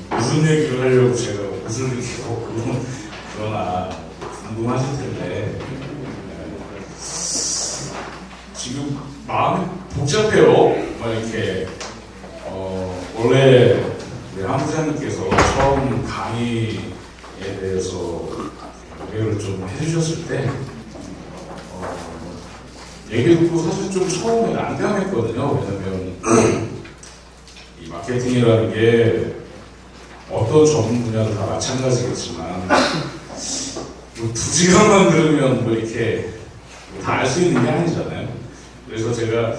무슨 얘기를 하려고 제가 무슨 얘기를 그러나 궁금하실 텐데 지금 마음이 복잡해요. 이렇게 원래 우리 한부장님께서 처음 강의에 대해서 소개를 좀 해주셨을 때 얘기 듣고 사실 좀 처음에 난감했거든요. 왜냐면 이 마케팅이라는 게 어떤 전문 분야도 다 마찬가지겠지만 뭐 2시간만 들으면 뭐 이렇게 다 알 수 있는 게 아니잖아요. 그래서 제가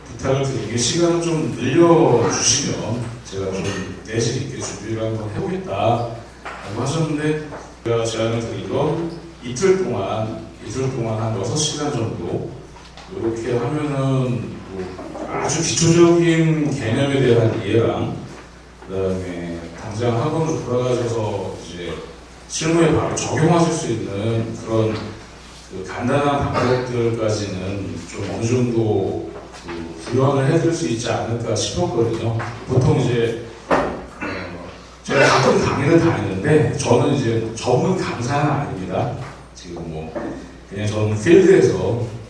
부탁을 드리는 게 시간을 좀 늘려주시면 제가 좀 내실 있게 준비를 한번 해보겠다 라고 하셨는데 제가 제안을 드린 건 이틀 동안 한 6시간 정도 이렇게 하면은 뭐 아주 기초적인 개념에 대한 이해랑 그 다음에 당장 학원으로 돌아가셔서 이제 실무에 바로 적용하실 수 있는 그런 그 간단한 방법들까지는 좀 어느 정도 구현을 해드릴 수 있지 않을까 싶었거든요. 보통 이제 제가 가끔 강의를 다니는데 저는 이제 전문 강사는 아닙니다. 지금 뭐 그냥 저는 필드에서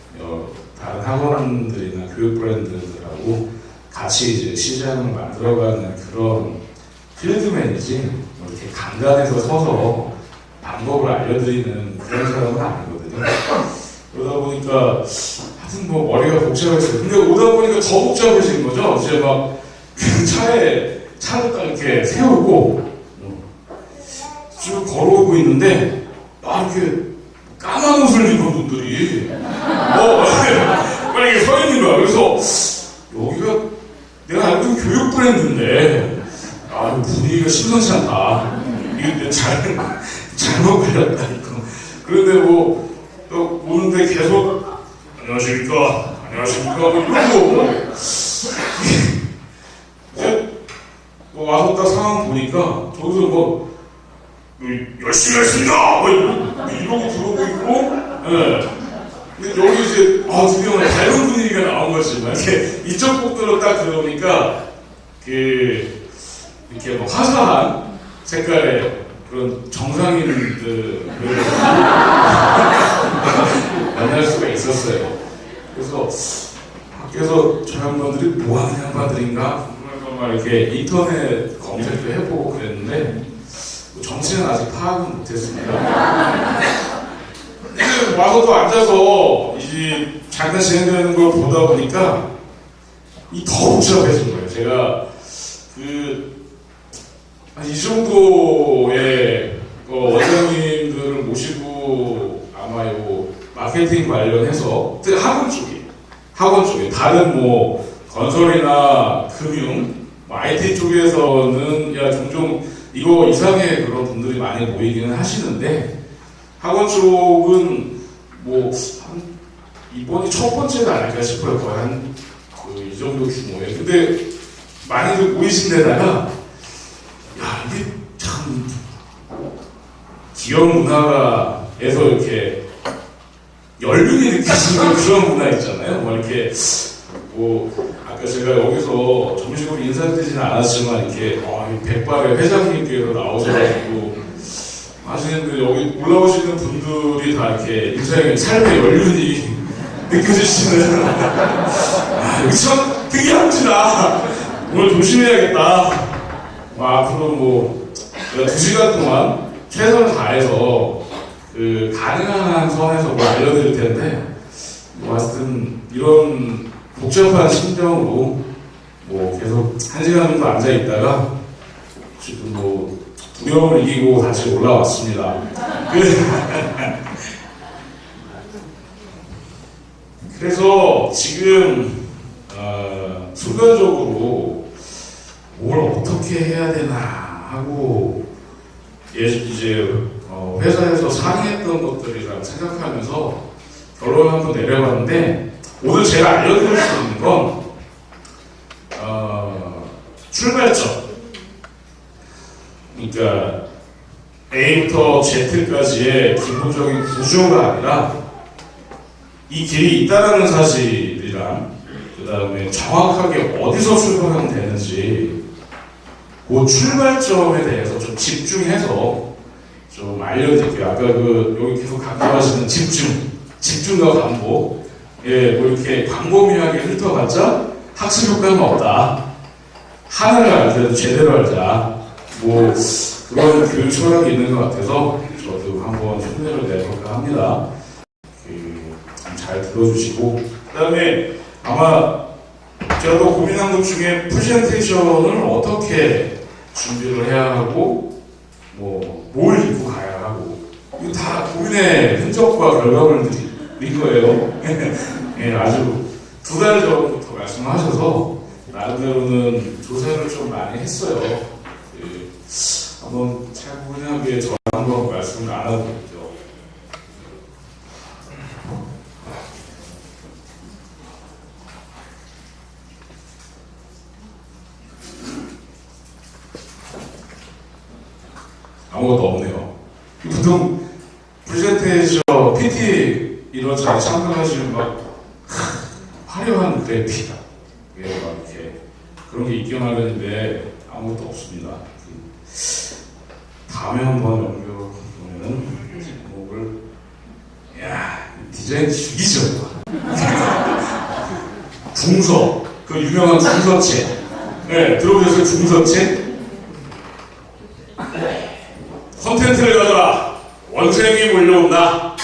다른 학원들이나 교육 브랜드들하고 같이 이제 시장을 만들어가는 그런 필드맨이지 뭐 이렇게 강단에서 서서 방법을 알려드리는 그런 사람은 아니거든요. 그러다 보니까 하여튼 뭐 머리가 복잡했어요. 근데 오다 보니까 더 복잡해진 거죠. 이제 막 차를 딱 이렇게 세우고 쭉 걸어오고 있는데 막 이렇게 까만 옷을 입은 분들이 막 이렇게 서 있는 거야. 그래서 여기가 내가 알고 있는 교육 브랜드인데 분위기가 심상치 않다. 이게 잘못 걸렸다. 그런데 뭐 오는데 계속 안녕하십니까 뭐 이러고 이제 와서 딱 상황 보니까 저기서 뭐 열심히 하겠습니다! 이러고 들어오고 있고, 예. 근데 여기 이제, 드디어 밝은 분위기가 나온 거지. 이렇게 이쪽 곡들로 딱 들어오니까, 이렇게 뭐 화사한 색깔의 그런 정상인들을 만날 수가 있었어요. 그래서 밖에서 저 양반들이 뭐 하는 양반들인가? 막 이렇게 인터넷 검색도 해보고 그랬는데, 정치는 아직 파악은 못했습니다. 근데 와서 또 앉아서 이제 잠깐 진행되는 걸 보다 보니까 더 복잡해진 거예요. 제가 이 정도의 원장님들을 모시고 아마 요 마케팅 관련해서 학원 쪽에 다른 뭐 건설이나 금융, IT 쪽에서는 종종 이거 이상의 그런 분들이 많이 모이기는 하시는데 학원 쪽은 뭐 이번이 첫 번째가 아닐까 싶어요. 거의 이 정도 규모에. 근데 많이들 모이신 데다가 이게 참 기업 문화에서 이렇게 연륜이 느껴지는 그런 문화 있잖아요. 뭐 이렇게 아까 제가 여기서 정식으로 인사드리지는 않았지만 이렇게 백발의 회장님께서 나오셔가지고 하시는데 여기 올라오시는 분들이 다 이렇게 인생의 삶의 연륜이 느껴지시는 여기 참 특이한 곳이다. 오늘 조심해야겠다. 앞으로 뭐 2시간 동안 최선을 다해서 가능한 선에서 뭐 알려드릴 텐데 하여튼 이런 복잡한 심정으로 뭐 계속 1시간 정도 앉아있다가 지금 뭐 두려움을 이기고 다시 올라왔습니다. 그래서 지금 순간적으로 뭘 어떻게 해야 되나 하고 이제 회사에서 상의했던 것들이랑 생각하면서 결론을 한번 내려봤는데 오늘 제가 알려드릴 수 있는 건 출발점, 그러니까 A부터 Z까지의 기본적인 구조가 아니라 이 길이 있다라는 사실이랑 그 다음에 정확하게 어디서 출발하면 되는지 그 출발점에 대해서 좀 집중해서 좀 알려드릴게요. 아까 여기 계속 강조하시는 집중과 반복. 예, 뭐 이렇게 광범위하게 훑어봤자 학습 효과는 없다. 하나를 알더라도 제대로 알자. 뭐 그런 교육 철학이 있는 것 같아서 저도 한번 흉내를 내볼까 합니다. 잘 들어주시고, 그 다음에 아마 제가 또 고민한 것 중에 프레젠테이션을 어떻게 준비를 해야 하고 뭘 입고 가야 하고, 이거 다 고민의 흔적과 결과물을 드린 거예요. 예, 아주 2달 전부터 말씀하셔서 나름대로는 조사를 좀 많이 했어요. 예, 한번 차분하게 저 한번 말씀을 나눠볼게요. 아무것도 없네요. 보통 프레젠테이션, PT 이런 자리 참가하시는 막 화려한 그래픽, 막 이렇게 그런 게 있긴 하는데 아무것도 없습니다. 다음에 한번 연결보면은 제목을, 야, 디자인 죽이죠. 중서, 그 유명한 중서책. 네, 들어보셨어요? 중서책? 컨텐츠를 가져라. 원생이 몰려온다.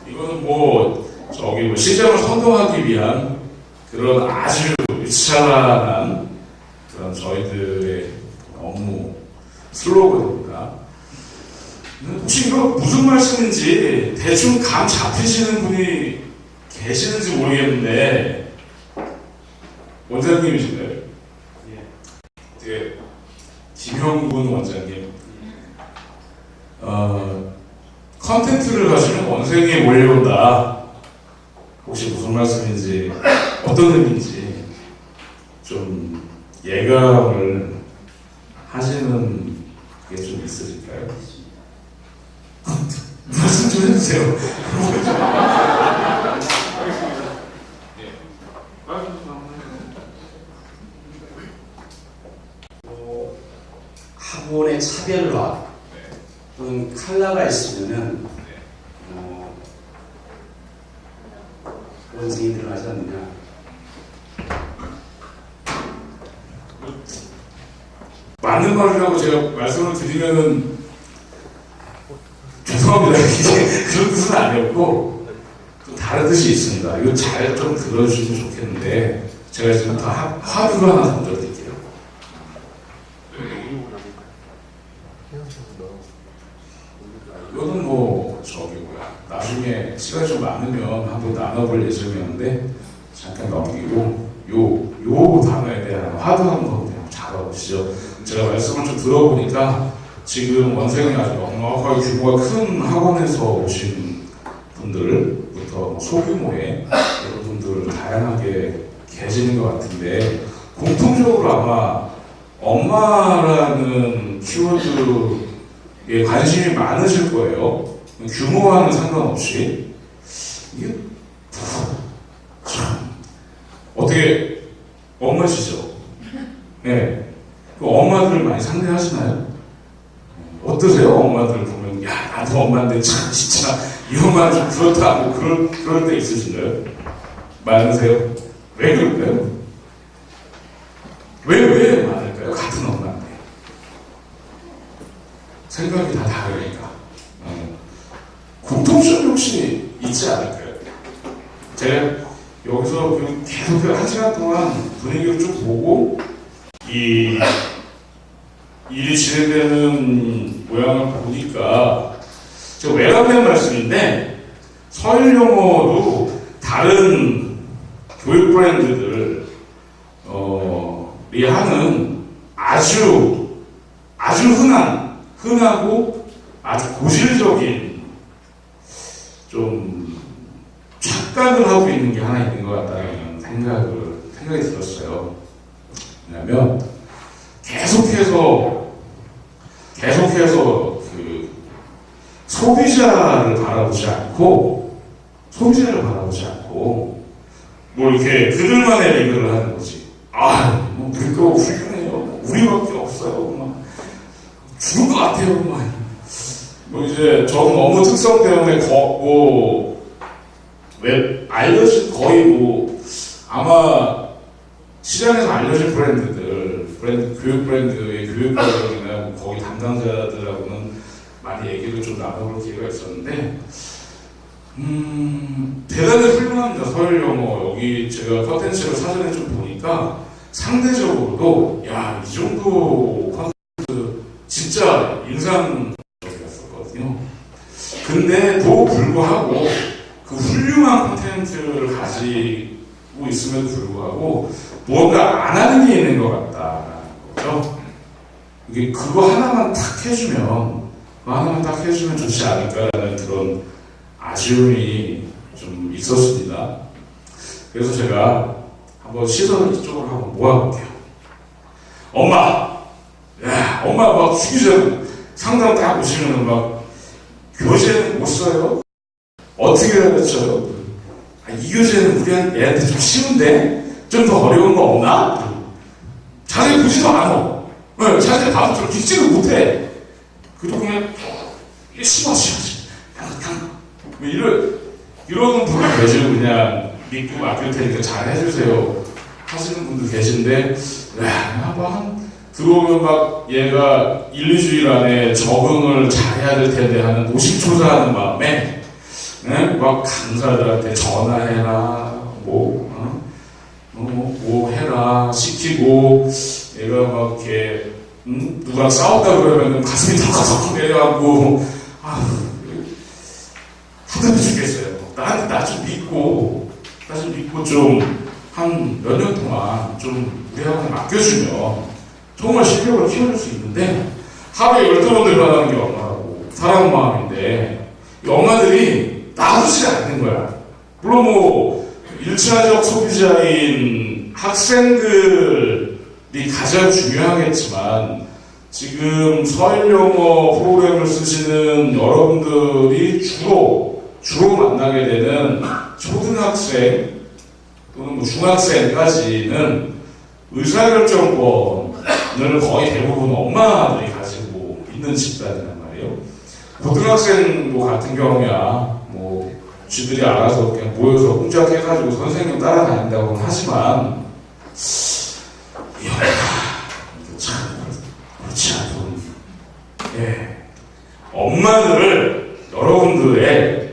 이거는 시장을 선도하기 위한 그런 아주 유창한 그런 저희들의 업무 슬로건입니다. 혹시 이거 무슨 말씀인지 대충 감 잡히시는 분이 계시는지 모르겠는데, 원장님이신가요? 예. 김형군 원장님. 컨텐츠를 가지면 원생이 몰려온다. 혹시 무슨 말씀인지, 어떤 의미인지 좀 예감을 하시는 게 좀 있으실까요? 말씀 좀 해주세요. 학원의 차별화 또는 칼라가 있으면은 원생이 들어가지 않느냐. 맞는 말이라고 제가 말씀을 드리면은 죄송합니다. 이게 그런 뜻은 아니었고 좀 다른 뜻이 있습니다. 이거 잘 좀 들어주시면 좋겠는데 제가 지금 더 하드로 하나 던져드릴게요. 이거는 나중에 시간이 좀 많으면 한번 나눠볼 예정이었는데 잠깐 넘기고 요 단어에 대한 하드한 거 그냥 잡아보시죠. 제가 말씀을 좀 들어보니까 지금 원생이 아주 넉넉하게 규모가 큰 학원에서 오신 분들부터 소규모의 여러 분들 다양하게 계시는 것 같은데, 공통적으로 아마 엄마라는 키워드에 관심이 많으실 거예요. 규모와는 상관없이. 이게 참 어떻게 엄마시죠? 네. 그 엄마들 많이 상대하시나요? 어떠세요? 엄마들 보면, 야, 나도 엄마인데 참 진짜 이 엄마는 좀 그렇다, 뭐 그럴 때 있으신가요? 많으세요? 왜 그럴까요? 왜 많을까요? 같은 엄마인데 생각이 다 다르니까. 공통점이 혹시 있지 않을까요? 제가 여기서 계속 1시간 동안 분위기를 쭉 보고 이 일이 진행되는 모양을 보니까, 제가 외람된 말씀인데 서일영어도 다른 교육 브랜드들이 하는 아주 흔하고 아주 고질적인 좀 착각을 하고 있는 게 하나 있는 것 같다는 생각이 들었어요. 왜냐하면 계속해서 그 소비자를 바라보지 않고 소비자를 바라보지 않고 뭐 이렇게 그들만의 리그를 하는 거지. 아, 뭐 우리 거 훌륭해요. 우리밖에 없어요. 막 죽을 것 같아요. 뭐 이제 저는 업무 특성 때문에 왜 알려진 거의 뭐 아마 시장에서 알려진 교육 브랜드의 교육 과정이나 뭐 거기 담당자들하고는 많이 얘기를 좀 나눠볼 기회가 있었는데, 대단히 훌륭합니다. 서울영어. 여기 제가 컨텐츠를 사전에 좀 보니까 상대적으로도 야, 이 정도 컨텐츠 진짜 인상적이었었거든요. 근데도 불구하고 그 훌륭한 컨텐츠를 가지고 있음에도 불구하고 뭔가 안 하는 게 있는 것 같다는 거죠. 이게 그거 하나만 딱 해주면 좋지 않을까라는 그런 아쉬움이 좀 있었습니다. 그래서 제가 한번 시선을 이쪽으로 한번 모아볼게요. 엄마 막 주기적으로 상담 딱 보시면 막 교재는 못 써요? 어떻게 가르쳐요? 이 교재는 우리 애한테 좀 쉬운데? 좀 더 어려운 거 없나? 자세히 보지도 않아. 자세히 봐도 좀 읽지를 못해. 그리고 그냥 심어. 이런 분들 계시고 그냥 믿고 맡길 테니까 잘 해주세요 하시는 분들 계신데, 들어오면 막 얘가 1, 2주일 안에 적응을 잘해야 될 텐데 하는 노심초사하는 마음에 막 강사들한테 전화해라, 뭐 해라 시키고, 얘가 막 이렇게 누구랑 싸웠다 그러면 가슴이 덜컥덜컥 내려가고 답답해 죽겠어요. 나 좀 믿고 좀 한 몇 년 동안 좀 우리한테 맡겨주면 정말 실력을 키워줄 수 있는데, 하루에 12번 들어가는 게 엄마라고. 사람 마음인데 이 엄마들이 놔두지 않는 거야. 물론 뭐 1차적 소비자인 학생들이 가장 중요하겠지만, 지금 서울영어 프로그램을 쓰시는 여러분들이 주로 만나게 되는 초등학생 또는 뭐 중학생까지는 의사결정권을 거의 대부분 엄마들이 가지고 있는 집단이란 말이에요. 고등학생 뭐 같은 경우야 뭐 쥐들이 알아서 그냥 모여서 꽁짝 해가지고 선생님 따라다닌다고는 하지만, 참 그렇지 않군. 엄마들을 여러분들의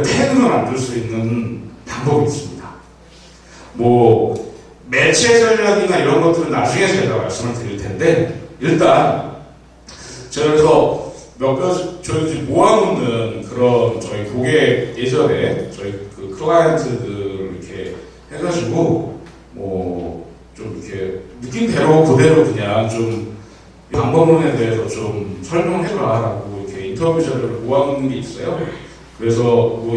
팬으로 만들 수 있는 방법이 있습니다. 뭐 매체 전략이나 이런 것들은 나중에 제가 말씀을 드릴 텐데, 일단 제가 그래서 몇 가지 저희 모아놓는 그런 저희 고객 예전에 저희 그 클라이언트들 이렇게 해가지고 뭐 좀 이렇게 느낌대로 그대로 그냥 좀 방법론에 대해서 좀 설명해라라고 이렇게 인터뷰 자료를 모아놓는 게 있어요. 그래서 뭐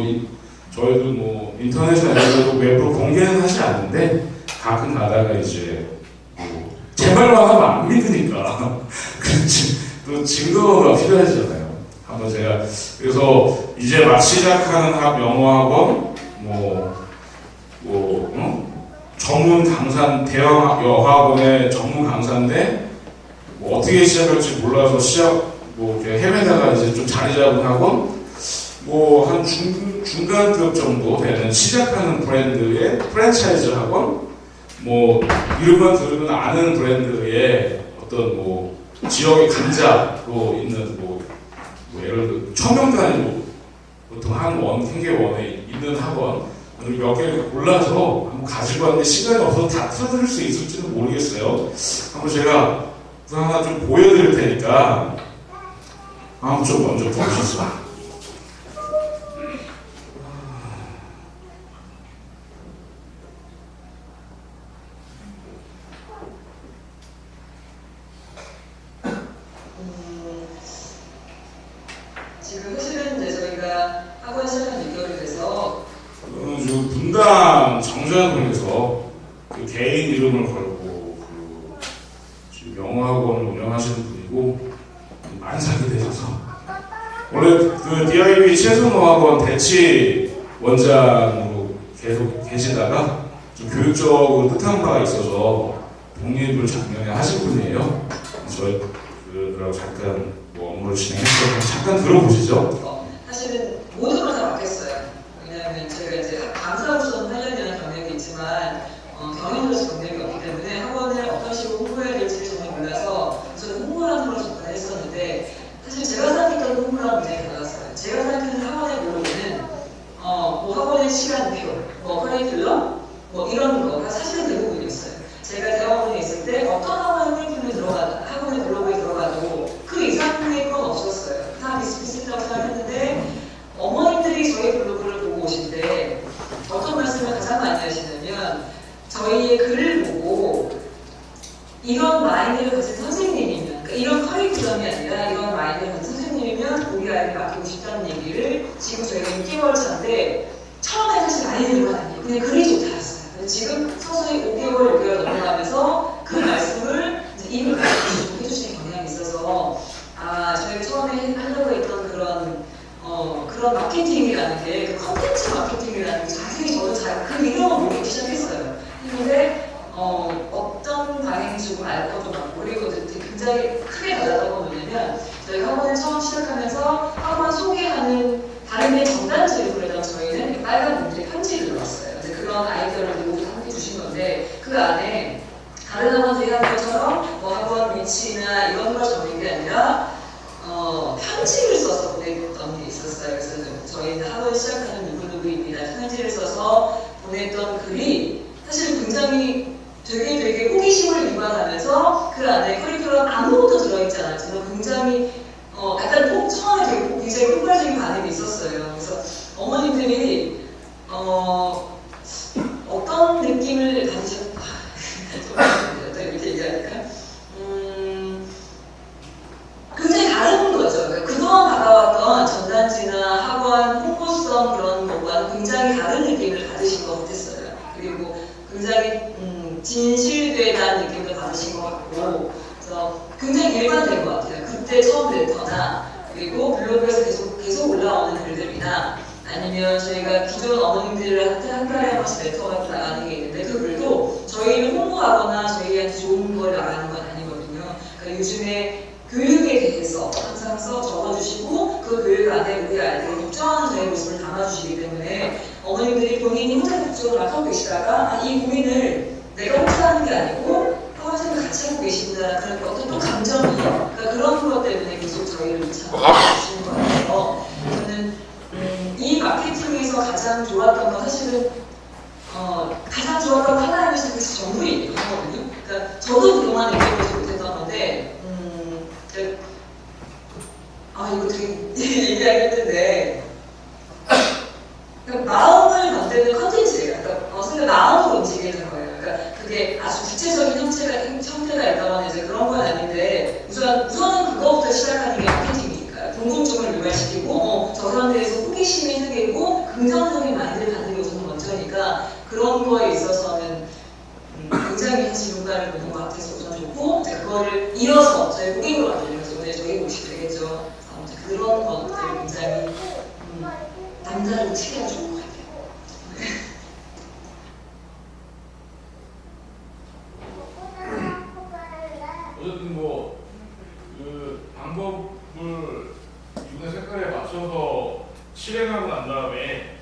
저희도 뭐 인터넷이나 이런 외부로 공개는 하지 않는데 가끔 가다가 이제 뭐 제 말만 하면 안 믿으니까 또 증거가 필요하잖아요. 한번 제가 그래서 이제 막 시작하는 영어학원 전문 강사, 대형 여학원의 전문 강사인데 뭐 어떻게 시작할지 몰라서 뭐 이렇게 헤매다가 이제 좀 자리 잡은 학원, 뭐 한 중간급 정도 되는 시작하는 브랜드의 프랜차이즈 학원, 뭐 이름만 들으면 아는 브랜드의 어떤 뭐 지역의 강자로 있는 뭐 예를 들어 1000명 단위로 보통 한 생계원에 있는 학원 몇 개를 골라서 한번 가지고 왔는데 시간이 없어서 다 틀어드릴 수 있을지는 모르겠어요. 한번 제가 하나 좀 보여드릴 테니까 한번 좀 먼저 보시죠. 지금 사실은 이제 저희가 학원 시작한 6개월이 돼서 지금 분당 정자동에서 그 개인 이름을 걸고 지금 영어학원을 운영하시는 분이고 많이 사게 되셔서, 원래 그 DIB 최선호학원 대치 원장으로 계속 계시다가 좀 교육적으로 뜻한 바가 있어서 독립을 작년에 하신 분이에요. 저희들하고 잠깐 뭐 업무를 진행했어요. 잠깐 들어보시죠. 사실은 모든 걸 다 맡겼어요. 왜냐하면 제가 이제 강사로서는 8년이라는 경력이 있지만 경영으로서 경력이 없기 때문에 학원을 어떤 식으로 홍보해야 될지 정말 몰라서 저는 홍보라는 걸로 접근을 했었는데 사실 제가 생각했던 홍보랑 굉장히 달랐어요. 제가 생각하는 학원의 목록에는 뭐 학원의 시간표, 뭐 커리큘럼, 뭐 이런 거가 사실은 대부분이었어요. 제가 대학원에 있을 때 어떤 학원의 학원의 블로그에 들어가도 그 이상의 건 없었어요. 다 비슷비슷하다고 생각했는데 어머님들이 저희 블로그를 보고 오실 때 어떤 말씀을 가장 많이 하시냐면 저희의 글을 보고 이런 마인드를 가진 선생님이면 그러니까 이런 커리큘럼이 아니라 이런 마인드를 가진 선생님이면 우리 아이를 맡기고 싶다는 얘기를 지금 저희가 6개월 차인데 처음에 사실 많이 들은 건 아니에요. 그냥 글이 좋다였어요. 지금 서서히 5개월, 6개월 넘어가면서 그 말씀을 이제 입을 가지고 해주시는 경향이 있어서 저희가 처음에 하려고 했던 그런 마케팅이라는 게 그 컨텐츠 마케팅이라는 게 자세히 저도 그 이름을 모르기 시작했어요. 근데 어떤 방향이 조금 알 것도 많고 그리고 굉장히 크게 달랐던 건 뭐냐면 저희 학원을 처음 시작하면서 학원 소개하는 다른 데 전단지를 보내던 저희는 빨간 봉지에 편지를 넣었어요. 이제 그런 아이디어를 모두 함께 주신 건데 그 안에 다른 학원들이 하는 것처럼 뭐 학원 위치나 이런 걸 적는 게 아니라 편지를 써서 보냈던 게 있었어요. 그래서 저희는 학원 시작하는 누구누구입니다. 편지를 써서 보냈던 글이 사실 굉장히 되게 호기심을 유발하면서 그 안에 커리큘럼 아무것도 들어있지 않았지만 굉장히 약간 처음에 되게 굉장히 폭발적인 반응이 있었어요. 그래서 어머님들이 어떤 느낌을 가지셨나 이렇게 얘기하니까 굉장히 다른 거죠. 그러니까 그동안 받아왔던 전단지나 학원 홍보성 그런 것과는 굉장히 다른 느낌을 받으신 것 같았어요. 그리고 굉장히 진실되다는 느낌을 받으신 것 같고 그래서 굉장히 일관된 것 같아요. 그때 처음 레터나 그리고 블로그에서 계속 올라오는 글들이나 아니면 저희가 기존 어머님들한테 한 달에 한 번씩 레터가 나가는 게 있는데 그 글도 저희를 홍보하거나 저희한테 좋은 걸 나가는 건 아니거든요. 그러니까 요즘에 교육에 대해서 항상 적어주시고 그 교육 안에 우리 아이들이 걱정하는 저의 모습을 담아주시기 때문에 어머님들이 본인이 혼자 걱정을 막 하고 계시다가 이 고민을 내가 혼자 하는 게 아니고 학원생과 같이 하고 계신다 그런 어떤 또 감정이 그러니까 그런 것 때문에 계속 저희를 찾아주시는 것 같아요. 저는 이 마케팅에서 가장 좋았던 건 사실은 가장 좋았던 건 하나의 사실 전부이긴 하거든요. 그러니까 저도 그동안 느껴보지 못했던 건데 이거 되게 얘기하기 힘든데 그러니까 마음을 만드는 컨텐츠예요. 그러니까 마음으로 움직이는 거예요. 그러니까 그게 아주 구체적인 형태가 있다거나 이제 그런 건 아닌데 우선은 그거부터 시작하는 게 마케팅이니까 궁금증을 유발시키고 저 사람에 대해서 호기심이 생기고 긍정적인 마인드를 갖는 게 우선 먼저니까 그런 거에 있어서는 굉장히 지분감을 보는 것 같아서 우선 좋고 이제 그거를 이어서 저희 고객으로 만들면서 오늘 저희 곳이 되겠죠. 그런 것들이 굉장히 남자를 치기가 좋은 것 같아요. 어쨌든 그 방법을 이분의 색깔에 맞춰서 실행하고 난 다음에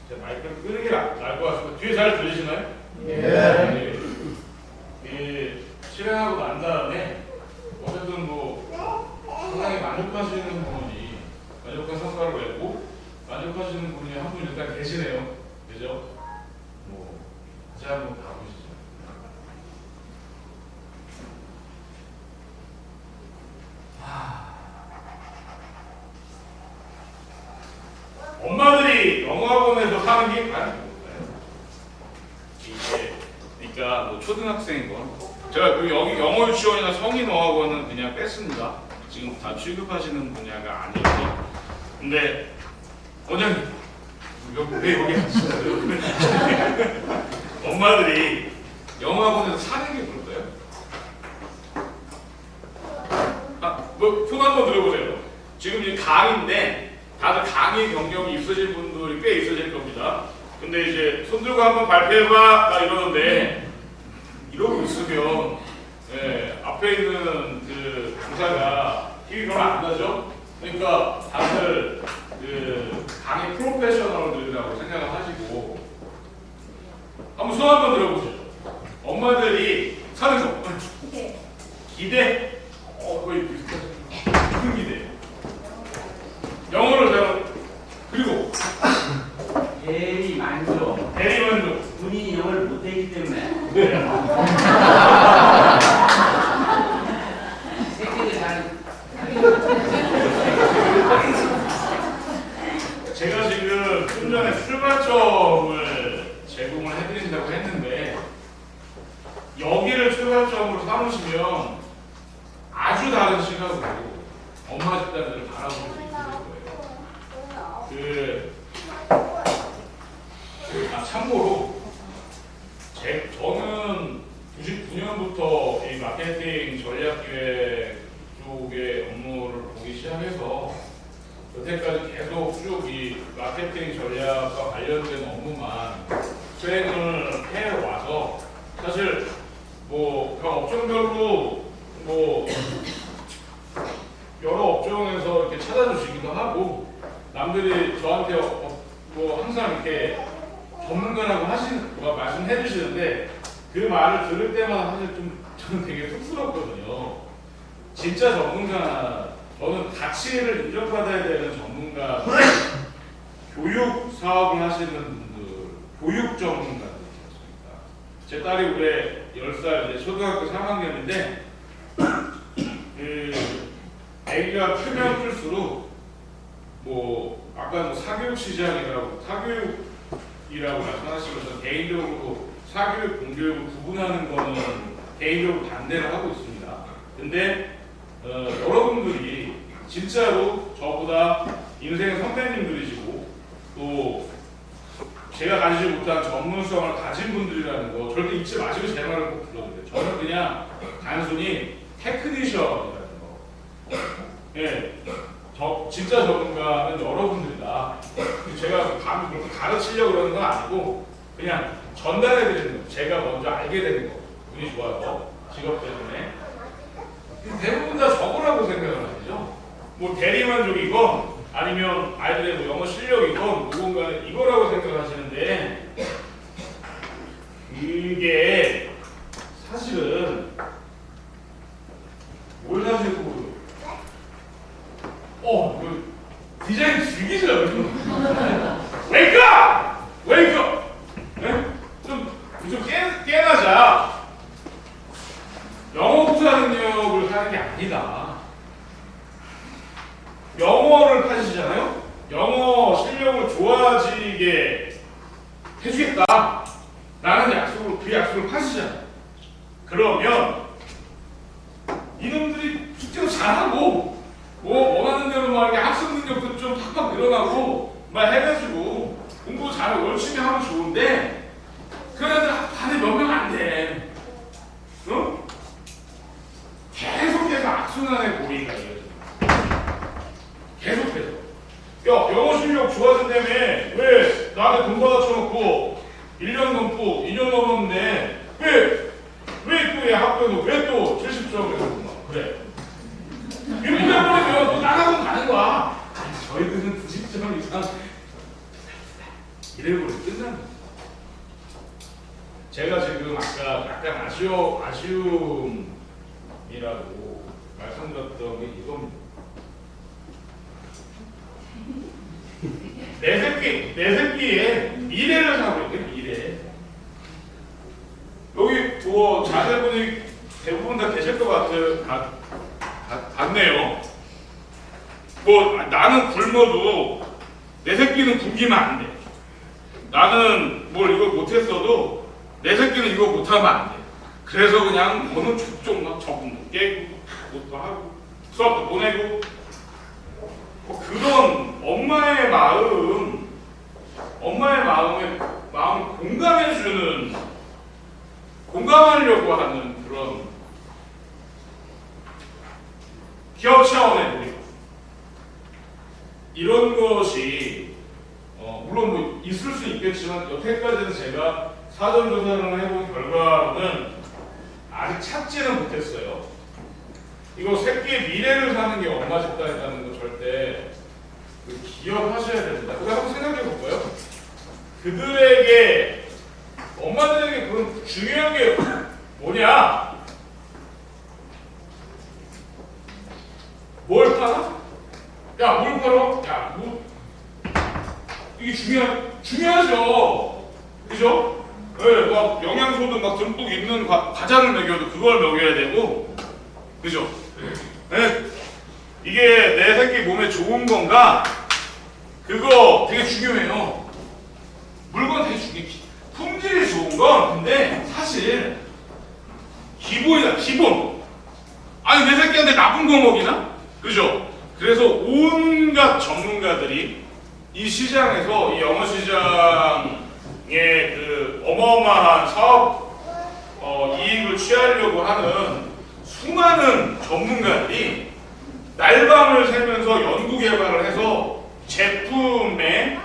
제 마이크를 끄는 게 나을 것 같습니다. 뒤에 잘 들리시나요? 네. 실행하고 난 다음에 어쨌든 상당히 만족하시는 분이 만족한 성과를 내고 만족하시는 분이 한 분 일단 계시네요. 그죠? 같이 한번 가보시죠. 엄마들이 영어학원에서 사는 게 과연 뭘까요? 이게 그러니까 초등학생이건 제가 여기 영어 유치원이나 성인 어학원은 그냥 뺐습니다. 지금 다 취급하시는 분야가 아니어서. 근데 원장님 왜 여기 하시나요? 엄마들이 영어학원에서 사는 게 뭘까요? 손 한번 들어보세요. 지금 이 강인데 다들 강의 경력이 있으신 분들이 꽤 있으실 겁니다. 근데 이제 손 들고 한번 발표해봐 막 이러는데 이러고 있으면 앞에 있는 그 강사가 힘이 별로 안 나죠. 그러니까 다들 그 강의 프로페셔널들이라고 생각을 하시고 한번 손 한번 들어보세요. 엄마들이 산에서 기대 거의 비슷하죠. 큰 기대. 영어를 잘 그리고 대리만족. 대리만족. 본인이 영어를 못하기 때문에 네. 새끼들 잘 제가 지금 좀 전에 출발점을 제공을 해드린다고 했는데 여기를 출발점으로 삼으시면 아주 다른 시각으로 엄마 집단들을 바라볼 수 있을 거예요. 참고로 저는 99년부터 이 마케팅 전략기획 쪽의 업무를 보기 시작해서 여태까지 계속 쭉 이 마케팅 전략과 관련된 업무만 수행을 해와서 사실 뭐 그 업종별로 뭐 여러 업종에서 이렇게 찾아주시기도 하고 남들이 저한테 뭐 항상 이렇게 전문가라고 말씀해 주시는데 그 말을 들을 때마다 사실 좀 저는 되게 쑥스럽거든요. 진짜 전문가, 저는 가치를 인정받아야 되는 전문가, 교육 사업을 하시는 분들, 교육 전문가들이었습니다. 제 딸이 올해 10살, 이제 초등학교 3학년인데 아이가 크면 클수록 뭐 아까 뭐 사교육 시장이라고 사교육이라고 말씀하시면서 개인적으로 사교육, 공교육을 구분하는 거는 개인적으로 반대를 하고 있습니다. 근데 여러분들이 진짜로 저보다 인생 선배님들이시고 또 제가 가지지 못한 전문성을 가진 분들이라는 거 절대 잊지 마시고 제 말을 꼭 들어주세요. 저는 그냥 단순히 테크니션이라는 거. 예, 진짜 전문가는 여러분들이다. 제가 그렇게 가르치려고 그러는 건 아니고 그냥 전달해드리는 거. 제가 먼저 알게 되는 거. 운이 좋아서 직업 때문에 대부분 다 저거라고 생각을 하시죠. 뭐 대리만족이건 아니면 아이들의 뭐 영어 실력이건 누군가는 이거라고 생각하시는데 이게 사실은 뭘 사시고 그 디자인 죽이죠. 웨이크업! 웨이크업! 네? 좀 깨나자. 영어 구사 능력을 하는 게 아니다. 영어를 파시잖아요? 영어 실력을 좋아지게 해주겠다. 라는 약속으로 그 약속을 파시잖아요. 그러면 이놈들이 숙제도 잘하고 뭐 원하는 대로 막 이렇게 학습 능력도 좀 팍팍 늘어나고 막 해가지고 공부 잘 열심히 하면 좋은데 그런 애들 다들 몇 명 안 돼. 어? 계속해서 악순환의 고리가 이어집니다. 계속해서. 야, 영어 실력 좋아진다며 왜 나한테 돈 받아 쳐놓고 1년 넘고 2년 넘었는데 왜 또 얘 학교에서 왜 또 70점을 했구나. 그래. 유리해버리면 또 나가면 가는 거야. 아니, 저희들은 90점 이상 이래버리면 끝나는 거야. 제가 지금 아까 약간 아쉬움이라고 말씀드렸던 게 이겁니다. 내 새끼의 미래를 사고 있는 미래. 여기 뭐 자제분이 대부분 다 계실 것 같네요. 뭐 나는 굶어도 내 새끼는 굶기면 안 돼. 나는 뭘 이거 못했어도 내 새끼는 이거 못하면 안 돼. 그래서 그냥 어느 족족 막 적응 깨고 그것도 하고 수업도 보내고 그런 엄마의 마음을 공감해주는, 공감하려고 하는 그런 기업 차원의 노력. 이런 것이 물론 뭐 있을 수 있겠지만 여태까지는 제가 사전 조사를 해본 결과로는 아직 찾지는 못했어요. 이거 새끼의 미래를 사는 게 엄마 집단이라는 거 절대 기억하셔야 됩니다. 우리 한번 생각해 볼까요? 그들에게 엄마들에게 그런 중요한 게 뭐냐? 뭘 파나? 야, 뭘 팔어? 야, 뭐 이게 중요하죠. 그죠? 네, 막 영양소도 막 듬뿍 있는 과자를 먹여도 그걸 먹여야 되고, 그죠? 네. 이게 내 새끼 몸에 좋은 건가? 그거 되게 중요해요. 물건 되게 중요해. 품질이 좋은 건 근데 사실 기본이다, 기본. 아니 내 새끼한테 나쁜 거 먹이나? 그죠? 그래서 온갖 전문가들이 이 시장에서 이 영어 시장의 그 어마어마한 사업 이익을 취하려고 하는 수많은 전문가들이 날밤을 새면서 연구 개발을 해서 제품의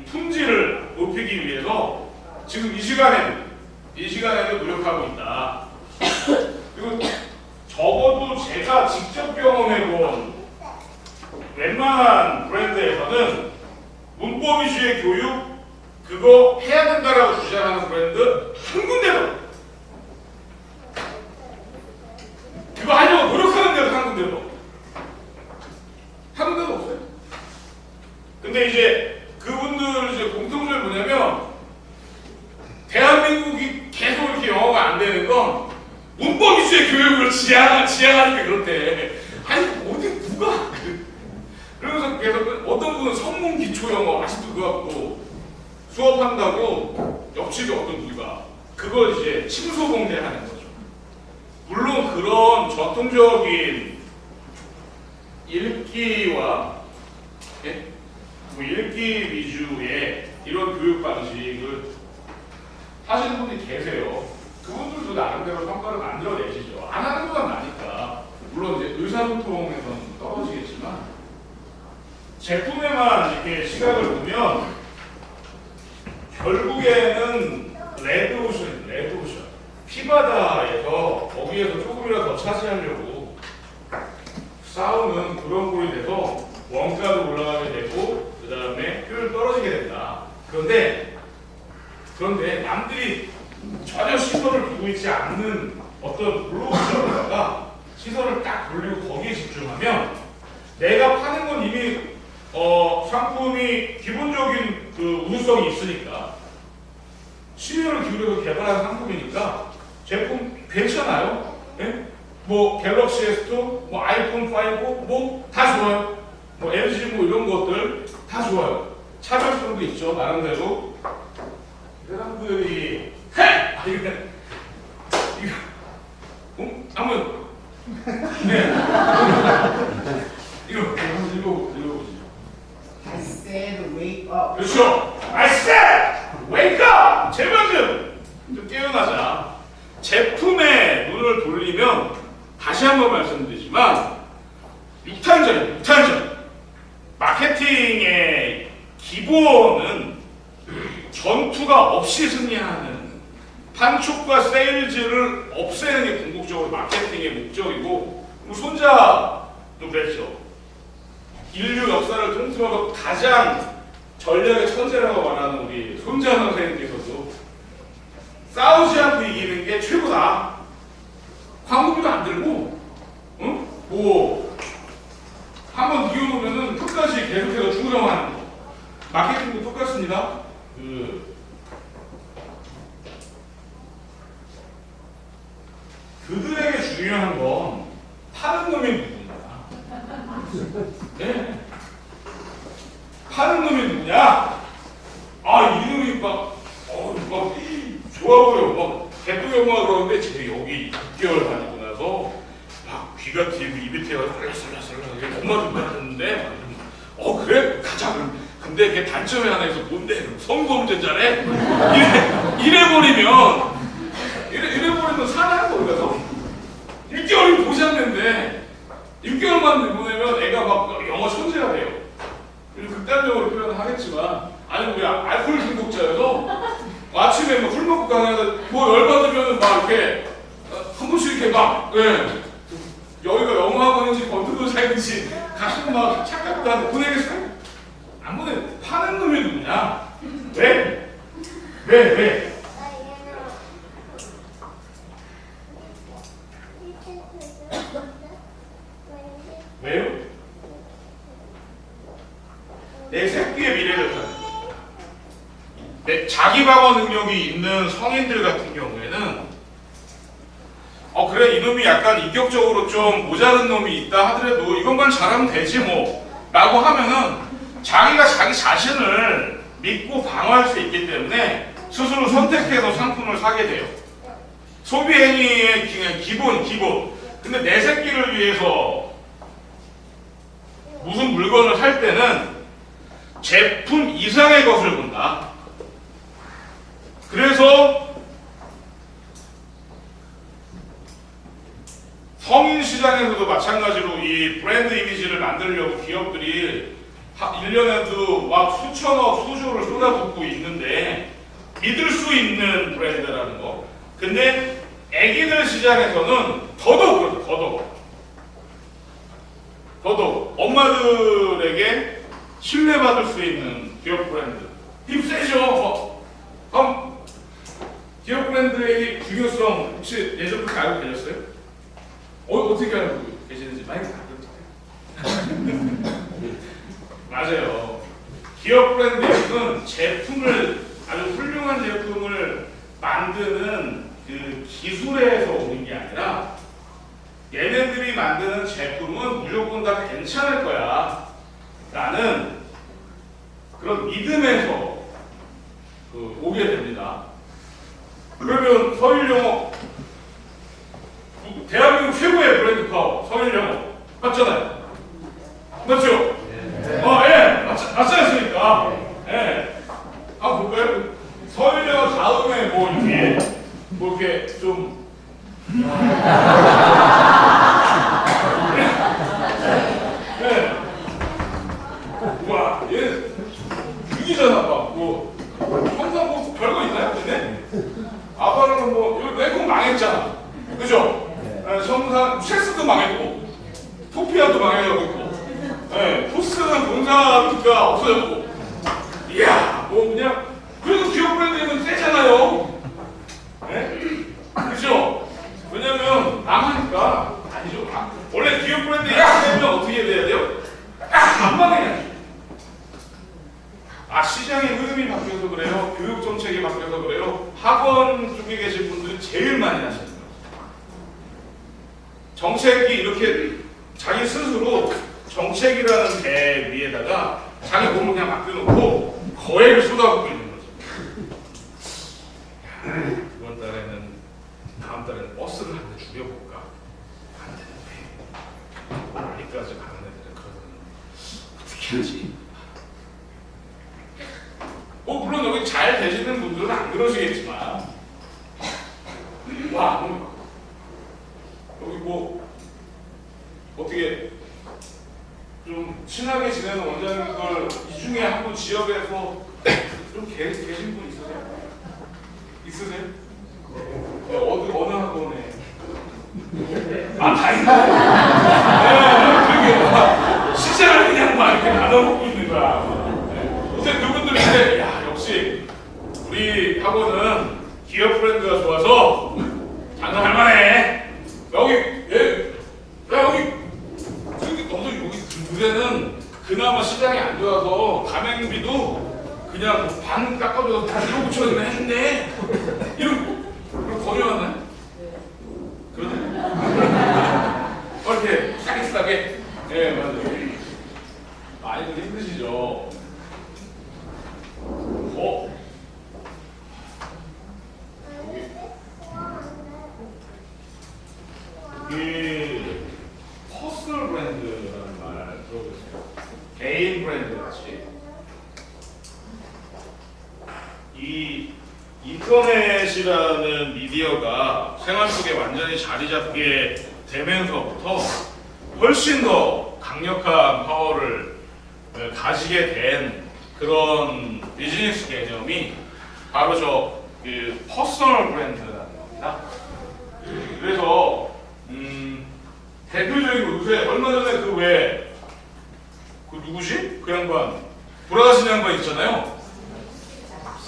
품질을 높이기 위해서 지금 이 시간에도 노력하고 있다. 그리고 적어도 제가 직접 경험해본 웬만한 브랜드에서는 문법 위주의 교육 그거 해야 된다라고 주장하는 브랜드 한 군데도 그거 하려고 노력하는 데도 한 군데도 없어요. 근데 이제 그분들 이제 공통점이 뭐냐면 대한민국이 계속 이렇게 영어가 안 되는 건 문법 위주의 교육을 지향하니까 그렇대. 아니 어디 누가 그러면서 계속 어떤 분은 성문 기초 영어 아직도 그거 갖고 수업한다고 옆집에 어떤 누가 그걸 이제 침소봉대하는 거죠. 물론 그런 전통적인 읽기와 뭐 읽기 위주의 이런 교육 방식을 하시는 분들이 계세요. 그분들도 나름대로 성과를 만들어내시죠. 안 하는 건 나니까. 물론 이제 의사소통에서는 떨어지겠지만 제품에만 이렇게 시각을 보면 결국에는 레드오션 피바다에서 거기에서 조금이라도 더 차지하려고 싸우는 그런 꼴이 돼서 원가도 올라가게 되고 그 다음에 효율 떨어지게 된다. 그런데 남들이 전혀 시선을 두고 있지 않는 어떤 블로그에다가 시선을 딱 돌리고 거기에 집중하면 내가 파는 건 이미 상품이 기본적인 그 우수성이 있으니까 시간을 기울여서 개발한 상품이니까 제품 괜찮아요. 네? 뭐 갤럭시 S2, 뭐 아이폰 5, 뭐 다 좋아요. 뭐 LG 뭐 이런 것들 다 좋아요. 차별성도 있죠. 나름대로 사람들이 한번 네 이거 한번 읽어보시죠. I said wake up. 그렇죠. I said wake up. 제발 좀 깨어나자. 제품에 눈을 돌리면 다시 한번 말씀드리지만 6탄전 마케팅의 기본은 전투가 없이 승리하는 판촉과 세일즈를 없애는 게 궁극적으로 마케팅의 목적이고 손자도 그랬죠. 인류 역사를 통틀어서 가장 전략의 천재라고 말하는 우리 손자 선생님께서도 싸우지 않고 이기는 게 최고다. 광고비도 안 들고, 응? 뭐 한번 이겨놓으면은 끝까지 계속해서 충성하는 거. 마케팅도 똑같습니다. 그들에게 중요한 건 파는 놈이 누구냐. 네. 파는 놈이 누구냐? 아, 이놈이 막 좋아 보여. 막 대통령만 그러는데 제 여기 6개월 다니고 나서 막 귀가 트이고 입이 트여서 살라살라살라 엄마 좀 받았는데 그래? 가자. 근데 걔 단점이 하나 있어. 뭔데? 성범죄자래? 이래버리면 사나요 거기 가서 6개월이 보지 않는데 6개월만 보내면 애가 막 영어 천재가 돼요. 극단적으로 표현을 하겠지만, 아니 우리 알코올 중독자여서 아침에 뭐 술 먹고 가다가 뭐 열받으면 막 이렇게 한 번씩 이렇게 막 여기가 영화관인지 건드려 살인지 가끔 막 착각도 하고 보내겠어요? 안 보내. 파는 놈이 누구냐? 왜? 왜? 왜요? 내 새끼의 미래를 사는 자기 방어 능력이 있는 성인들 같은 경우에는 그래 이놈이 약간 인격적으로 좀 모자른 놈이 있다 하더라도 이것만 잘하면 되지 뭐 라고 하면은 자기가 자기 자신을 믿고 방어할 수 있기 때문에 스스로 선택해서 상품을 사게 돼요. 소비 행위의 기본. 근데 내 새끼를 위해서 무슨 물건을 살 때는 제품 이상의 것을 본다. 그래서 성인 시장에서도 마찬가지로 이 브랜드 이미지를 만들려고 기업들이 1년에도 막 수천억 수조를 쏟아붓고 있는데 믿을 수 있는 브랜드라는 거. 근데 애기들 시장에서는 더더욱 엄마들에게 신뢰받을 수 있는 기업 브랜드. 힘 세죠. 기업 브랜드의 중요성 혹시 예전부터 알고 계셨어요? 어떻게 알고 계시는지 많이 알려드릴게요. 맞아요. 기업 브랜드는 제품을 아주 훌륭한 제품을 만드는 그 기술에서 오는 게 아니라 얘네들이 만드는 제품은 무조건 다 괜찮을 거야 라는 그런 믿음에서 오게 됩니다. 그러면 서일영어 대한민국 최고의 브랜드 파워 서일영어 맞잖아요. 맞죠? 맞지 않습니까? 한번 볼까요? 서일영어 다음에 뭐 이렇게 좀 우와, 얘 죽이잖아, 막. 항상 뭐 별거 있나요? 근데? 아빠는 여기 웨이콘 망했잖아. 그죠? 성산, 체스도 망했고, 토피아도 망해가고 있고, 포스는 공사가 없어졌고, 이야, 그냥, 그래도 기업 브랜드는 세잖아요. 그죠? 왜냐면, 망하니까, 아니죠. 원래 기업 브랜드 약되면 어떻게 돼야 돼요? 안 망해야지. 시장의 흐름이 바뀌어서 그래요? 교육 정책이 바뀌어서 그래요? 학원 쪽에 계신 분들이 제일 많이 하시는 거예요. 정책이 이렇게 자기 스스로 정책이라는 배 위에다가 자기 몸을 그냥 맡겨놓고 거액을 쏟아붓고 있는 거죠. 이번 달에는 다음 달에는 버스를 한 대 줄여볼까? 안 되는데 어디까지 가는 애들은 그러면 어떻게 하지? 물론 여기 잘 되시는 분들은 안 그러시겠지만 여기 어떻게 좀 친하게 지내는 원장님들 이 중에 한 분 지역에서 좀 계신 분 있으세요? 어느 학원에? 다행이다. 그러게 시장을 그냥 막 이렇게 나눠먹고 있는 거야. 근데 그분들이 역시 우리 학원은 기업 브랜드가 좋아서 장사할 만해. 너도 여기 무대는 그나마 시장이 안 좋아서 가맹비도 그냥 반 깎아줘서 다 1억 5천원이나 했는데 이러고 거래하나요? 그러네. 이렇게 싸게 맞아요. 많이들 힘드시죠? 여기 퍼스널 브랜드라는 말 들어보세요. 개인 브랜드 같이. 이 인터넷이라는 미디어가 생활 속에 완전히 자리 잡게 되면서부터 훨씬 더 강력한 파워를 가지게 된 그런 비즈니스 개념이 바로 그 퍼스널 브랜드라는 겁니다. 그래서 대표적인 요새 얼마 전에 그 누구지? 그 양반 돌아가신 양반 있잖아요.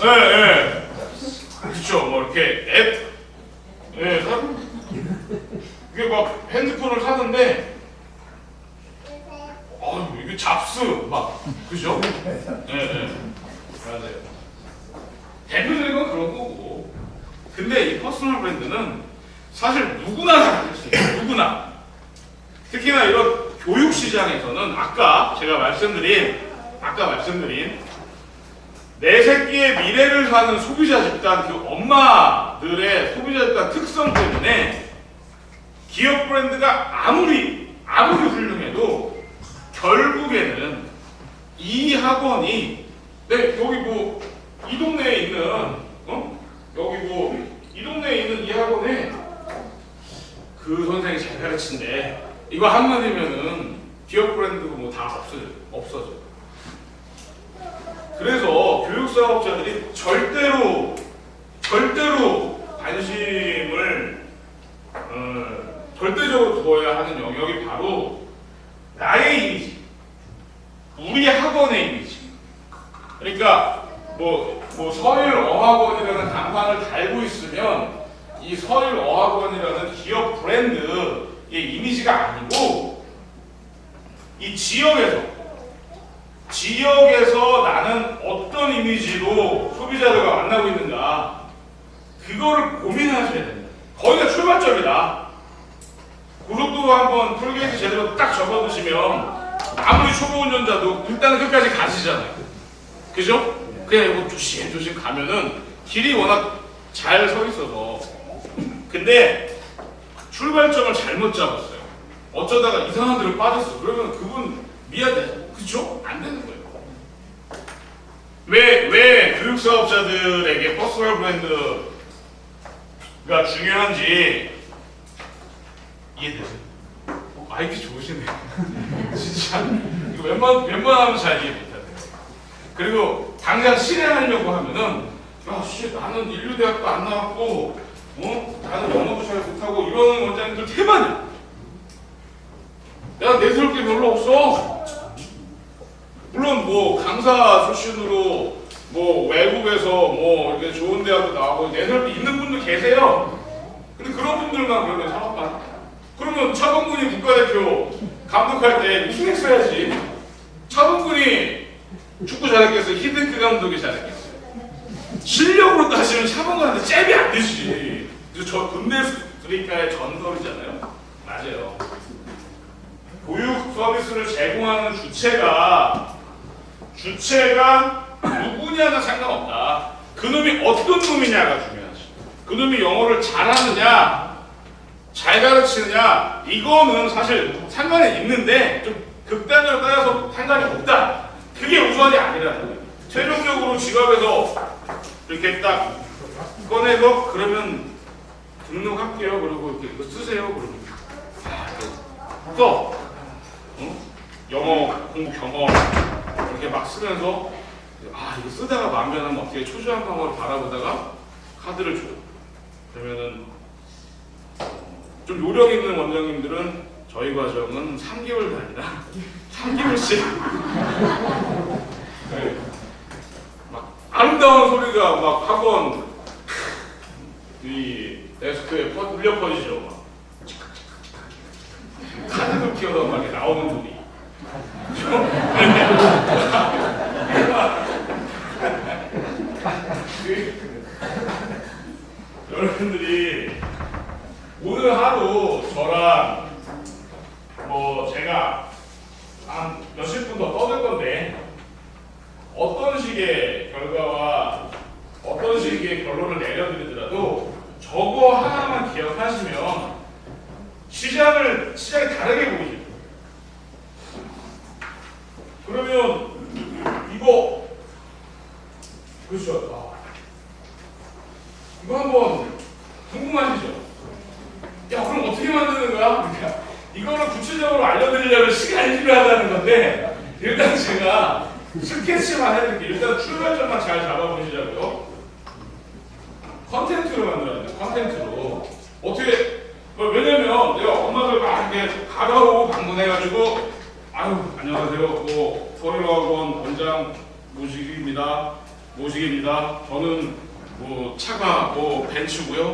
예. 그렇죠. 뭐 이렇게 이게 막 핸드폰을 사는데 이게 잡스 막 그죠? 예. 맞아요. 대표적인 건 그런 거고. 근데 이 퍼스널 브랜드는 사실 누구나 할 수 있어요. 누구나. 특히나 이런 교육 시장에서는 아까 말씀드린 내 새끼의 미래를 사는 소비자 집단, 그 엄마들의 소비자 집단 특성 때문에 기업 브랜드가 아무리 훌륭해도 결국에는 이 학원이 여기 뭐 이 동네에 있는 이 동네에 있는 이 학원에 그 선생이 잘 가르친대. 이거 한마디면은 기업 브랜드가 뭐 다 없어져. 그래서 교육사업자들이 절대로 관심을 절대적으로 두어야 하는 영역이 바로 나의 이미지, 우리 학원의 이미지. 그러니까 뭐 서일어학원이라는 간판을 달고 있으면 이 서일어학원이라는 기업 브랜드의 이미지가 아니고 이 지역에서 나는 어떤 이미지로 소비자들과 만나고 있는가, 그거를 고민하셔야 됩니다. 거기가 출발점이다. 고속도로 한번 톨게이트 제대로 딱 접어두시면 아무리 초보 운전자도 일단은 끝까지 가시잖아요. 그죠? 그냥 이거 조심조심 가면은 길이 워낙 잘 서 있어서. 근데 출발점을 잘못 잡았어요. 어쩌다가 이상한 데로 빠졌어. 그러면 그분 미안해. 그쵸? 안 되는 거예요. 왜 교육사업자들에게 퍼스널 브랜드가 중요한지 이해되세요? IQ 좋으시네요. 진짜 이거 웬만하면 잘 이해 못하네요. 그리고 당장 실행하려고 하면은 나는 인류대학도 안 나왔고 나는 영어도 잘 못하고 이러는 원장님들 대만이야. 내가 내세울 게 별로 없어. 물론 뭐 강사 출신으로 뭐 외국에서 뭐 이렇게 좋은 대학도 나오고 내세울 게 있는 분들 계세요. 근데 그런 분들만 그러면 사업반. 그러면 차범근이 국가대표 감독할 때 우승했어야지. 차범근이 축구 잘했겠어요? 히딩크 감독이 잘했겠어요? 실력으로 따지면 차범근한테 잽이 안 되지. 저 분데스리가의 전설이잖아요. 맞아요. 교육 서비스를 제공하는 주체가 누구냐가 상관없다. 그놈이 어떤 놈이냐가 중요하지. 그놈이 영어를 잘하느냐, 잘 가르치느냐, 이거는 사실 상관이 있는데 좀 극단적으로 따라서 상관이 없다. 그게 우선이 아니라는 거예요. 최종적으로 지갑에서 이렇게 딱 꺼내서 그러면 등록할게요. 그리고 이렇게 이거 쓰세요. 그러면 또 영어 공부 경험 이렇게 막 쓰면서 이거 쓰다가 만면하면 어떻게 초조한 방법을 바라보다가 카드를 줘요. 그러면은 좀 요령 있는 원장님들은 저희 과정은 3개월도 아니라 3개월씩 네. 막 아름다운 소리가 막 학원 이 데스크에 울려 퍼지죠. 막 카드도 키워서 막 이렇게 나오는 소리. 여러분들이 오늘 하루 저랑 뭐 제가 한 몇십 분 더 떠들 건데 어떤 식의 결과와 어떤 식의 결론을 내려드리더라도 저거 하나만 기억하시면 시장이 다르게 보이죠. 그러면 이거 그렇죠. 이거 한번 궁금하시죠? 야 그럼 어떻게 만드는 거야? 그러니까 이거를 구체적으로 알려드리려면 시간이 필요하다는 건데 일단 제가 스케치만 해드릴게요. 일단 출발점만 잘 잡아보시자고요. 컨텐츠로 만들어야 돼요. 컨텐츠로. 어떻게, 왜냐면 내가 엄마들 막 이렇게 가가오고 방문해가지고, 아유, 안녕하세요. 서울학원 원장 모식입니다. 저는 차가 벤츠고요.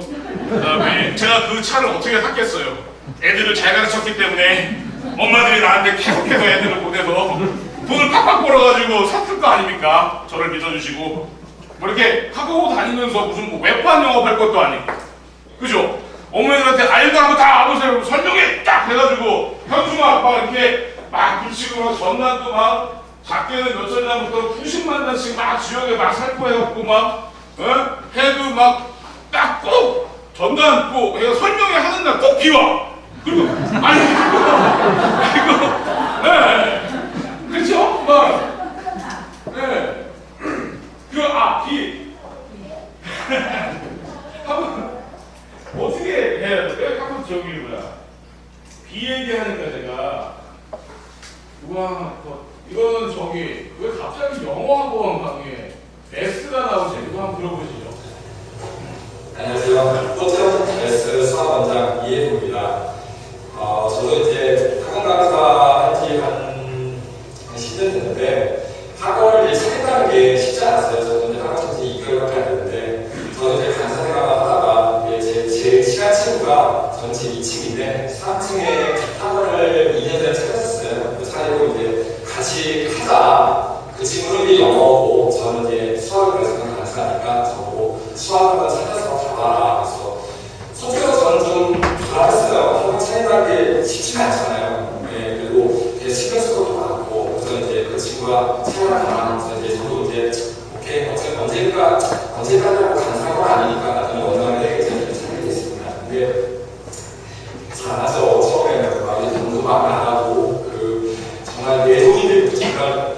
그 다음에 제가 그 차를 어떻게 샀겠어요. 애들을 잘 가르쳤기 때문에 엄마들이 나한테 계속해서 애들을 보내서 돈을 팍팍 벌어가지고 샀을 거 아닙니까? 저를 믿어주시고 이렇게 하고 다니면서 무슨 외판 영업할 것도 아니고, 그죠? 어머니들한테 알도 한번 다 와보세요. 설명해 딱 해가지고 현수막 막 이렇게 막 붙이고 막 전단도 막 작게는 몇천 장부터 90만 장씩 막 지역에 막 살포해갖고 막 해도 막 딱 꼭 전단 꼭 내가 설명회 하는 날 꼭 비와. 그리고 아니 이거 네 그렇죠? 막 네 비 한번 어떻게 해야 돼? 한번 저기 비 얘기하니까 제가 우와 이거는 저기 왜 갑자기 영어학원 강의에 S가 나오지? 이거 한번 들어보시죠. 안녕하세요. 호텔 S 수학원장 이혜부입니다. 저도 이제 학원 강사 한지 한 10년 됐는데 학원을 이제 차린다는 게 쉽지 않았어요. 저도 이제 학원 한지 2개월밖에 안 됐는데 저도 이제 강사 생활을 하다가 제 친한 친구가 전체 2층인데 3층에 학원을 2년 전에 찾았어요. 차리고 이제 같이 하자. 그 친구는 이제 영어고 저는 이제 수학을 강사하니까 저보고 수학을 찾아서 가봐라. 그래서 솔직히 저는 좀 잘했어요. 학원 차린다는 게 쉽지가 않잖아요. 네, 그리고 신경 쓸 것도 많고 그래서 이제 그 친구가 차려라. 그래서 이제 저도 이제 오케이 언젠가 강사가 아니니까 나중에 원장을 차리겠습니다. 근데 잘하죠. 처음에는 막 돈도 막 안 하고 정말 내 돈인데 제가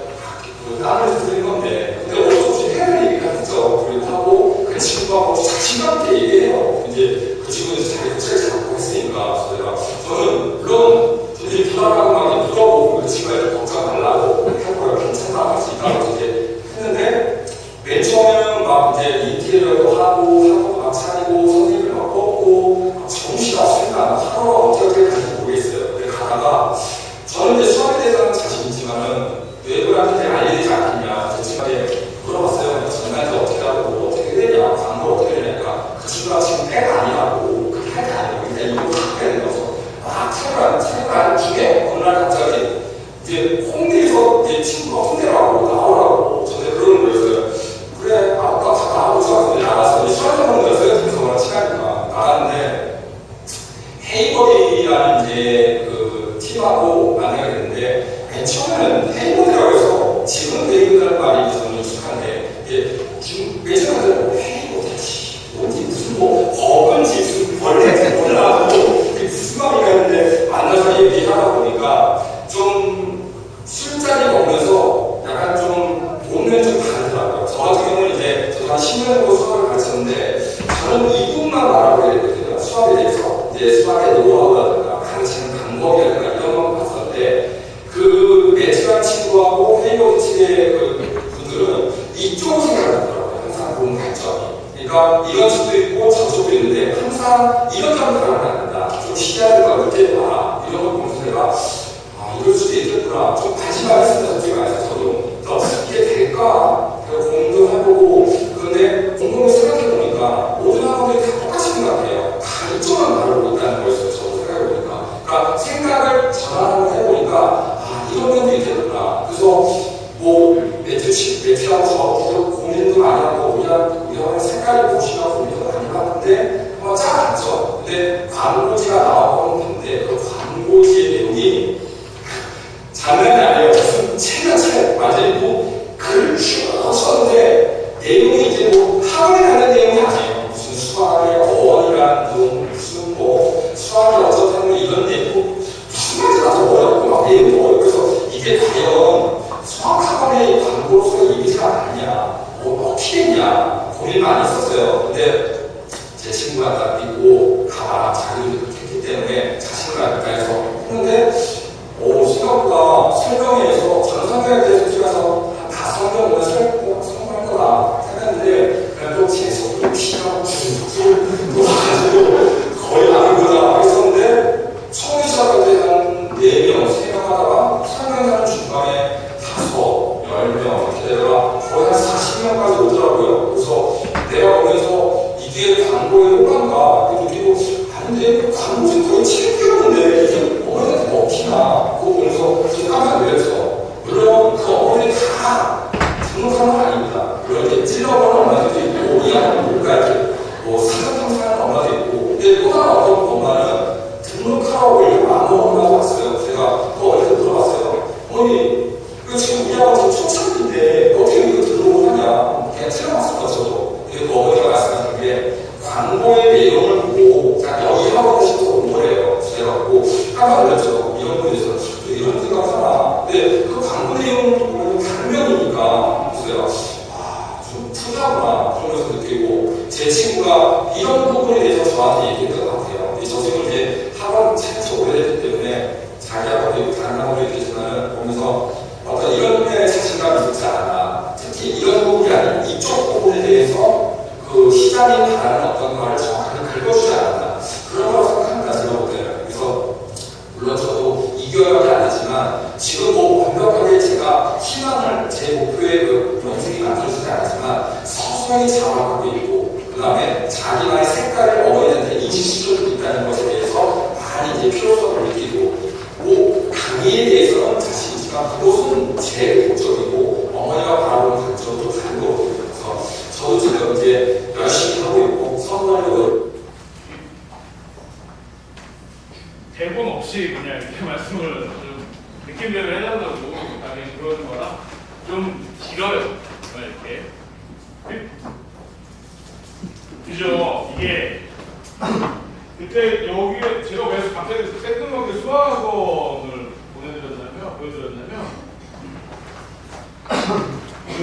땀을 쓰는 건데 근데 어쩔 수 없이 해야 될 얘기가 있죠. 그리고 하고 그 친구가 자신감 있게 얘기해요. 이제 그 친구는 자기 호텔을 잡고 했으니까 저는 물론 되게 부담하고 막 물어보고 그 친구한테 걱정 말라고 할 거예요. 괜찮다 하시니까 이제 했는데 맨 처음에는 막 이제 인테리어도 하고 막 차리고 선생님을 막 뽑고 정신이 없으니까 하루가 어떻게 갈지 모르겠어요. 근데 가다가 저는 이제 수학에 대해서는 자신 있지만은 외부한테 알리지 않겠냐. 제 친구한테 물어봤어요. 전날에 어떻게 하고 어떻게 되냐. 광고 어떻게 되냐니까 그 친구가 지금 애가 아니라고 그렇게 할 게 아니고 그냥 이거 갖고 해야 되면서 막 차를 중에 어느 날 갑자기 이제 홍대에서 내 친구가 홍대라고 나오라고 저한테 그러는 거였어요. 그래 아까 나오고 나가서 수학 해보는 거였어요. 그래서 시간이니까 나갔는데 헤이버리라는 이제 그 팀하고 만나게 됐는데 맨 처음에는 헤이버리라고 해서 지금 헤이버리라는 말이 저는 익숙한데 지금 맨 처음에는 헤이버리지 뭔지 무슨 버건지 무슨 벌레인지 몰라고 무슨 말인가 했는데 만나서 얘기하다 보니까 좀 술자리 먹으면서 약간 좀 오늘 좀 다르더라고요. 저 같은 경우는 이제 저도 한 10년 정도 수학을 가르쳤는데 저는 이분만 말하고 했거든요. 수학에 대해서 이제 수학의 노하우라든가 가르치는 방법이라든가 이런 거 봤었는데 그 매트란 친구하고 헤이버리 측의 그 분들은 이쪽으로 생각하더라고요. 항상 본 관점이. 그러니까 이런 쪽도 있고 저쪽도 있는데 항상 이런 점을 생각을 한다. 좀 시야를 넓게 봐. 이런 걸 보면서 내가 이럴 수도 있겠구나. 좀 관심이 있습니다. 솔직히 말해서 저도. 이게 될까? 공부해보고 그런데 곰곰이 생각해보니까 모든 학원들이 다 똑같이 생각해요. 가르쳐만 다르고 있다는 거였어요. 저도 생각해보니까. 그러니까 생각을 전환을 해보니까 이런 면도 있겠구나. 그래서 매트하고 고민도 많이 하고 우리가 색깔을 보시면 고민도 많이 하는데 짜봤죠. 근데 광고지가 나와보는 건데 그 광고지의 내용이 장난이 아니에요. 무슨 책 완전히 글을 쭉 썼는데 내용이 이제 학원에 가는 내용이 아니에요. 무슨 수학의 어원이라는 무슨 수학이 어쩌다는 이런 내용 무슨 말인지 나도 어렵고 막 내용도 어렵고 그래서 이게 과연 수학학원의 광고로서의 이미지가 아니냐 어떻게 했냐 고민 많이 했었어요. 근데 제 친구가 딱 믿고 가봐라 자기도 그렇게 했기 때문에 자신을 알까 해서 했는데 생각보다 설명회에서 전사 성경에 대해서 찍어서 다 성경을 성공할 거다 생각했는데 그냥 또 제 속으로 피하고 속으로 와가지고 거의 안 보자 했었는데 처음에 시작할 때 한 4명, 3명 하다가 설명하는 중간에 5, 10명 이렇게 되다가 거의 한 40명까지 오더라고요. 그래서 내가 보면서 이게 광고의 효과인가 느끼고 아닌데 광고 지금 거의 7개월인데 이게 어머니한테 먹히나 그거 보면서 지금 깜짝 놀랐어. 물론 그 어머니 다 등록하는 건 아닙니다. 물론 이렇게 찔러보는 엄마들도 있고 이해하는 뭔가 이렇게 뭐 사전탕 사는 엄마도 있고 근데 또 다른 어떤 엄마는 등록하라고 이렇게 마음먹으면서 왔어요. 제가 그 어디서 물어봤어요. 어머니 이거 지금 우리 아버지 초창기인데 어떻게 이거 등록을 하냐 그냥 틀어봤을 거죠. 그 어머니가 말씀하신 게 광고의 내용을 보고 자 여기 하고 싶어서 온 거예요. 그래갖고 깜짝 놀랐죠. 이런 분이 있어서 이런 생각을 하나. 근데 그 광고 내용을 보면 강면이니까 그래서 좀 푸다구나 그러면서 느끼고 제 친구가 이런 부분에 대해서 저한테 얘기했던 것 같아요. 저 친구는 이제 학원 참치 오래됐기 때문에 자기 학원도 있고 다른 학원도 있겠지만 보면서 어떤 이런 면에 자신감이 있지 않아. 특히 이런 부분이 아닌 이쪽 부분에 대해서 그 시장이 바라는 어떤 말을 정확하게 긁어주지 않았나. 그런 거라고 생각합니다. 제가 볼 때는. 그래서 물론 저도 2개월밖에 안 했지만 지금 뭐 완벽하게 제가 희망을 제 목표의 그 영생이 만들어지지 않았지만 서서히 자화하고 있고 그 다음에 자기만의 색깔을 어머니한테 인식시켜주고 있다는 것에 대해서 많이 이제 필요성을 느끼고 뭐 강의에 대해서는 자신 있지만 그것은 제 목적이고 어머니가 바라보는 관점도 다른 거거든요. 그래서 저도 지금 이제 열심히 하고 있고 선거를 대본 없이 그냥 이렇게 말씀을 좀 느낌대로 해달라고 당연히 그러는 거라 좀 길어요. 이렇게. 그죠? 이게 그때 여기에 제가 왜 갑자기 뜬금없게 수학학원을 보여드렸냐면 그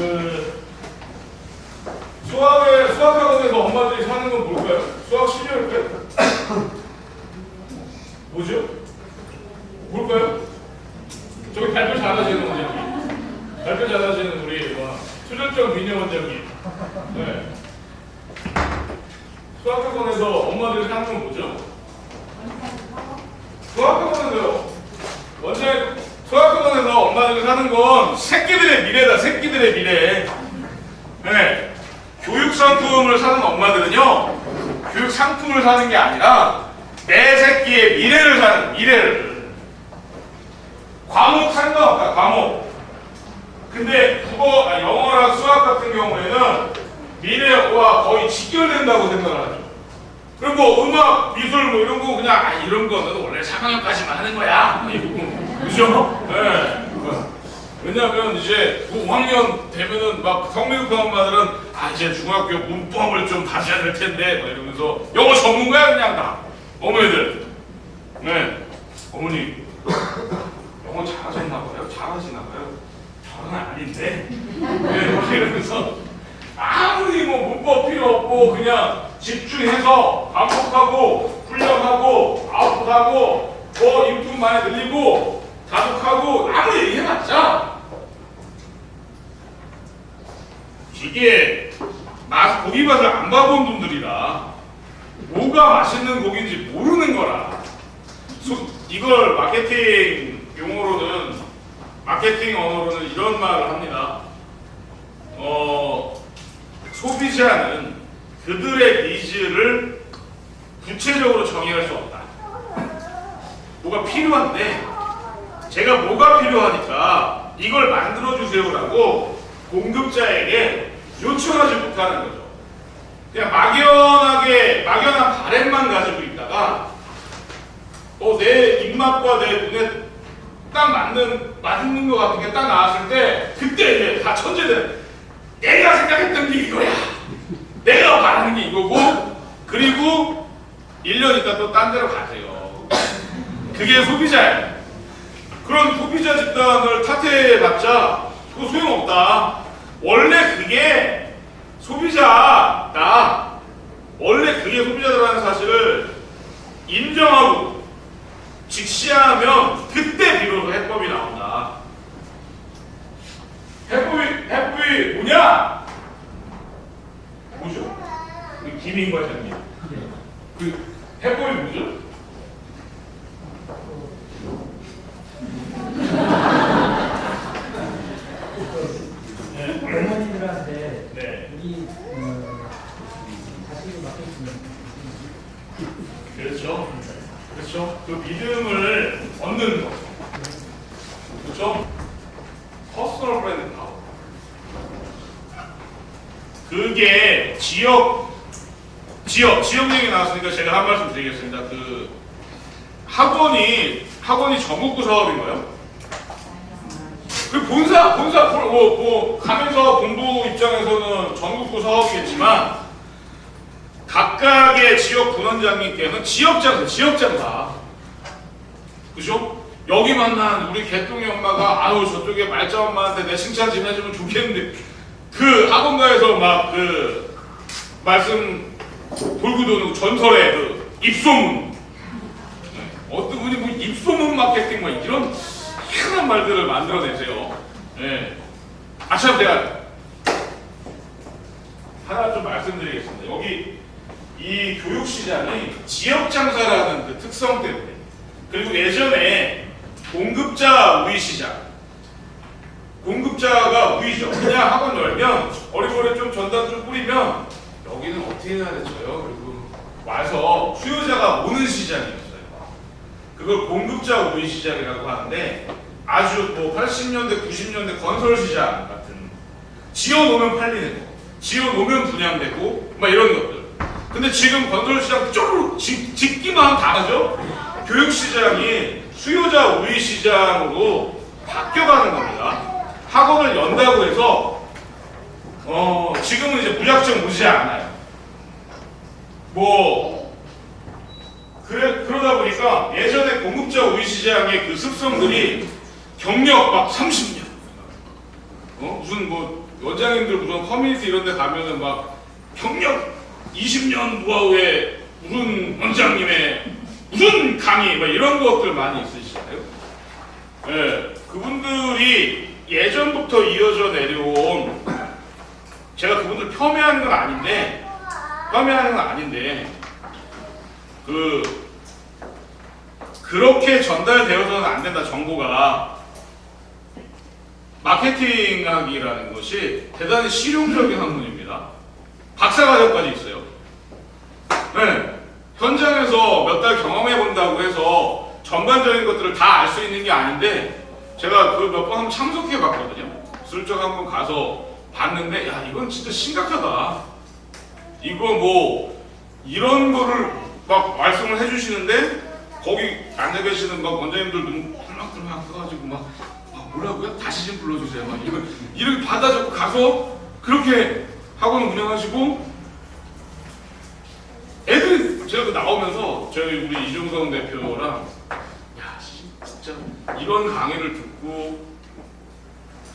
수학학원에서 엄마들이 사는 건 뭘까요? 수학 실력일까요? 뭐죠? 뭘까요? 저기 발표 잘하시는 원장님, 발표 잘하시는 우리 수전적 미녀 원장님. 네. 수학학원에서 엄마들이 사는 건 뭐죠? 수학학원에서요. 원장 수학학원에서 엄마들이 사는 건 새끼들의 미래다. 새끼들의 미래. 네. 교육 상품을 사는 엄마들은요, 교육 상품을 사는 게 아니라 내 새끼의 미래를 사는 미래를. 과목 하는 거 같다. 과목. 근데 영어랑 수학 같은 경우에는 미래와 거의 직결된다고 생각을 하죠. 그리고 뭐 음악, 미술 뭐 이런 거 그냥 이런 거는 원래 3학년까지만 하는 거야. 그죠? 네. 왜냐면 이제 5학년 되면은 막 성미급한 엄마들은 이제 중학교 문법을 좀 다시 해야 될 텐데 막 이러면서 영어 전문가야 그냥 다. 어머니들. 네. 어머니 영어 잘하셨나 봐요? 잘하시나 봐요? 저는 아닌데. 네. 이러면서 아무리 뭐 문법 필요 없고 그냥 집중해서 반복하고 훈련하고 아웃풋하고 뭐 인풋 많이 늘리고 다독하고 아무리 얘기해봤자 이게 고기 맛을 안 봐본 분들이라 뭐가 맛있는 고기인지 모르는 거라. 이걸 마케팅 용어로는, 마케팅 언어로는 이런 말을 합니다. 소비자는 그들의 니즈를 구체적으로 정의할 수 없다. 뭐가 필요한데 제가 뭐가 필요하니까 이걸 만들어주세요라고 공급자에게 요청하지 못하는 거죠. 그냥 막연한 바램만 가지고 있다가 내 입맛과 내 눈에 딱 맞는 것 같은 게 딱 나왔을 때 그때 이제 다 천재들 내가 생각했던 게 이거야. 내가 바라는 게 이거고 그리고 1년 있다 또 딴 데로 가세요. 그게 소비자예요. 그런 소비자 집단을 탓해봤자 그거 소용없다. 원래 그게 소비자다. 원래 그게 소비자들라는 사실을 인정하고 직시하면 그때 비로소 해법이 나온다. 그것들이 뭐냐? 뭐죠? 우리 김인 과장님. 그 해법이 뭐죠? 어머니들한테 네. 우리 자식이 맡겨주면 그렇죠. 그렇죠. 그 믿음을 얻는 거. 그렇죠? 퍼스널 브랜드 파워. 그게 지역 얘기 나왔으니까 제가 한 말씀 드리겠습니다. 그 학원이 전국구 사업인가요? 그 본사 가면서 본부 입장에서는 전국구 사업이겠지만 각각의 지역 군원장님께는 지역장사. 그죠? 여기 만난 우리 개똥이 엄마가 아우 저쪽에 말자 엄마한테 내 칭찬 좀 해주면 좋겠는데 그 학원가에서 막 그 말씀 돌고 도는 전설의 그 입소문. 어떤 분이 뭐 입소문 마케팅 뭐 이런 희한한 말들을 만들어내세요. 예. 참 제가 하나 좀 말씀드리겠습니다. 여기 이 교육시장이 지역장사라는 그 특성 때문에 그리고 예전에 공급자 우위 시장 공급자가 우위죠. 그냥 학원 열면 어리버리 좀 전단 좀 뿌리면 여기는 어떻게 해야 되죠? 그리고 와서 수요자가 오는 시장이었어요. 그걸 공급자 우위 시장이라고 하는데 아주 뭐 80년대 90년대 건설 시장 같은 지어놓으면 팔리는 거 지어놓으면 분양되고 막 이런 것들. 근데 지금 건설시장 쪼르륵 짓기만 하면 다 하죠? 교육시장이 수요자 우위 시장으로 바뀌어가는 겁니다. 학원을 연다고 해서 지금은 이제 무작정 오지 않아요. 그러다 보니까 예전에 공급자 우위 시장의 그 습성들이 경력 막 30년 무슨 뭐 원장님들 무슨 커뮤니티 이런 데 가면은 막 경력 20년 노하우의 무슨 원장님의 무슨 강의 막 이런 것들 많이 있으시잖아요. 예, 그분들이 예전부터 이어져 내려온 제가 그분들 폄훼하는 건 아닌데 그렇게 전달되어서는 안 된다. 정보가 마케팅학이라는 것이 대단히 실용적인 학문입니다. 박사과정까지 있어요. 네. 현장에서 몇 달 경험해 본다고 해서 전반적인 것들을 다 알 수 있는 게 아닌데 제가 그 몇 번 한번 참석해 봤거든요. 슬쩍 한번 가서 봤는데 야 이건 진짜 심각하다. 이거 뭐 이런 거를 막 말씀을 해주시는데 거기 앉아 계시는 막 원장님들 눈 훌렁훌렁 떠가지고 막 뭐라고요? 다시 좀 불러주세요. 막 이렇게 받아 적고 가서 그렇게 학원을 운영하시고 애들이 제가 나오면서 저희 우리 이종성 대표랑 야 진짜 이런 강의를 듣고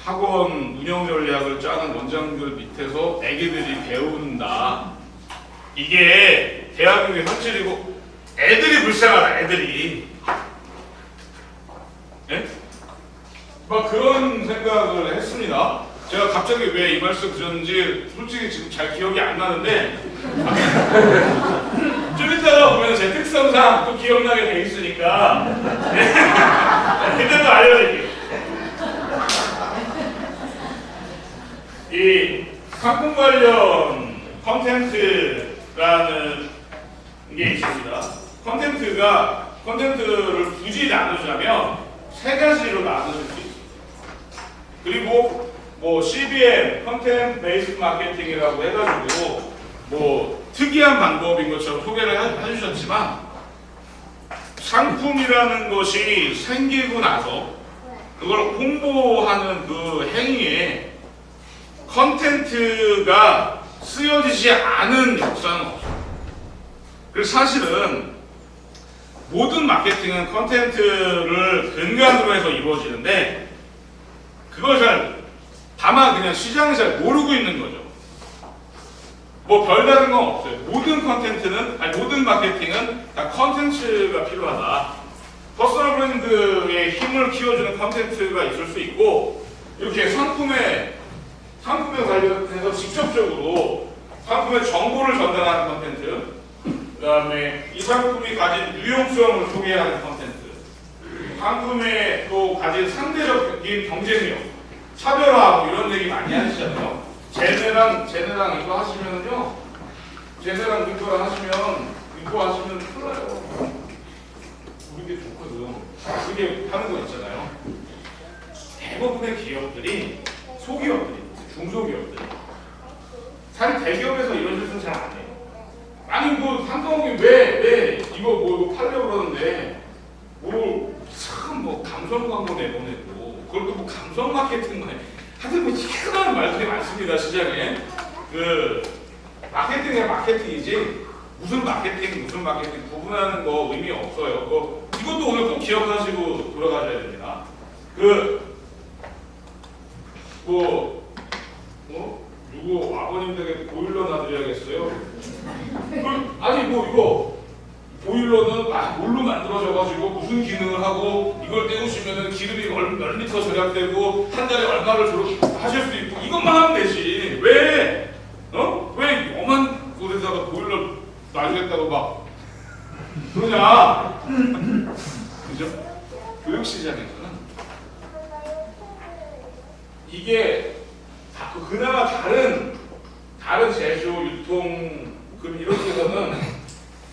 학원 운영 전략을 짜는 원장들 밑에서 애기들이 배운다. 이게 대한민국의 현실이고 애들이 불쌍하다. 애들이 예? 막 그런 생각을 했습니다. 제가 갑자기 왜 이 말씀 드렸는지 솔직히 지금 잘 기억이 안 나는데 좀 이따가 보면 제 특성상 또 기억나게 돼 있으니까 그때도 알려드릴게요. 이 상품 관련 컨텐츠라는 게 있습니다. 컨텐츠를 굳이 나누자면 세 가지로 나누실 수 있습니다. 그리고 뭐 CBM, 컨텐츠 베이스 마케팅이라고 해가지고 뭐 특이한 방법인 것처럼 소개를 해주셨지만 상품이라는 것이 생기고 나서 그걸 홍보하는 그 행위에 컨텐츠가 쓰여지지 않은 역사는 없어요. 그래서 사실은 모든 마케팅은 컨텐츠를 근간으로 해서 이루어지는데 그걸 다만 그냥 시장이 잘 모르고 있는 거죠. 뭐 별다른 건 없어요. 모든 모든 마케팅은 다 컨텐츠가 필요하다. 퍼스널 브랜드의 힘을 키워주는 컨텐츠가 있을 수 있고 이렇게 상품의 상품에 관련해서 직접적으로 상품의 정보를 전달하는 콘텐츠, 그 다음에 이 상품이 가진 유용성을 소개하는 콘텐츠, 상품에 또 가진 상대적인 경쟁력, 차별화 뭐 이런 얘기 많이 하시잖아요. 쟤네랑 이거 하시면은요, 쟤네랑 이거랑 하시면 이거 하시면 큰일 나요. 우리게 좋거든. 그게 하는 거 있잖아요. 대부분의 기업들이 소기업들이, 중소기업들이 사실 대기업에서 이런 짓은 잘 안 해요. 아니 뭐 상품이 왜 이거 뭐 팔려고 그러는데 뭐 감성 광고 내보내고 그걸 또 뭐 감성 마케팅만 해. 하여튼 뭐 희한한 말들이 많습니다 시장에. 그 마케팅이 마케팅이지 무슨 마케팅 구분하는 거 의미 없어요. 이것도 오늘 꼭 기억하시고 돌아가셔야 됩니다. 누구 아버님 댁에 보일러 놔드려야겠어요? 아니 뭐 이거 보일러는 뭘로 만들어져가지고 무슨 기능을 하고 이걸 때우시면은 기름이 몇 리터 절약되고 한 달에 얼마를 하실 수 있고 이것만 하면 되지. 왜 엄한 곳에다가 보일러 놔주겠다고 막 그러냐? 그죠? 교육시장에서는 이게 그나마 다른 제조, 유통 이런 데서는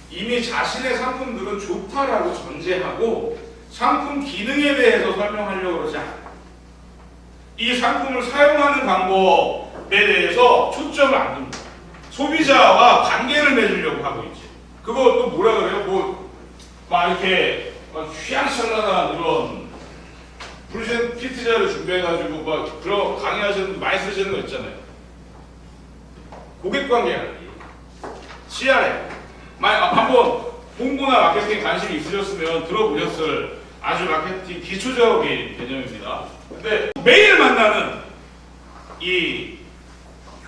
이미 자신의 상품들은 좋다라고 전제하고 상품 기능에 대해서 설명하려고 그러지 않아요. 이 상품을 사용하는 방법에 대해서 초점을 안 둡니다. 소비자와 관계를 맺으려고 하고 있지. 그거 또 뭐라 그래요? 막 이렇게 휘황찬란한 이런 프리트자를 준비해가지고 막 그런 강의하시는 분 많이 쓰시는 거 있잖아요. 고객관계라는 CRM. 한번 홍보나 마케팅 관심이 있으셨으면 들어보셨을 아주 마케팅 기초적인 개념입니다. 근데 매일 만나는 이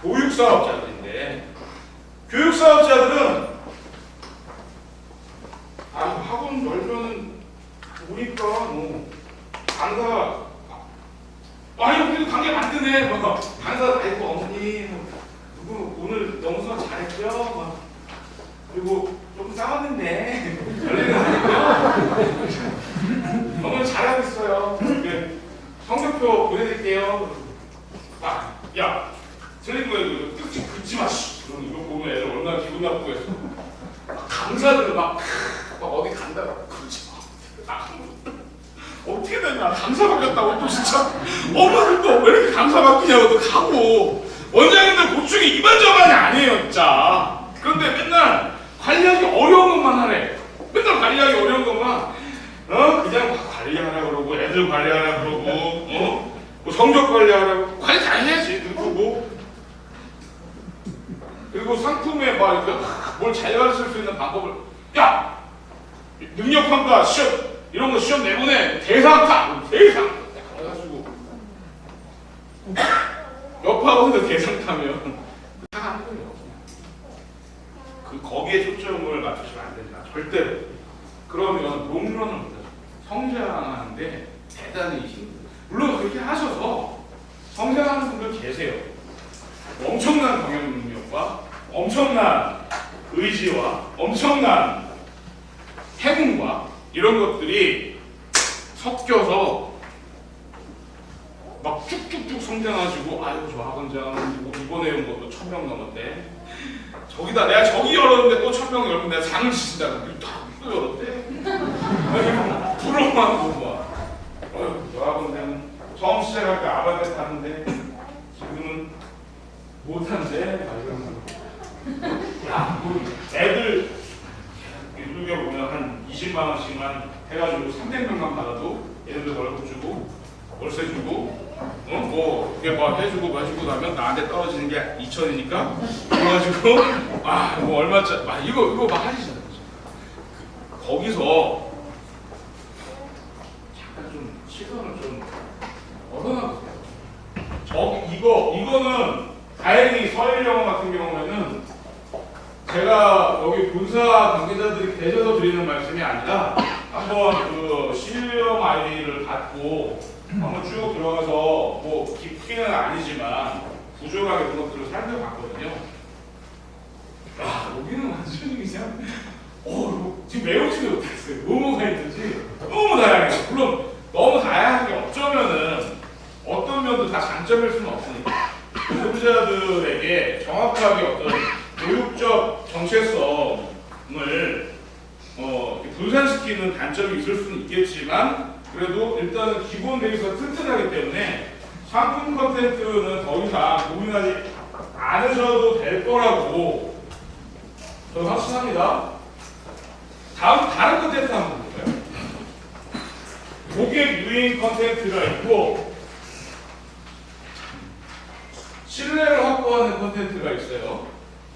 교육사업자들인데 교육사업자들은 학원 열면은 우리가 강사 여기도 관계 만드네. 강사 아이고 어머니 누구 오늘 너무 수업 잘했죠? 그리고 좀 싸웠는데 별일은 아니고요. 너무 잘하고 있어요. 성적표 보내드릴게요. 야 틀린 거에 긁지 마. 이거 보면 애들 얼마나 기분 나쁘겠어. 강사들 막 어디 간다고 그러지 마. 어떻게 됐냐? 강사 바뀌었다고 또 진짜 엄마들도 왜 이렇게 강사 바뀌냐고 또 가고 원장님들 고충이 이만저만이 아니에요 진짜. 그런데 맨날 관리하기 어려운 것만 하래. 맨날 관리하기 어려운 것만 그냥 관리하라 그러고 애들 관리하라 그러고 뭐 성적 관리하라고 관리 다 해야지. 그리고 상품에 뭘 잘 가르칠 수 있는 방법을 능력평가 시험 이런 거 시험 내보내 대상 해가지고 옆 학원도 대상 타면 다 하는 거예요. 거기에 초점을 맞추시면 안 됩니다. 절대로. 그러면 롱런을 못하죠. 성장하는데 대단히 힘들어요. 물론 그렇게 하셔서 성장하는 분들 계세요. 엄청난 경영 능력과 엄청난 의지와 엄청난 행운과 이런 것들이 섞여서 막 쭉쭉쭉 성장하시고 아이고 저 학원장 이번에 온 것도 1000명 넘었대. 내가 저기 열었는데 또 1000명 열면 내가 상을 주신다고 또 열었대. 부러워하는 거 봐. 저 학원장은 처음 시작할 때 아바데 타는데 지금은 못한대. 애들 유튜브에 보면 한 20만 원씩만 해가지고 300명만 받아도 얘네들 월급 주고 월세 주고 그게 해주고 나면 나한테 떨어지는 게 2천이니까 그래가지고 뭐 얼마짜리 이거 막 하시잖아요. 거기서 잠깐 좀 시선을 좀 얻어놔보세요. 이거는 다행히 서일영어 같은 경우에는 제가 여기 본사 관계자들이 계셔서 드리는 말씀이 아니라 한번 실명 아이디를 받고 한번 쭉 들어가서 뭐 깊이는 아니지만 구조나 이런 것들을 살펴봤거든요. 야, 여기는 완전히 그냥 지금 외우지도 못했어요. 뭐가 있는지 너무 다양해요. 물론 너무 다양한 게 어쩌면은 어떤 면도 다 장점일 수는 없으니까 소비자들에게 정확하게 어떤 교육적 정체성을 이렇게 분산시키는 단점이 있을 수는 있겠지만 그래도 일단은 기본 베이스가 튼튼하기 때문에 상품 컨텐츠는 더 이상 고민하지 않으셔도 될 거라고 저는 확신합니다. 다른 컨텐츠 한번 볼까요? 고객 유인 컨텐츠가 있고 신뢰를 확보하는 컨텐츠가 있어요.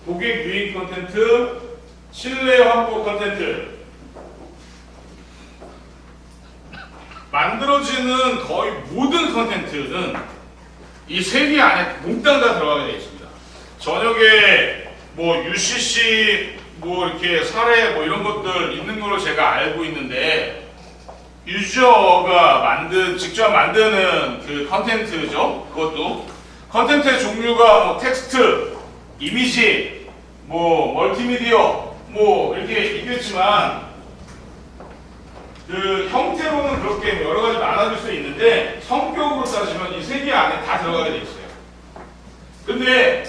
고객 유인 컨텐츠, 신뢰 확보 컨텐츠. 만들어지는 거의 모든 컨텐츠는 이 세 개 안에 몽땅 다 들어가게 되어 있습니다. 저녁에 뭐 UCC 뭐 이렇게 사례 뭐 이런 것들 있는 걸로 제가 알고 있는데 유저가 직접 만드는 그 컨텐츠죠. 그것도 컨텐츠의 종류가 뭐 텍스트, 이미지, 뭐 멀티미디어 뭐 이렇게 있겠지만 그 형태로는 그렇게 뭐 여러 가지 많아질 수 있는데 성격으로 따지면 이 세 개 안에 다 들어가게 돼 있어요. 근데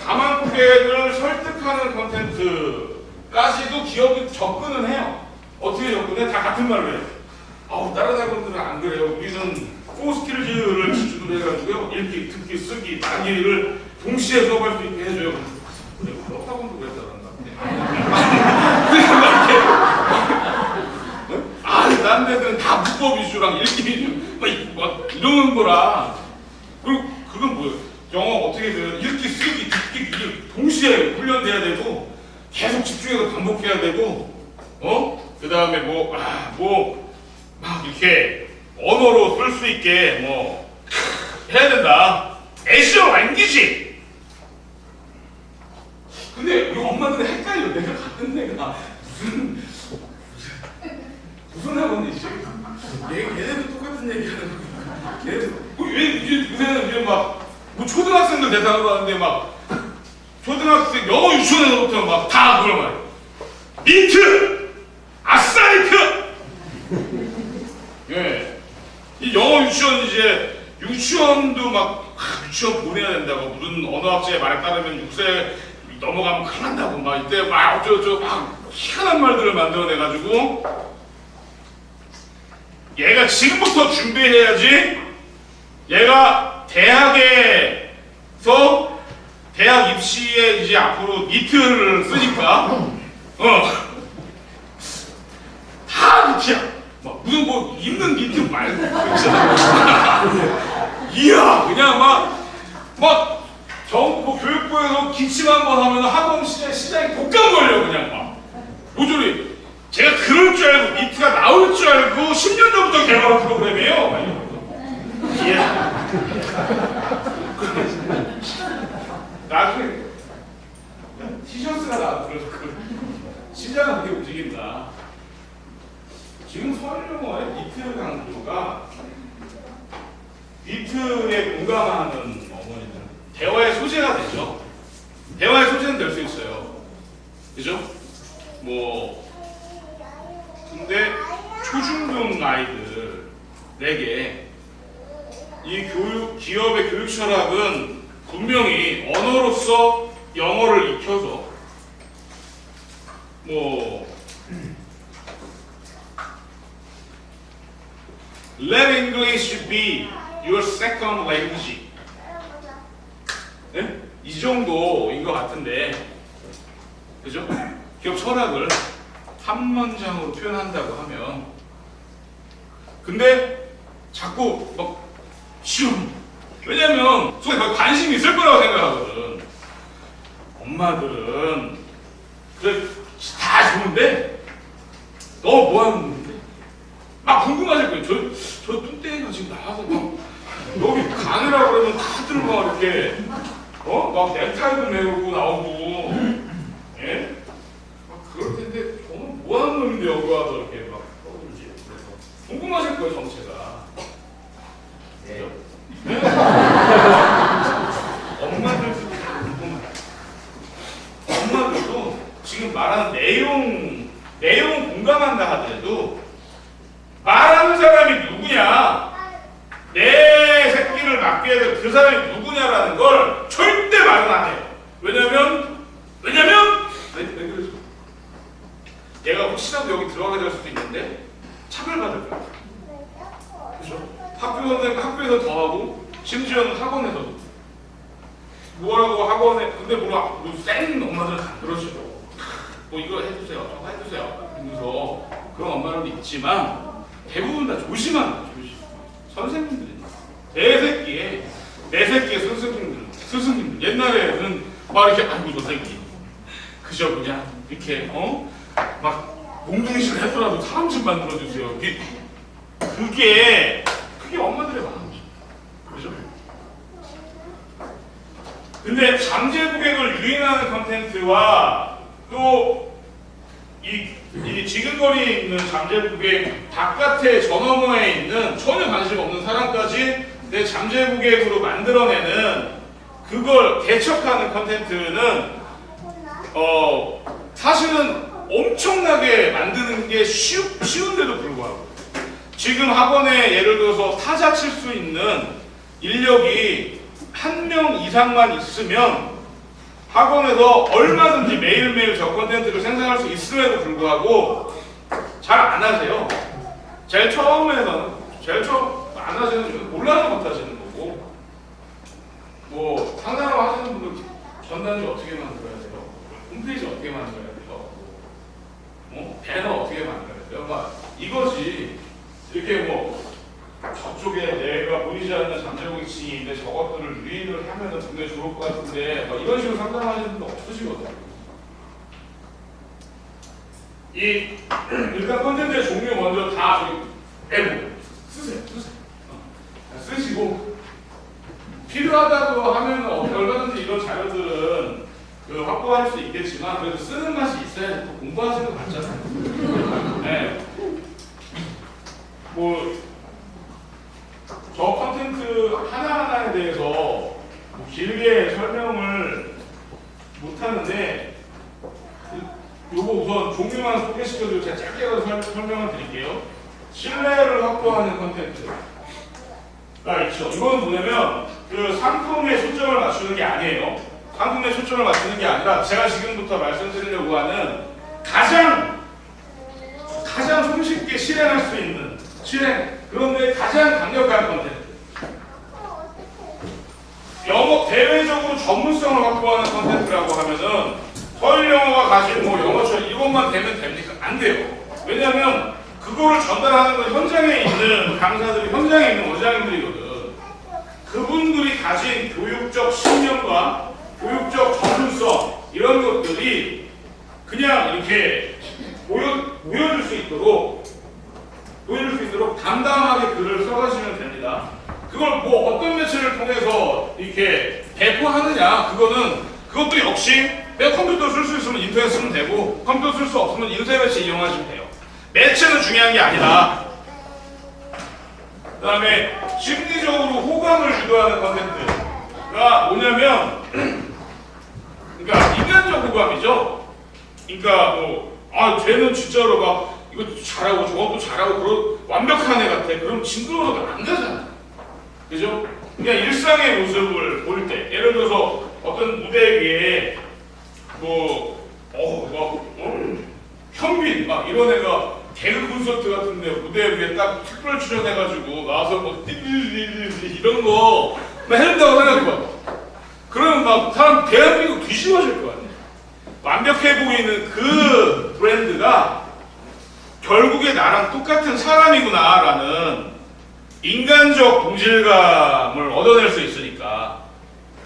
가만 고객을 설득하는 컨텐츠까지도 기업이 접근은 해요. 어떻게 접근해? 다 같은 말로 해요. 다른 학원들은 안 그래요. 우리는 4스킬즈를 기준으로 해가지고요. 읽기, 듣기, 쓰기, 말하기를 동시에 수업할 수 있게 해줘요. 그래, 학원도 그랬다는 것 같아. 다른 데들은 다 문법 위주랑 읽기 위주, 막 이러는 거라. 그리고 그건 뭐예요? 영어 어떻게든 읽기, 쓰기, 듣기, 이게 동시에 훈련돼야 되고 계속 집중해서 반복해야 되고, 그 다음에 막 이렇게 언어로 쓸 수 있게 해야 된다. 애쉬어 랭귀지. 근데 우리 엄마들은 헷갈려. 내가 갔던 데가 무슨 학원이지? 얘네도 똑같은 얘기하는 거야. 얘네도 요새는 이제 뭐 초등학생들 대상으로 하는데 초등학생 영어 유치원에서부터 다 그런 말이야. 민트, 아싸리트. 예, 이 영어 유치원 이제 유치원도 유치원 보내야 된다고 무슨 언어학자의 말에 따르면 6세 넘어가면 큰일 난다고 이때 어쩌고저쩌고 희한한 말들을 만들어내가지고 얘가 지금부터 준비해야지. 얘가 대학에서 대학 입시에 이제 앞으로 니트를 쓰니까 다 니트야. 무슨 입는 니트 말고 있잖아. 이야 그냥 교육부에서 기침 한번 하면 학원 시장이 독감 걸려 그냥 모조리. 제가 그럴 줄 알고 니트가 나올 줄 알고 10년 전부터 개발한 프로그램이에요. 예. 나중에 티셔츠가 나와서 시장은 그렇게 움직인다. 지금 서울영어의 니트 강조가 니트에 공감하는 어머니들 대화의 소재가 되죠. 대화의 소재는 될 수 있어요. 그죠? 근데 초중등 아이들에게 이 기업의 교육 철학은 분명히 언어로서 영어를 익혀서 Let English be your second language. 네? 이 정도인 것 같은데, 그죠? 기업 철학을 한 문장으로 표현한다고 하면, 근데 자꾸 시험. 왜냐면 속에 관심이 있을 거라고 생각하거든. 엄마들은 그래 다 좋은데 너 뭐 하는 건데? 궁금하실 거예요. 저 뚱땡이가 지금 나와서 여기 가느라고 그러면 다들 이렇게 넥타이도 메우고 나오고 예? 그럴 텐데 저는 뭐 하는 놈인데 여기 와서 이렇게 떠들지. 궁금하실 거예요 정체가. 네. 엄마들도 지금 말하는 내용 공감한다 하더라도 말하는 사람이 누구냐, 내 새끼를 맡겨야 될 그 사람이 누구냐라는 걸 절대 말은 안 해요. 왜냐면 왜 그러죠? 얘가 혹시라도 여기 들어가게 될 수도 있는데 차별받을 거야. 그죠? 학교에서 더 하고 심지어는 학원에서도 뭐라고 학원에 근데 센 엄마들은 안 그러시고 뭐 이거 해주세요, 저거 해주세요 이러면서 그런 엄마들도 있지만 대부분 다 조심한다. 선생님들이 내 새끼의 스승님들 옛날에는 막 이렇게 아이고 저 새끼 그저 그냥 이렇게 막 몽둥이질 해서라도 사람 좀 만들어주세요. 그게 엄마들의 마음이죠. 그죠? 근데 잠재부객을 유인하는 컨텐츠와 또 이 지근거리에 있는 잠재부객 바깥에 저 너머에 있는 전혀 관심 없는 사람까지 내 잠재부객으로 만들어내는 그걸 개척하는 컨텐츠는 사실은 엄청나게 만드는 게 쉬운데도 불구하고 지금 학원에 예를 들어서 타자 칠 수 있는 인력이 1명 이상만 있으면 학원에서 얼마든지 매일매일 저 컨텐츠를 생산할 수 있음에도 불구하고 잘 안 하세요. 제일 처음 안 하시는 분은 몰라서 못 하시는 거고, 뭐 상담을 하시는 분들 전단지 어떻게 만들어야 돼요? 홈페이지 어떻게 만들어야 돼요? 배너 어떻게 만들어야 돼요? 막 이거지. 이렇게 뭐 저쪽에 내가 보이지 않는 잠재부객층이 있는데 저것들을 유인을 하면은 굉장히 좋을 것 같은데 막 이런 식으로 상담하시는 분도 없으시거든요. 일단 컨텐츠의 종류 먼저 다 저기 쓰세요. 쓰시고 필요하다고 하면 얼마든지 이런 자료들은 확보할 수 있겠지만 그래도 쓰는 맛이 있어야 또 공부하시는 거 맞잖아요. 네. 저 컨텐츠 하나하나에 대해서 길게 설명을 못하는데 요거 우선 종류만 소개시켜드리고 제가 짧게 설명을 드릴게요. 신뢰를 확보하는 컨텐츠가 있죠. 이건 뭐냐면 그 상품에 초점을 맞추는 게 아니에요. 상품에 초점을 맞추는 게 아니라 제가 지금부터 말씀드리려고 하는 가장 손쉽게 실행할 수 있는 그런데 가장 강력한 컨텐츠. 대외적으로 전문성을 확보하는 컨텐츠라고 하면은 서울영어가 가진 영어처럼 이것만 되면 됩니까? 안 돼요. 왜냐하면 그거를 전달하는 건 현장에 있는 강사들이, 현장에 있는 원장님들이거든. 그분들이 가진 교육적 신념과 교육적 전문성 이런 것들이 그냥 이렇게 보여줄 수 있도록 담담하게 글을 써가시면 됩니다. 그걸 어떤 매체를 통해서 이렇게 배포하느냐, 그것도 역시 내가 컴퓨터 쓸 수 있으면 인터넷 쓰면 되고, 컴퓨터 쓸 수 없으면 인터넷 이용하시면 돼요. 매체는 중요한 게 아니다. 그 다음에 심리적으로 호감을 유도하는 컨텐츠가 뭐냐면, 그러니까 인간적 호감이죠. 그러니까 쟤는 진짜로 막 이것도 잘하고 저것도 잘하고 그런 완벽한 애 같아. 그럼 징그러워도 안 되잖아. 그죠? 그냥 일상의 모습을 볼 때, 예를 들어서 어떤 무대 위에 현빈 막 이런 애가 개그 콘서트 같은데 무대 위에 딱 특별 출연해가지고 나와서 이런 거 해준다고 생각해봐. 그러면 막 사람 대한민국 뒤집어질 거 아니야. 완벽해 보이는 그 브랜드가 결국에 나랑 똑같은 사람이구나라는 인간적 동질감을 얻어낼 수 있으니까.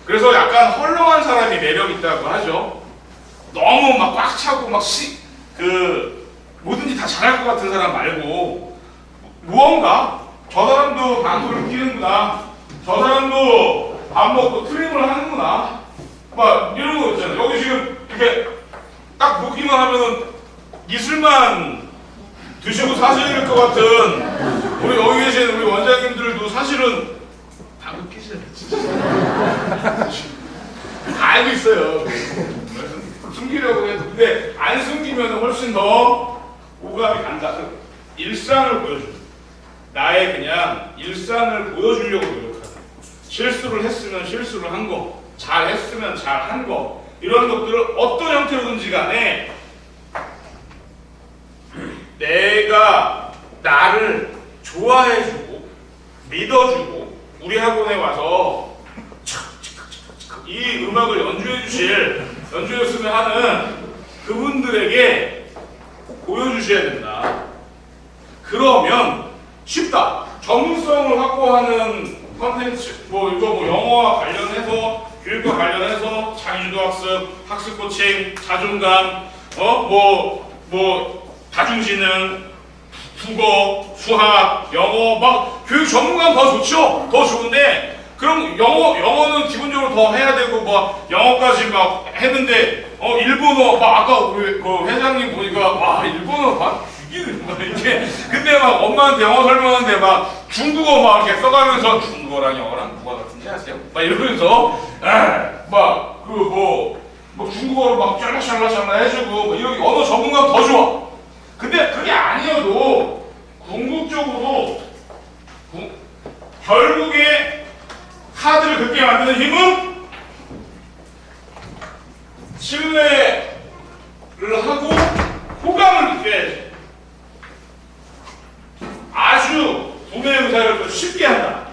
그래서 약간 헐렁한 사람이 매력 있다고 하죠. 너무 막 꽉 차고 뭐든지 다 잘할 것 같은 사람 말고, 무언가 저 사람도 방구를 끼는구나, 저 사람도 밥 먹고 트림을 하는구나, 막 이런 거 있잖아요. 여기 지금 이렇게 딱 보기만 하면은 이슬만 드시고 사시는 것 같은 우리 여기 계신 우리 원장님들도 사실은 방구 끼시잖아요. 다 알고 있어요. 숨기려고 해도 근데 안 숨기면 훨씬 더 오감이 간다. 일상을 보여줘. 나의 그냥 일상을 보여주려고 노력하는. 실수를 했으면 실수를 한 거, 잘 했으면 잘 한 거, 이런 것들을 어떤 형태로든지 간에 내가 나를 좋아해주고 믿어주고 우리 학원에 와서 이 음악을 연주해줬으면 하는 그분들에게 보여주셔야 된다. 그러면 쉽다. 전문성을 확보하는 컨텐츠, 이거 영어와 관련해서, 교육과 관련해서 자기주도 학습, 학습 코칭, 자존감, 다중지능, 국어, 수학, 영어, 막 교육 전문가는 더 좋죠. 더 좋은데 그럼 영어는 기본적으로 더 해야 되고 막 영어까지 막 했는데 일본어 막 아까 우리 그 회장님 보니까 와 일본어 막 죽이는 막 이렇게 근데 막 엄마한테 영어 설명하는데 막 중국어 막 이렇게 써가면서 중국어랑 영어랑 뭐가 같은지 아세요? 막 이러면서 뭐 중국어로 막 샬라샬라샬라 해주고 막 이렇게 언어 전문가는 더 좋아. 근데 그게 아니어도 궁극적으로 결국에 카드를 긋게 만드는 힘은 신뢰를 하고 호감을 느껴야지. 아주 구매 의사를 좀 쉽게 한다.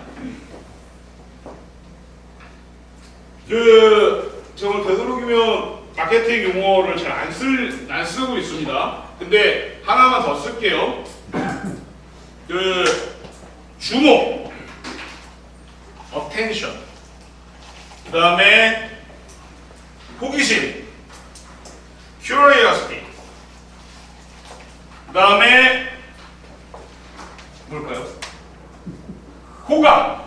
저는 되도록이면 마케팅 용어를 잘 안 쓰고 있습니다. 근데 하나만 더 쓸게요. 주목, attention, 그 다음에 호기심, curiosity, 그 다음에 뭘까요? 호감.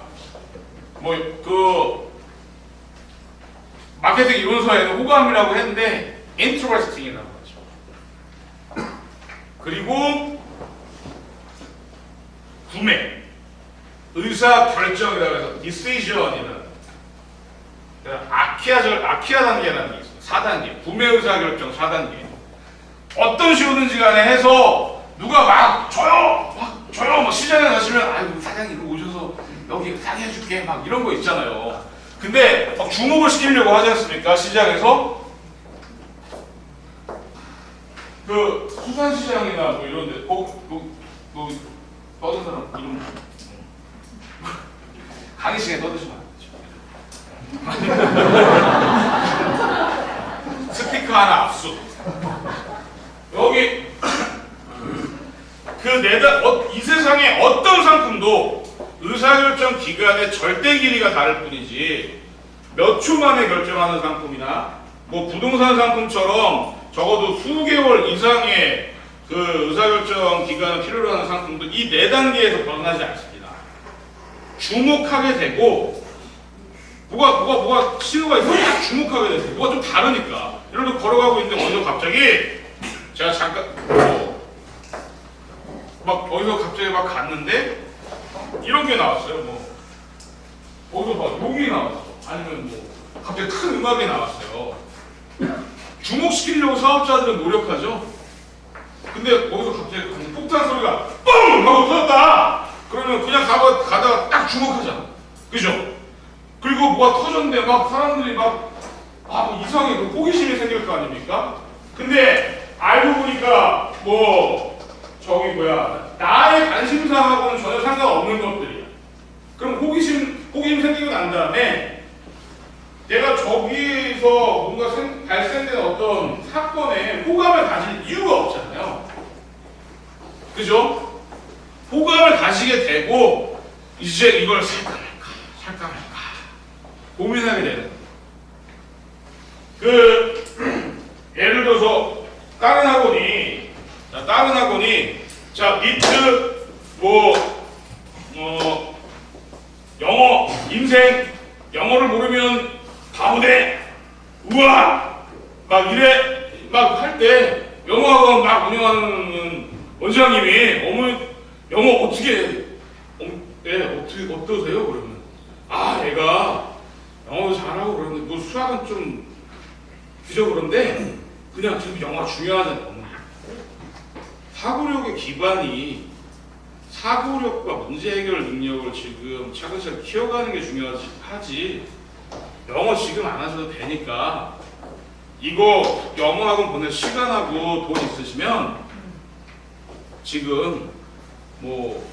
마케팅 이론서에는 호감이라고 했는데 interesting이라고 하죠. 그리고 구매, 의사 결정이라고 해서 decision이라는 아키아 단계라는 게 있어요. 4단계 구매 의사 결정 4단계. 어떤 식으로든지 간에 해서 누가 막 저요 막 시장에 가시면 아이고 사장님 오셔서 여기 사게 해줄게 막 이런 거 있잖아요. 근데 막 주목을 시키려고 하지 않습니까? 시장에서 그 수산시장이나 뭐 이런데 떠든 사람 이름 강의 시간에 떠드시면 안 되죠. 스피커 하나 압수. 여기 이 세상에 어떤 상품도 의사결정 기간의 절대 길이가 다를 뿐이지 몇 초 만에 결정하는 상품이나 뭐 부동산 상품처럼 적어도 수개월 이상의 그 의사결정 기간을 필요로 하는 상품도 이 4단계에서 벗어나지 않습니다. 주목하게 되고 뭐가 신호가 있으면 딱 주목하게 되세요. 뭐가 좀 다르니까. 예를 들어 걸어가고 있는데 어디서 갑자기 제가 잠깐 막 어디서 갑자기 막 갔는데 이런 게 나왔어요. 어디서 봐 녹이 나왔어. 아니면 갑자기 큰 음악이 나왔어요. 주목시키려고 사업자들은 노력하죠. 근데 거기서 갑자기 폭탄 소리가 뻥! 하고 터졌다. 그러면 그냥 가다가 딱 주목하잖아. 그죠? 그리고 뭐가 터졌는데 막 사람들이 막 이상해. 호기심이 생길 거 아닙니까? 근데 알고 보니까 나의 관심사하고는 전혀 상관없는 것들이야. 그럼 호기심 생기고 난 다음에 내가 저기서 뭔가 발생된 어떤 사건에 호감을 가질 이유가 없잖아요. 그죠? 호감을 가지게 되고 이제 이걸 살까 말까 고민하게 되는. 예를 들어서 다른 학원이 니트 영어 인생 영어를 모르면 바보돼 우와 막 이래 막 할 때 영어학원 막 운영하는 원장님이 어머니 영어 어떻게 어떠세요? 그러면 애가 영어도 잘하고 그러는데 수학은 좀 그저 그런데 그냥 지금 영화 중요하잖아요. 사고력의 기반이 사고력과 문제 해결 능력을 지금 차근차근 키워가는 게 중요하지. 영어 지금 안 하셔도 되니까 이거 영어 학원 보낼 시간하고 돈 있으시면 지금 뭐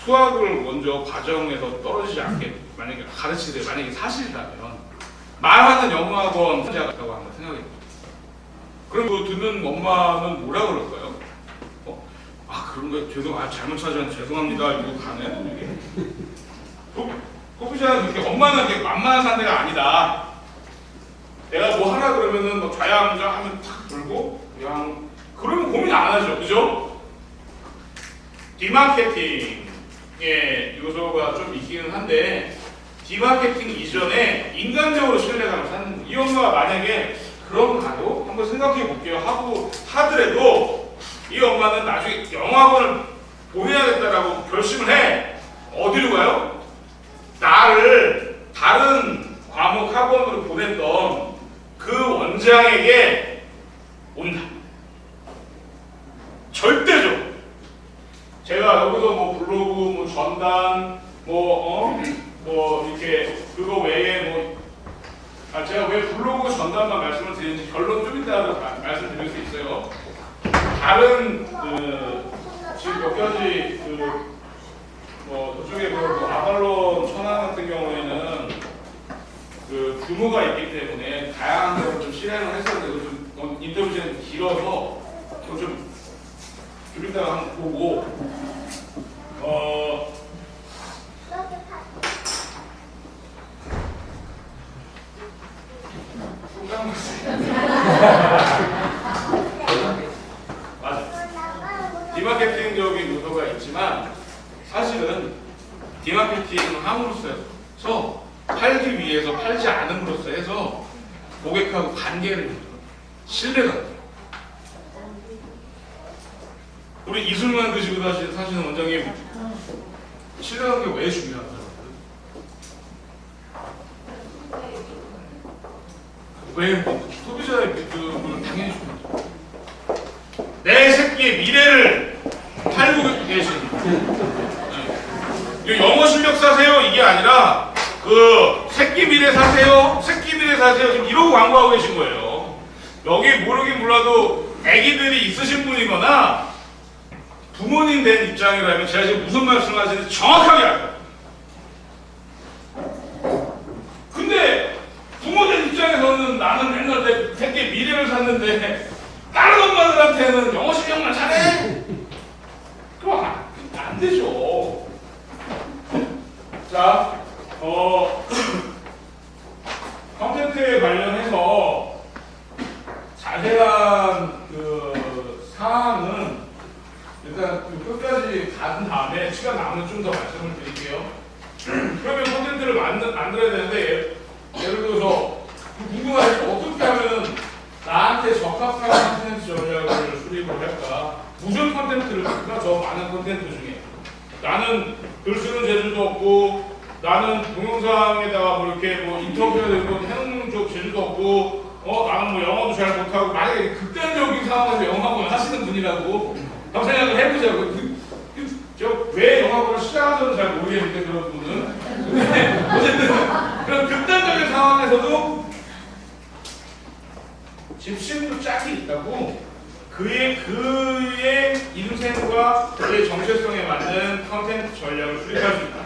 수학을 먼저 과정에서 떨어지지 않게 만약에 가르치되 만약에 사실이라면 말하는 영어 학원 혼자 같다고 한번 생각해 보세요. 그럼 그 듣는 엄마는 뭐라 그럴까요? 그런 거예요. 잘못 찾았는데 죄송합니다. 이거 가네. 커피숍은 그렇게 엄마는 그렇게 만만한 상대가 아니다. 내가 뭐 하라 그러면은 뭐 좌양자 하면 탁 들고 그냥 그러면 고민 안 하죠. 그죠? 디마케팅의 요소가 좀 있기는 한데 디마케팅 이전에 인간적으로 신뢰감을 쌓는 거예요. 이 엄마가 만약에 그런가요? 한번 생각해 볼게요. 하고 하더라도 이 엄마는 나중에 영어학원을 보내야겠다라고 결심을 해. 어디로 가요? 나를 다른 과목 학원으로 보냈던 그 원장에게 온다. 절대죠. 제가 여기서 뭐 블로그, 뭐 전단, 뭐 이렇게 그거 외에 제가 왜 블로그 전단만 말씀을 드리는지 결론 좀 이따 말씀드릴 수 있어요. 다른 지금 몇 가지 저쪽에 아발론 천안 같은 경우에는 그 규모가 있기 때문에 다양한 걸 좀 실행을 했었는데 좀 인터뷰 시간이 길어서 좀 이따가 한번 보고 맞아. 디마케팅적인 요소가 있지만 사실은 디마케팅을 함으로써 팔기 위해서 팔지 않음으로써 해서 고객하고 관계를 만들어 신뢰가 돼요. 우리 이술만 드시고 사시는 원장님 신뢰관계 왜 중요한가요? 왜 소비자의 믿음은 당연히 중요하죠. 내 새끼의 미래를 팔고 계신 영어 실력 사세요 이게 아니라 그 새끼 미래 사세요 새끼 미래 사세요 지금 이러고 광고하고 계신 거예요. 여기 모르긴 몰라도 아기들이 있으신 분이거나 부모님 된 입장이라면 제가 지금 무슨 말씀을 하시는지 정확하게 알아요. 근데 부모 된 입장에서는 나는 맨날 내 새끼 미래를 샀는데 다른 엄마들한테는 영어 실력만 잘해? 그거 안 되죠. 자, 컨텐츠에 관련해서 자세한 그 사항은 일단 끝까지 간 다음에 시간 남으면 좀 더 말씀을 드릴게요. 그러면 컨텐츠를 만들어야 되는데 예를 들어서 궁금하니까 어떻게 하면 나한테 적합한 컨텐츠 전략을 수립을 할까? 무슨 컨텐츠를 할까? 저 많은 컨텐츠 중에 나는 글 쓰는 재주도 없고 나는 동영상에다가 뭐 이렇게 뭐 인터뷰해야 되고 해놓는 쪽 재주도 없고 나는 뭐 영어도 잘 못하고 만약에 극단적인 상황에서 영어학원을 하시는 분이라고 한번 생각을 해보자고. 저 왜 영어학원을 시작하는지 잘 모르겠는데 그런 분은 근데 어쨌든 그런 극단적인 상황에서도 집신도 짝이 있다고 그의 인생과 그의 정체성에 맞는 컨텐츠 전략을 수립할 수 있다.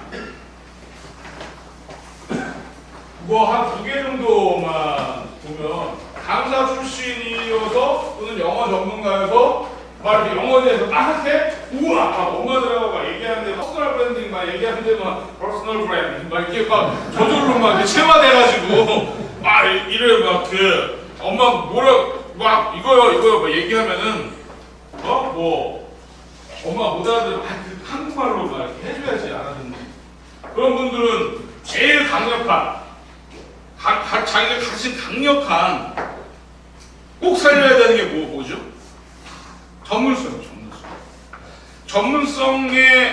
그거 한 2개 정도만 보면 강사 출신이어서 또는 영어 전문가여서 막 이렇게 영어에 대해서 따뜻해? 우와! 막 엄마들하고 막 얘기하는데 퍼스널 브랜딩 막 얘기하는데 막 퍼스널 브랜드 막 이렇게 막 저절로 막 이렇게 체화돼가지고 막 이래 막 그 엄마 뭐라 막 이거요 막 얘기하면은 뭐 엄마 못 알아들어 한국말로 막 이렇게 해줘야지 알아듣는 그런 분들은 제일 강력한 자기가 가진 강력한 꼭 살려야 되는 게 뭐죠?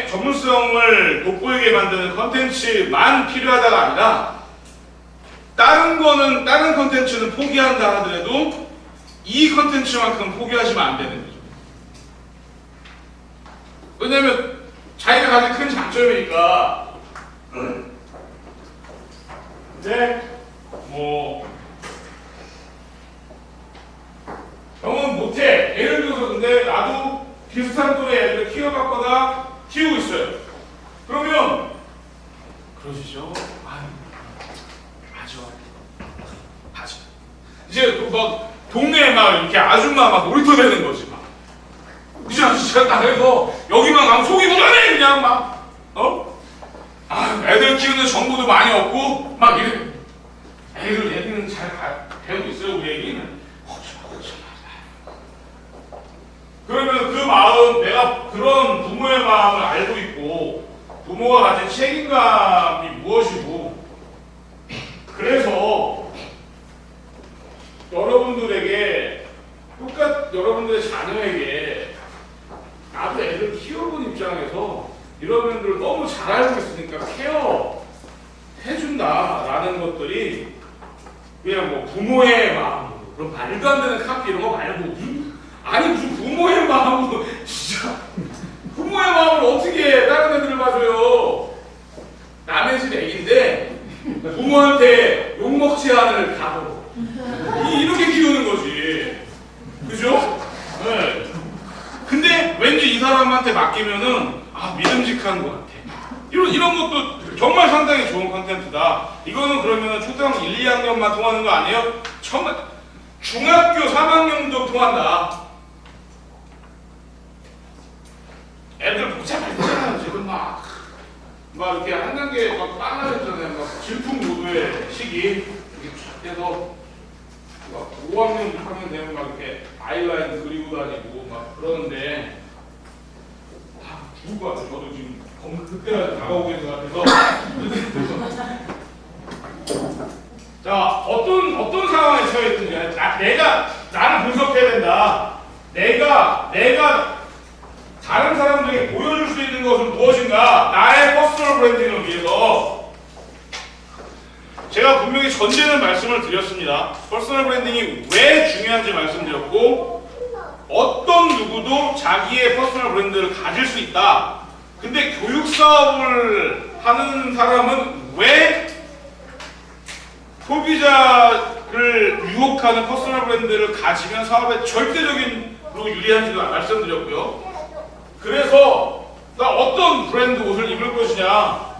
전문성을 돋보이게 만드는 컨텐츠만 필요하다가 아니라 다른 컨텐츠는 포기한다 하더라도 이 컨텐츠만큼 포기하시면 안 되는 거죠. 왜냐면 자기가 가진 큰 장점이니까. 근데 뭐 형은 못해. 예를 들어서 근데 나도 비슷한 또래 애들을 키워봤거나 키우고 있어요. 그러면 그러시죠? 아유, 맞아. 이제 막 동네에 막 이렇게 아줌마 막 놀이터 되는 거지 막. 진짜 나가서 여기만 가면 속이 무전해 그냥 막 애들 키우는 정보도 많이 없고 막 이래. 애들은 잘 배우고 있어요. 우리 애기는. 그러면 그 마음, 내가 그런 부모의 마음을 알고 있고 부모가 가진 책임감이 무엇이고, 그래서 여러분들에게 여러분들의 자녀에게 나도 애들 키워본 입장에서 이런 면들을 너무 잘 알고 있으니까 케어 해준다라는 것들이 그냥 뭐 부모의 마음으로, 그럼 말도 안 되는 카피 이런 거 말고 아니 무슨 부모의 마음으로 진짜 부모의 마음을 어떻게 다른 애들을 봐줘요. 남의 집 애기인데 부모한테 욕먹지 않을 각오로 이렇게 키우는 거지. 그죠? 네. 근데 왠지 이 사람한테 맡기면은 믿음직한 것 같아. 이런 것도 정말 상당히 좋은 컨텐츠다. 이거는 그러면 초등학교 1, 2학년만 통하는 거 아니에요? 중학교 3학년도 통한다. 애들 복잡할 때잖아요. 지금 막 이렇게 한 단계 막 빨라졌잖아요. 막 질풍 노도의 시기. 이렇게 쫙 해서 막 5학년, 6학년 되면 막 이렇게 아이라인 그리고 다니고 막 그러는데 죽을 것 같아요. 저도 지금 그때가 다가오고 있는 것 같아서. 자, 어떤 상황에 처해 있든지 나를 분석해야 된다. 내가 다른 사람들에게 보여줄 수 있는 것은 무엇인가? 나의 퍼스널 브랜딩을 위해서. 제가 분명히 전제는 말씀을 드렸습니다. 퍼스널 브랜딩이 왜 중요한지 말씀드렸고, 어떤 누구도 자기의 퍼스널 브랜드를 가질 수 있다. 근데 교육 사업을 하는 사람은 왜 소비자를 유혹하는 퍼스널 브랜드를 가지면 사업에 절대적으로 유리한지도 말씀드렸고요. 그래서 나 어떤 브랜드 옷을 입을 것이냐,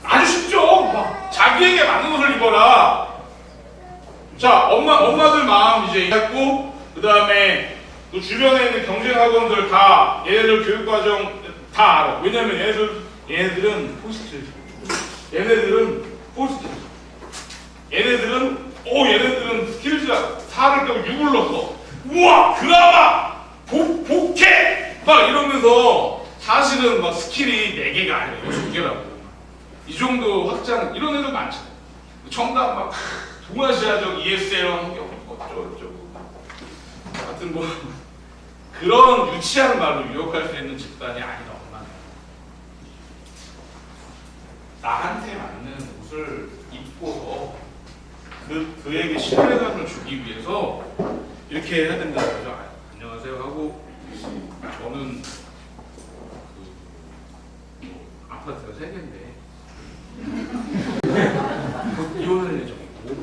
아주 쉽죠. 자기에게 맞는 옷을 입어라. 자, 엄마들 마음 이제 했고, 그 다음에 또 주변에 있는 경쟁학원들 다 얘네들 교육과정 다 알아. 왜냐면 얘네들은 포스트, 얘네들은 스킬즈가 4를 빼고 6을 넣었어. 우와, 그나마 복해! 막 이러면서 사실은 막 스킬이 4개가 아니고 2개라고. 이 정도 확장, 이런 애들 많잖아요. 정답 막 동아시아적 ESL 환경 어쩌고. 하여튼 뭐 그런 유치한 말로 유혹할 수 있는 집단이 아니다. 엄마는 나한테 맞는 옷을 입고서 그에게 신뢰감을 주기 위해서 이렇게 해야 된다는 거죠. 안녕하세요 하고, 저는 아파트가 3개인데 이혼할 예정이고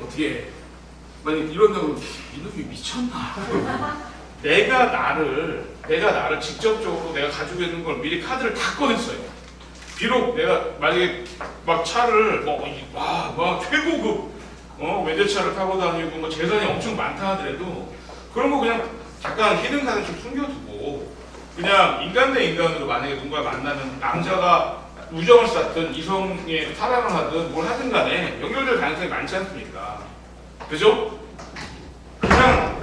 어떻게 만약 이런다고 이놈이 미쳤나? 내가 나를 직접적으로 내가 가지고 있는 걸 미리 카드를 다 꺼냈어요. 비록 내가 만약에 막 차를 막 최고급 외제차를 타고 다니고 뭐 재산이 엄청 많다 하더라도 그런 거 그냥 잠깐 히든 카드 좀 숨겨두고, 그냥 인간 대 인간으로 만약에 누군가 만나는 남자가 우정을 쌓든 이성의 사랑을 하든 뭘 하든 간에 연결될 가능성이 많지 않습니까? 그죠? 그냥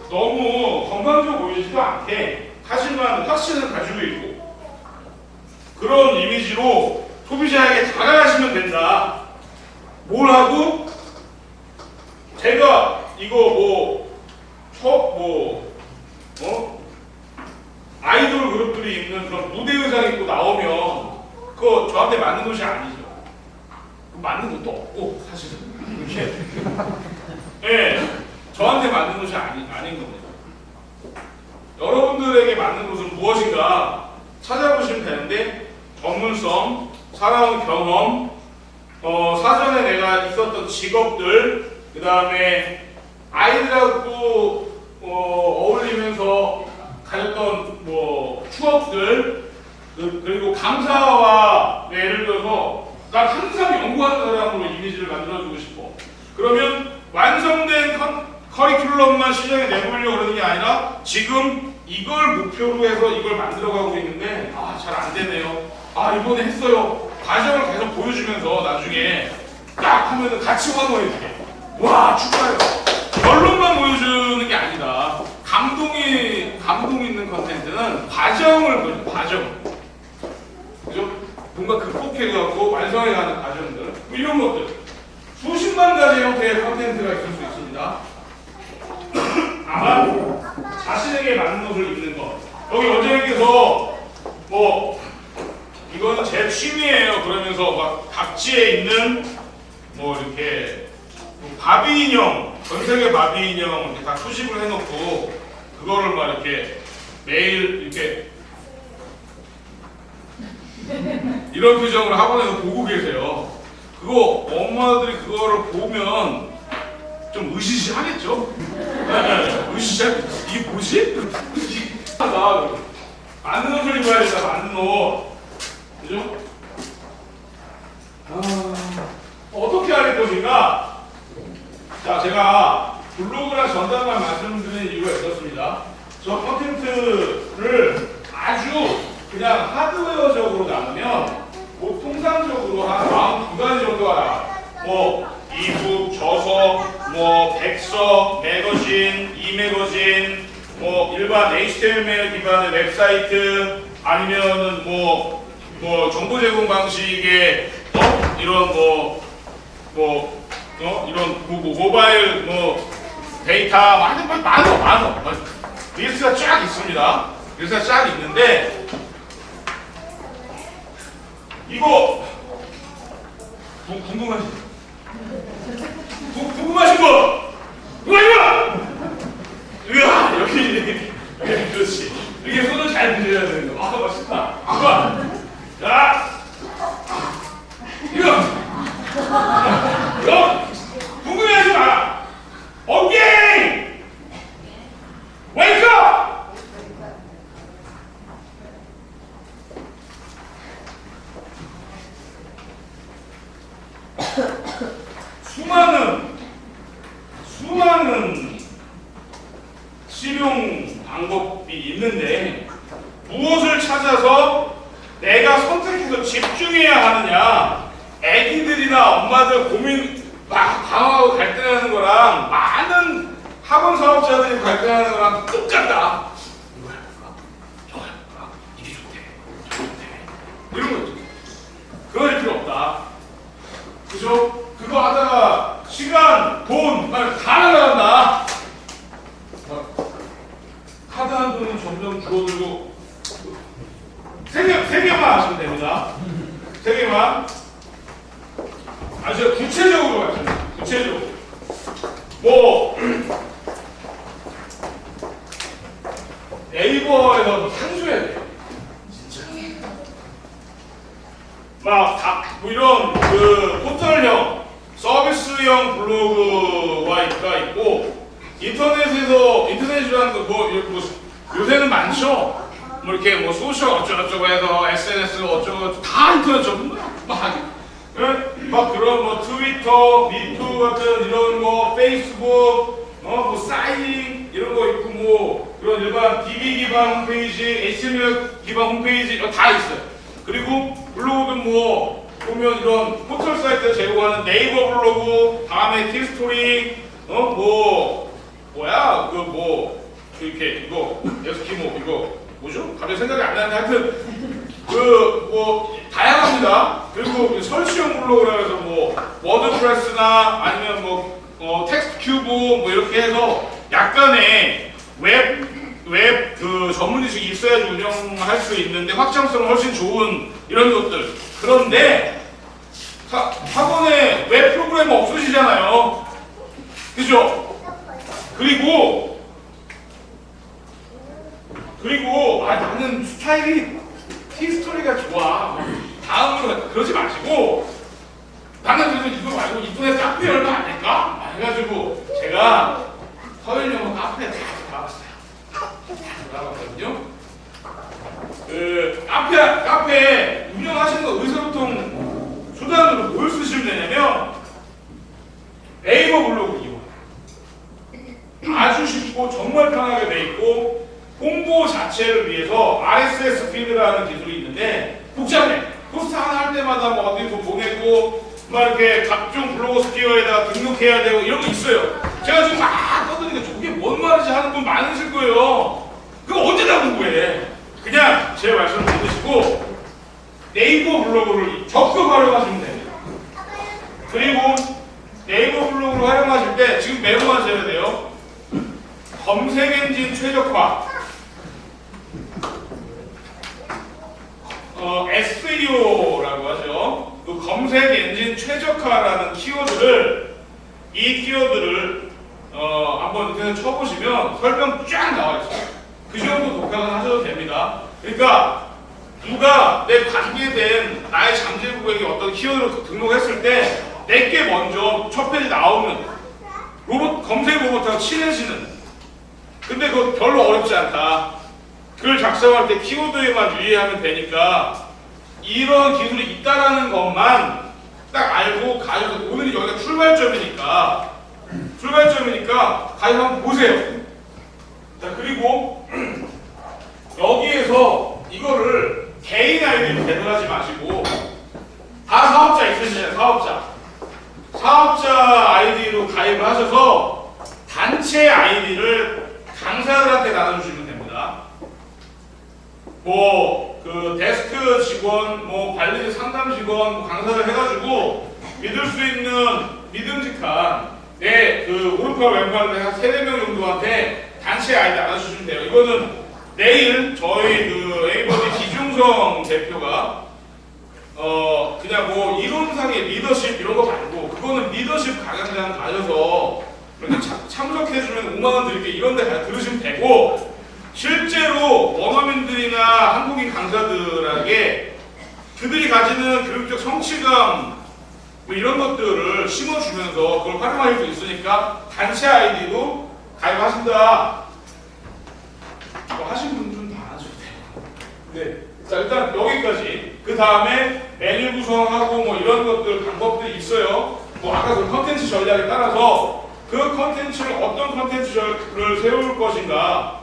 너무 건강적으로 보이지도 않게 하지만 확신을 가지고 있고, 그런 이미지로 소비자에게 다가가시면 된다. 뭘 하고? 제가 이거 아이돌 그룹들이 입는 그런 무대 의상 입고 나오면 그거 저한테 맞는 옷이 아니죠. 맞는 것도 없고 사실은 이렇게 예, 저한테 맞는 것이 아닌 겁니다. 여러분들에게 맞는 것은 무엇인가 찾아보시면 되는데 전문성, 살아온 경험, 사전에 내가 있었던 직업들, 그 다음에 아이들하고 어울리면서 가졌던 뭐 추억들, 그리고 강사와 예를 들어서 난 항상 연구하는 사람으로 이미지를 만들어주고 싶어. 그러면 완성된 커리큘럼만 시장에 내보려고 그러는 게 아니라 지금 이걸 목표로 해서 이걸 만들어가고 있는데 잘 안 되네요. 이번에 했어요. 과정을 계속 보여주면서 나중에 딱 하면은 같이 환호해주게. 와, 축하해요. 결론만 보여주는 게 아니다. 감동 있는 컨텐츠는 과정을 보여줘. 과정. 그죠? 뭔가 극복해가고 완성해가는 과정들. 뭐 이런 것들. 수십만 가지 형태의 컨텐츠가 있을 수 있습니다. 아마 자신에게 맞는 것을 입는 것. 여기 원장님께서 뭐 이거는 제 취미예요. 그러면서 막 잡지에 있는 뭐 이렇게 바비 인형, 전 세계 바비 인형 이렇게 다 수집을 해놓고 그거를 막 이렇게 매일 이렇게 이런 표정으로 학원에서 보고 계세요. 그거 엄마들이 그거를 보면 좀 으시시하겠죠? 으시시하겠죠? 이게 뭐지? 맞는 옷을 입어야 된다. 맞는 옷. 그죠? 어떻게 할 것인가? 자, 제가 블로그랑 전담만 말씀드리는 이유가 있었습니다. 저 컨텐츠를 아주 그냥 하드웨어적으로 나누면 통상적으로 한 42가지 정도가 나와요. 뭐 이북, 저서, 뭐 백서, 매거진, 이매거진, 뭐 일반 HTML 기반의 웹사이트, 아니면은 뭐 정보 제공 방식의 이런 이런 모바일 데이터 많어. 리스트가 쫙 있습니다. 리스트가 쫙 있는데 이거 궁금하신 거? 이거! 으아! 여기 그렇지. 이게 손을 잘 들여야 되는 거. 맛있다. 자, 이거 궁금해하지 마. 오케이. 웨이크업. 수많은 실용 방법이 있는데 무엇을 찾아서 내가 선택해서 집중해야 하느냐? 애기들이나 엄마들 고민 막 당하고 갈등하는 거랑 많은 학원 사업자들이 갈등하는 거랑 똑같다. 이거 해볼까? 저거 해볼까? 이게 좋대. 이런 거 있죠. 그럴 필요 없다. 그죠? 그거 하다가 시간, 돈, 다 나간다. 카드 한 돈은 점점 줄어들고 세 개만 하시면 됩니다. 세 개만. 아주 구체적으로 가죠. 구체적으로. 네이버에서 상주해야 돼요. 진짜. 이런 포털형, 서비스형 블로그가 있고, 인터넷이라는 거 요새는 많죠? 이렇게 소셜 어쩌고저쩌고 해서 SNS 어쩌고 다 인터넷 전부 막 그런 트위터, 미투 같은 이런 거, 페이스북, 사이닝 이런 거 있고 그런 일반 DB 기반 홈페이지, HTML 기반 홈페이지 다 있어요. 그리고 블로그는 보면 이런 포털 사이트에 제공하는 네이버 블로그, 다음에 킬스토리, 이렇게 이거 에스키모 이거 뭐죠? 갑자기 생각이 안 나는데 하여튼 다양합니다. 그리고 설치형 블로그라 해서 워드프레스나 아니면 텍스트 큐브 이렇게 해서 약간의 웹 전문 지식이 있어야지 운영할 수 있는데 확장성은 훨씬 좋은 이런 것들. 그런데 학원에 웹 프로그램 없으시잖아요. 그죠? 그리고 나는 스타일이 히스토리가 좋아. 다음으로 그러지 마시고 나는 그래서 이거 말고 인터넷 카페 열면 안 될까? 해가지고 제가 서울영어 카페에 다 들어가봤어요. 다 들어가봤거든요. 그 카페 운영하시는 거 의사소통 수단으로 뭘 쓰시면 되냐면 네이버 블로그 이용. 아주 쉽고 정말 편하게 돼 있고 홍보 자체를 위해서 RSS 피드라는 기술이 있는데 복잡해. 포스트 하나 할 때마다 뭐 어디 뭐 보내고 막 이렇게 각종 블로거스피어에다가 등록해야 되고 이런 거 있어요. 제가 지금 막 떠드니까 저게 뭔 말인지 하는 분 많으실 거예요. 그거 언제 다 공부해? 그냥 제 말씀을 들으시고 네이버 블로그를 적극 활용하시면 됩니다. 그리고 네이버 블로그를 활용하실 때 지금 메모하셔야 돼요. 검색 엔진 최적화, SEO라고 하죠. 그 검색 엔진 최적화라는 이 키워드를 한번 그냥 쳐보시면 설명 쫙 나와 있어요. 그 정도 독학은 하셔도 됩니다. 그러니까 누가 내 관계된 나의 잠재 고객이 어떤 키워드를 등록했을 때 내게 먼저 첫 페이지 나오는 검색 로봇하고 친해지는. 근데 그거 별로 어렵지 않다. 글 작성할 때 키워드에만 유의하면 되니까 이런 기술이 있다라는 것만 딱 알고 가셔서 오늘이 여기가 출발점이니까 가서 한번 보세요. 자, 그리고 여기에서 이거를 개인 아이디로 배달하지 마시고 다 사업자 있으시잖아요. 사업자 아이디로 가입을 하셔서 단체 아이디를 강사들한테 나눠주시면 됩니다. 그 데스크 직원, 관리직 상담 직원, 강사를 해가지고 믿을 수 있는 믿음직한 오른팔 왼팔 한 3-4명 정도한테 단체 아이디 나눠주시면 돼요. 이거는 내일 저희 에이버디 기중성 대표가 그냥 이론상의 리더십 이런 거 말고 그거는 리더십 강연장 가셔서 그렇게 참석해주면 5만 원 드릴게 이런 데 들으시면 되고 실제로 원어민들이나 한국인 강사들에게 그들이 가지는 교육적 성취감 이런 것들을 심어주면서 그걸 활용할 수 있으니까 단체 아이디로 가입하신다. 이거 하신 분들은 다 안 하셔도 돼요. 네. 자, 일단 여기까지. 그 다음에 메뉴 구성하고 이런 것들 방법들이 있어요. 아까 그 컨텐츠 전략에 따라서 그 컨텐츠를 어떤 컨텐츠를 세울 것인가,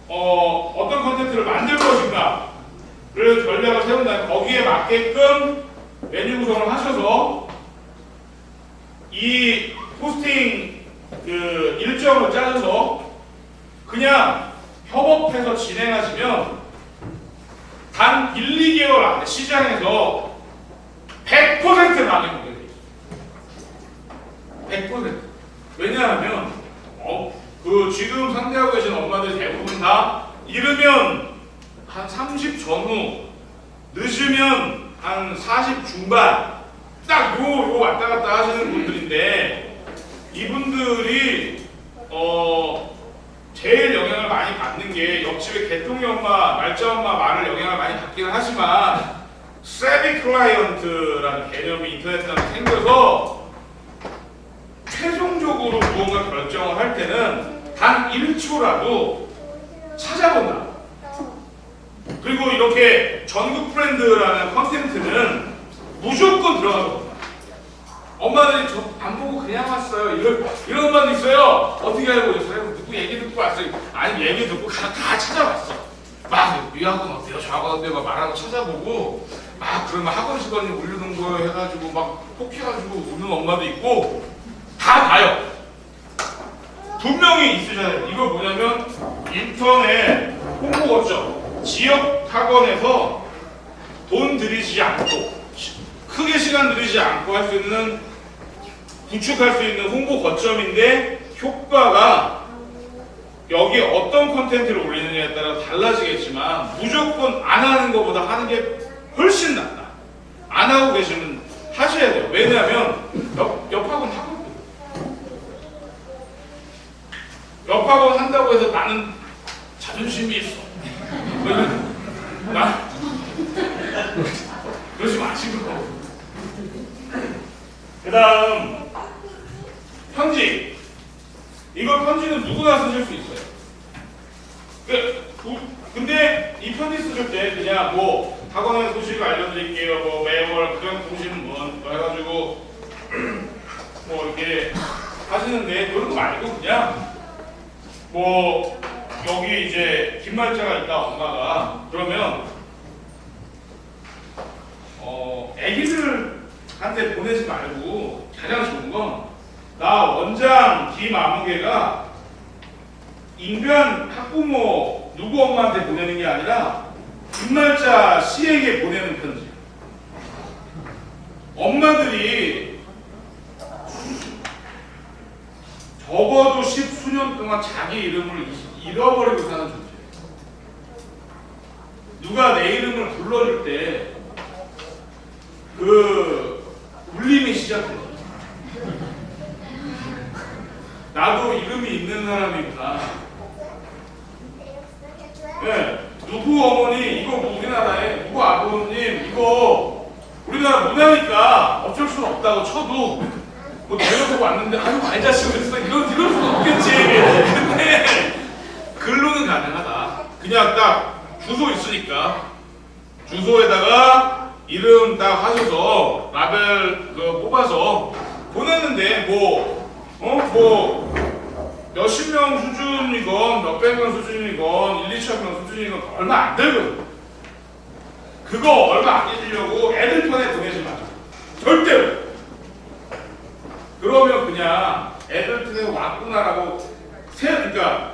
어떤 컨텐츠를 만들 것인가, 그래서 전략을 세운 다음에 거기에 맞게끔 메뉴 구성을 하셔서 이 포스팅 일정을 짜서 그냥 협업해서 진행하시면 단 1-2개월 안에 시장에서 100% 망해보게 돼요. 100%. 왜냐하면 지금 상대하고 계신 엄마들 대부분 다 이르면 한 30 전후, 늦으면 한 40 중반 딱 요 왔다 갔다 하시는 분들인데 이분들이 제일 영향을 많이 받는 게 옆집에 개통이 엄마, 말자 엄마 말을 영향을 많이 받기는 하지만 세비 클라이언트라는 개념이 인터넷상에 생겨서 최종적으로 무언가 결정을 할 때는 단 1초라도 찾아본다. 그리고 이렇게 전국 브랜드라는 컨텐츠는 무조건 들어가거든요. 엄마들이 저 안 보고 그냥 왔어요. 이런 엄마도 있어요. 어떻게 알고 있어요? 누구 얘기 듣고 왔어요. 아니 얘기 듣고 다 찾아봤어. 막 이 학원 어때요? 저 학원 어때요? 막 말하고 찾아보고 막 그러면 학원 직원이 올리는 거 해가지고 막 혹해가지고 우는 엄마도 있고 다 봐요. 분명히 있으잖아요. 이거 뭐냐면 인터넷 홍보 거점 지역 학원에서 돈 들이지 않고 크게 시간 들이지 않고 할 수 있는 구축할 수 있는 홍보 거점인데 효과가 여기 어떤 컨텐츠를 올리느냐에 따라 달라지겠지만 무조건 안 하는 것보다 하는 게 훨씬 낫다. 안 하고 계시면 하셔야 돼요. 왜냐하면 옆 학원 하거든요. 옆학원 한다고 해서 나는 자존심이 있어. 나 그러지 마시고. 그 다음 편지. 이거 편지는 누구나 쓰실 수 있어요. 근데 이 편지 쓰실 때 그냥 뭐 학원의 소식을 알려드릴게요. 뭐 매월 그냥 공신문 뭐 해가지고 뭐 이렇게 하시는데 그런 거 말고 그냥 뭐 여기 이제 김말자가 있다 엄마가 그러면 애기들한테 보내지 말고 가장 좋은 건 나 원장 김아무개가 인간 학부모 누구 엄마한테 보내는 게 아니라 김말자 씨에게 보내는 편지. 엄마들이 적어도 10수년 동안 자기 이름을 잃어버리고 사는 존재예요. 누가 내 이름을 불러줄 때 그 울림이 시작돼요. 나도 이름이 있는 사람이구나. 네, 누구 어머니 이거 우리나라에 누구 아버님 이거 우리나라 문화니까 어쩔 수는 없다고 쳐도 뭐 데려보고 왔는데 아유 말자식을 했어 이럴 수는 없겠지. 근데 글로는 가능하다. 그냥 딱 주소 있으니까 주소에다가 이름 딱 하셔서 라벨 뽑아서 보냈는데 뭐 몇십 명 수준이건 몇백 명 수준이건 1, 2천 명 수준이건 얼마 안 들거든. 그거 얼마 안 잊으려고 애들 편에 보내지 마. 절대로. 그러면 그냥 애들 편에 왔구나라고 그러니까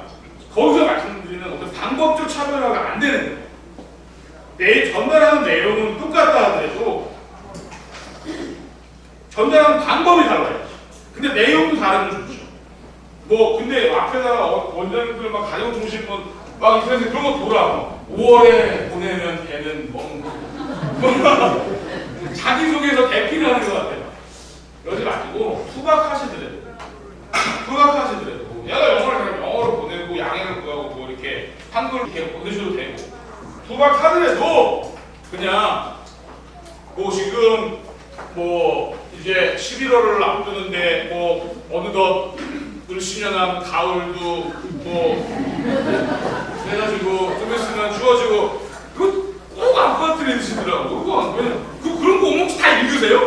거기서 말씀드리는 어떤 방법적 차별화가 안 되는 거예요. 내 전달하는 내용은 똑같다 하더라도 전달하는 방법이 달라요. 근데 내용도 다르면 좋죠. 뭐 근데 앞에다가 원장님들 막 가정중심문 막 인터넷에 그런 거 돌아. 5월에 보내면 걔는 먹는 자기소개서 대피를 하는 것 같아요. 그러지 마시고 투박하시더라도 얘가 영어를 그냥 영어로 보내고 양해를 구하고 뭐 이렇게 한글로 이렇게 보내셔도 되고 투박하더라도 그냥 뭐 지금 뭐 이제 11월을 앞두는데 뭐 어느덧 을씨년한 가을도 뭐 해가지고 좀 있으면 추워지고 그거 꼭 안 빠뜨리시더라고. 그런 거 오면 다 읽으세요?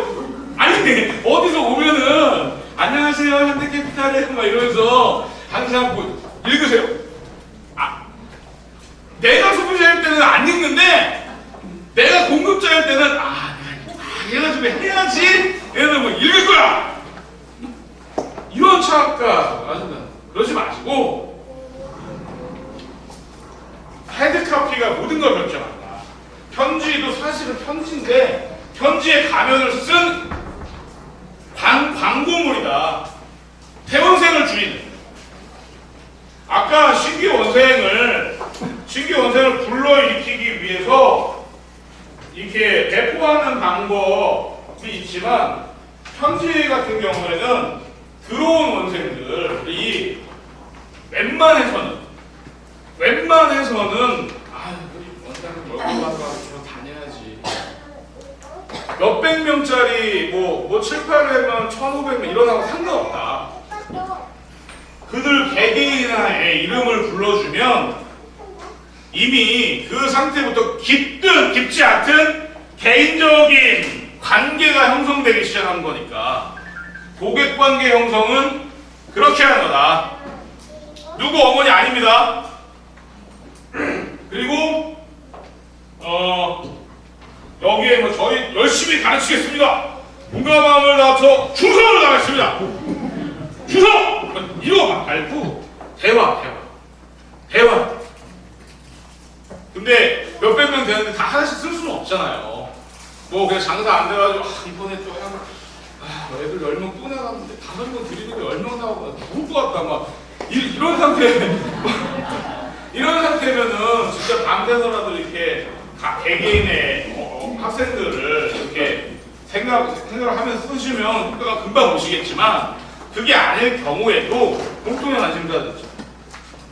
아니 어디서 오면은 안녕하세요 현대캐피탈에 막 이러면서 항상 뭐 읽으세요? 내가 소비자일 때는 안 읽는데 내가 공급자일 때는 얘가 좀 해야지 얘는 뭐 읽을 거야. 이런 착각 하신다. 그러지 마시고 헤드카피가 모든 걸 결정한다. 편지도 사실은 편지인데 편지에 가면을 쓴 광고물이다. 태원생을 줄이는. 아까 신규 원생을 불러일으키기 위해서 이렇게 배포하는 방법이 있지만 편지 같은 경우에는 들어온 원생들이 웬만해서는 원장님 얼굴 봐서 저 다녀야지. 몇백 명짜리 뭐 7, 800명, 1,500명 이러다가 상관없다. 그들 개개인의 이름을 불러주면 이미 그 상태부터 깊든 깊지 않든 개인적인 관계가 형성되기 시작한 거니까 고객관계 형성은 그렇게 하는 거다. 누구 어머니 아닙니다. 그리고 여기에 뭐 저희 열심히 가르치겠습니다. 몸과 마음을 다쳐 충성을 다하겠습니다. 충성! 이거 말고 대화. 근데 몇백 명 되는데 다 하나씩 쓸 수는 없잖아요. 뭐 그냥 장사 안 돼가지고 이번에 또 애들 10명 또 나갔는데 5명 드리는 게 10명 나오고 죽을 것 같다 막 이런 상태면은 진짜 밤새서라도 이렇게 개개인의 학생들을 이렇게 생각을 하면서 쓰시면 효과가 금방 오시겠지만 그게 아닐 경우에도 공통의 관심사들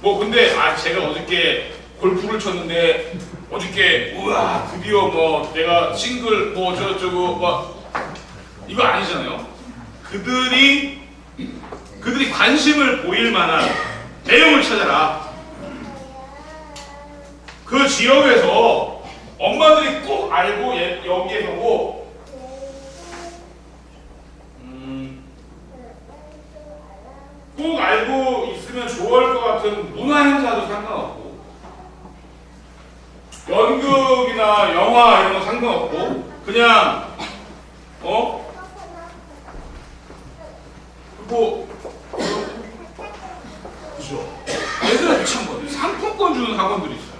뭐 근데 제가 어저께 골프를 쳤는데 어저께 우와 드디어 뭐 내가 싱글 뭐 어쩌고저쩌고 뭐 이거 아니잖아요. 그들이 관심을 보일 만한 내용을 찾아라. 그 지역에서 엄마들이 꼭 알고 여기에서고 꼭 알고 있으면 좋아할 것 같은 문화 행사도 상관없고 연극이나 영화 이런 거 상관없고 그냥 그죠? 얘들은 참 상품권 주는 학원들이 있어요.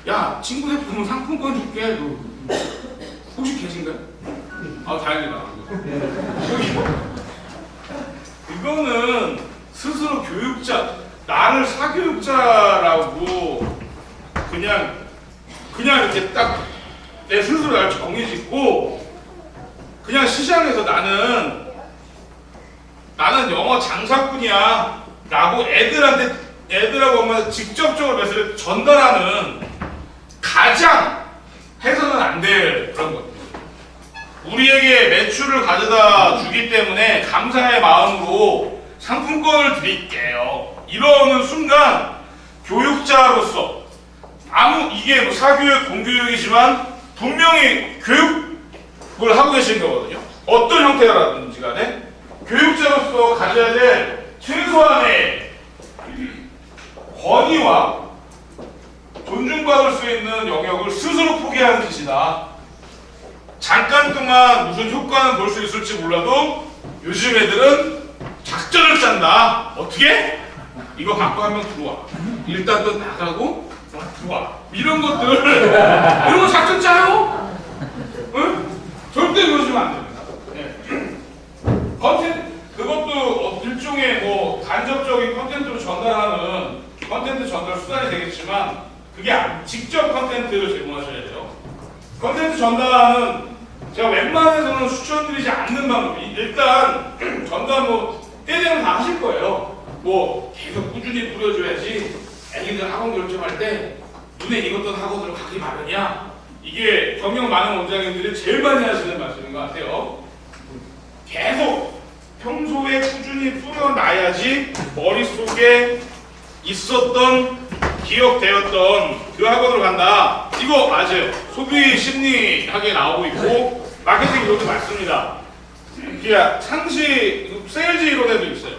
야 친구 대표면 상품권 줄게. 너 혹시 계신가요? 다행이다. 이거는 스스로 나를 사교육자라고 그냥 이렇게 딱 내 스스로 날 정의짓고 그냥 시장에서 나는 영어 장사꾼이야 라고 애들하고 엄마한테 직접적으로 메시지를 전달하는 가장 해서는 안 될 그런 거예요. 우리에게 매출을 가져다 주기 때문에 감사의 마음으로 상품권을 드릴게요. 이러는 순간 교육자로서 이게 뭐 사교육, 공교육이지만 분명히 교육을 하고 계신 거거든요. 어떤 형태라든지 간에 교육자로서 가져야 될 최소한의 권위와 존중받을 수 있는 영역을 스스로 포기하는 짓이다. 잠깐 동안 무슨 효과는 볼 수 있을지 몰라도 요즘 애들은 작전을 짠다. 어떻게? 이거 갖고 한 명 들어와. 일단 또 나가고 들어와. 이런 이런 거 작전 짜요? 응? 절대 그러시면 안 됩니다. 네. 그것도 일종의 뭐 간접적인 컨텐츠로 전달하는 컨텐츠 전달 수단이 되겠지만 그게 직접 컨텐츠를 제공하셔야 돼요. 컨텐츠 전달은 제가 웬만해서는 추천드리지 않는 방법이 일단 전달 때되면 다 하실 거예요. 계속 꾸준히 뿌려줘야지 애기들 학원 결정할 때 눈에 익었던 학원으로 가기 마련이야. 이게 경력 많은 원장님들이 제일 많이 하시는 말씀인 것 같아요. 계속 평소에 꾸준히 뿌려놔야지 머릿속에 있었던 기억되었던 그 학원으로 간다. 이거 맞아요. 소비 심리학에 나오고 있고 마케팅 이론도 맞습니다. 그냥 상시 세일즈 이론에도 있어요.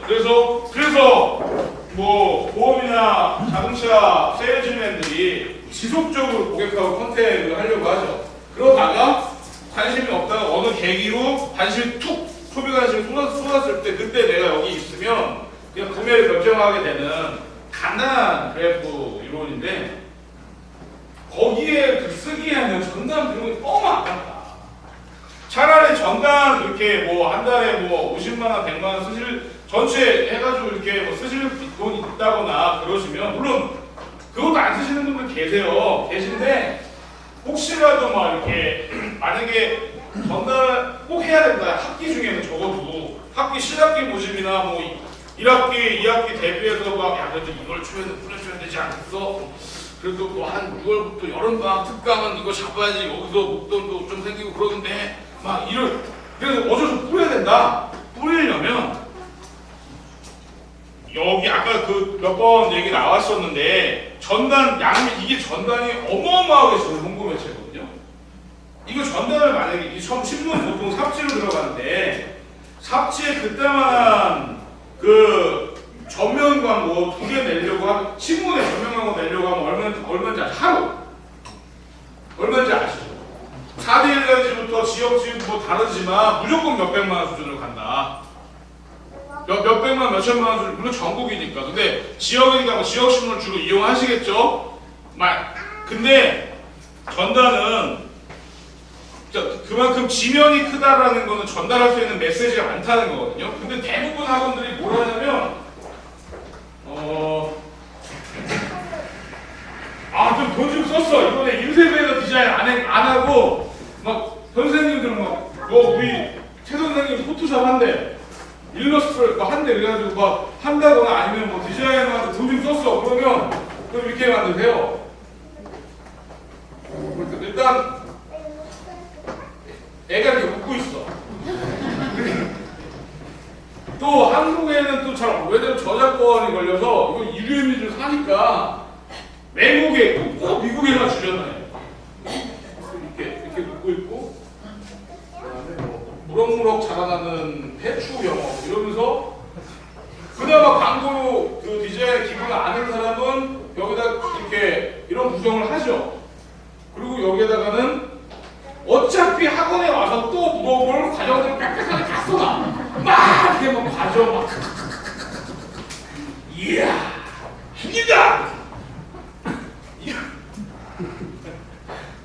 그래서 뭐 보험이나 자동차 세일즈맨들이 지속적으로 고객하고 컨택을 하려고 하죠. 그러다가 관심이 없다가 어느 계기로 관심이 소비 관심이 쏟았을 때 그때 내가 여기 있으면 그냥 구매를 결정하게 되는 간단한 그래프 이론인데 거기에 쓰기에는 전담 비용이 너무 아깝다. 차라리 전담 이렇게 한 달에 50만 원, 100만 원 쓰실 전체 해가지고 이렇게 쓰실 돈 있다거나 그러시면 물론 그것도 안 쓰시는 분들 계신데 혹시라도 이렇게 만약에 전달 꼭 해야 된다. 학기 중에는 적어도 학기 실학기 모집이나 1학기, 2학기 대비해서 그래도 이걸 뿌려줘야 되지 않겠어? 그래도 한 6월부터 여름방학 특강은 이거 잡아야지 여기서 목돈도 좀 생기고 그러는데 그래서 어쩔 수 없이 뿌려야 된다. 뿌리려면 여기 아까 그 몇 번 얘기 나왔었는데 전단 이게 전단이 어마어마하게 좋은 홍보 매체거든요. 이거 전단을 만약에 처음 신문 보통 삽지로 들어가는데 삽지에 그때만 그 전면 광고 2개 내려고 신문에 전면 광고 내려고 하면 얼마인지 하루 얼마인지 아시죠? 4대 1가지부터 지역 다르지만 무조건 몇백만 원 수준으로 간다. 몇백만 몇천만 원 수준, 물론 전국이니까. 근데 지역이니까 지역 신문을 주로 이용하시겠죠? 근데 전단은 그만큼 지면이 크다라는 거는 전달할 수 있는 메시지가 많다는 거거든요. 근데 대부분 학원들이 뭘 하냐면 좀 돈 좀 썼어. 이번에 인쇄배너 디자인 안 하고 선생님들은 우리 최 선생님 포토샵 한대, 일러스트를 한대 그래가지고 뭐 한다거나 아니면 뭐 디자이너한테 돈 좀 썼어. 그러면 그럼 이렇게 만드세요. 일단 애가 이렇게 웃고 있어. 또 한국에는 또 잘 왜냐면 저작권이 걸려서 이거 이름이 사니까 외국에 꼭 미국에만 주잖아요. 이렇게 웃고 있고 그다음에 뭐 무럭무럭 자라나는 배추 영어 이러면서 그나마 광고 그 디자인 기본을 아는 사람은 여기다 이렇게 이런 구성을 하죠. 그리고 여기에다가는 어차피 학원에 와서 또 뭘 과정들을 빽빽하게 다 써놔. 막 이렇게 막 과정 막 이야 죽이다.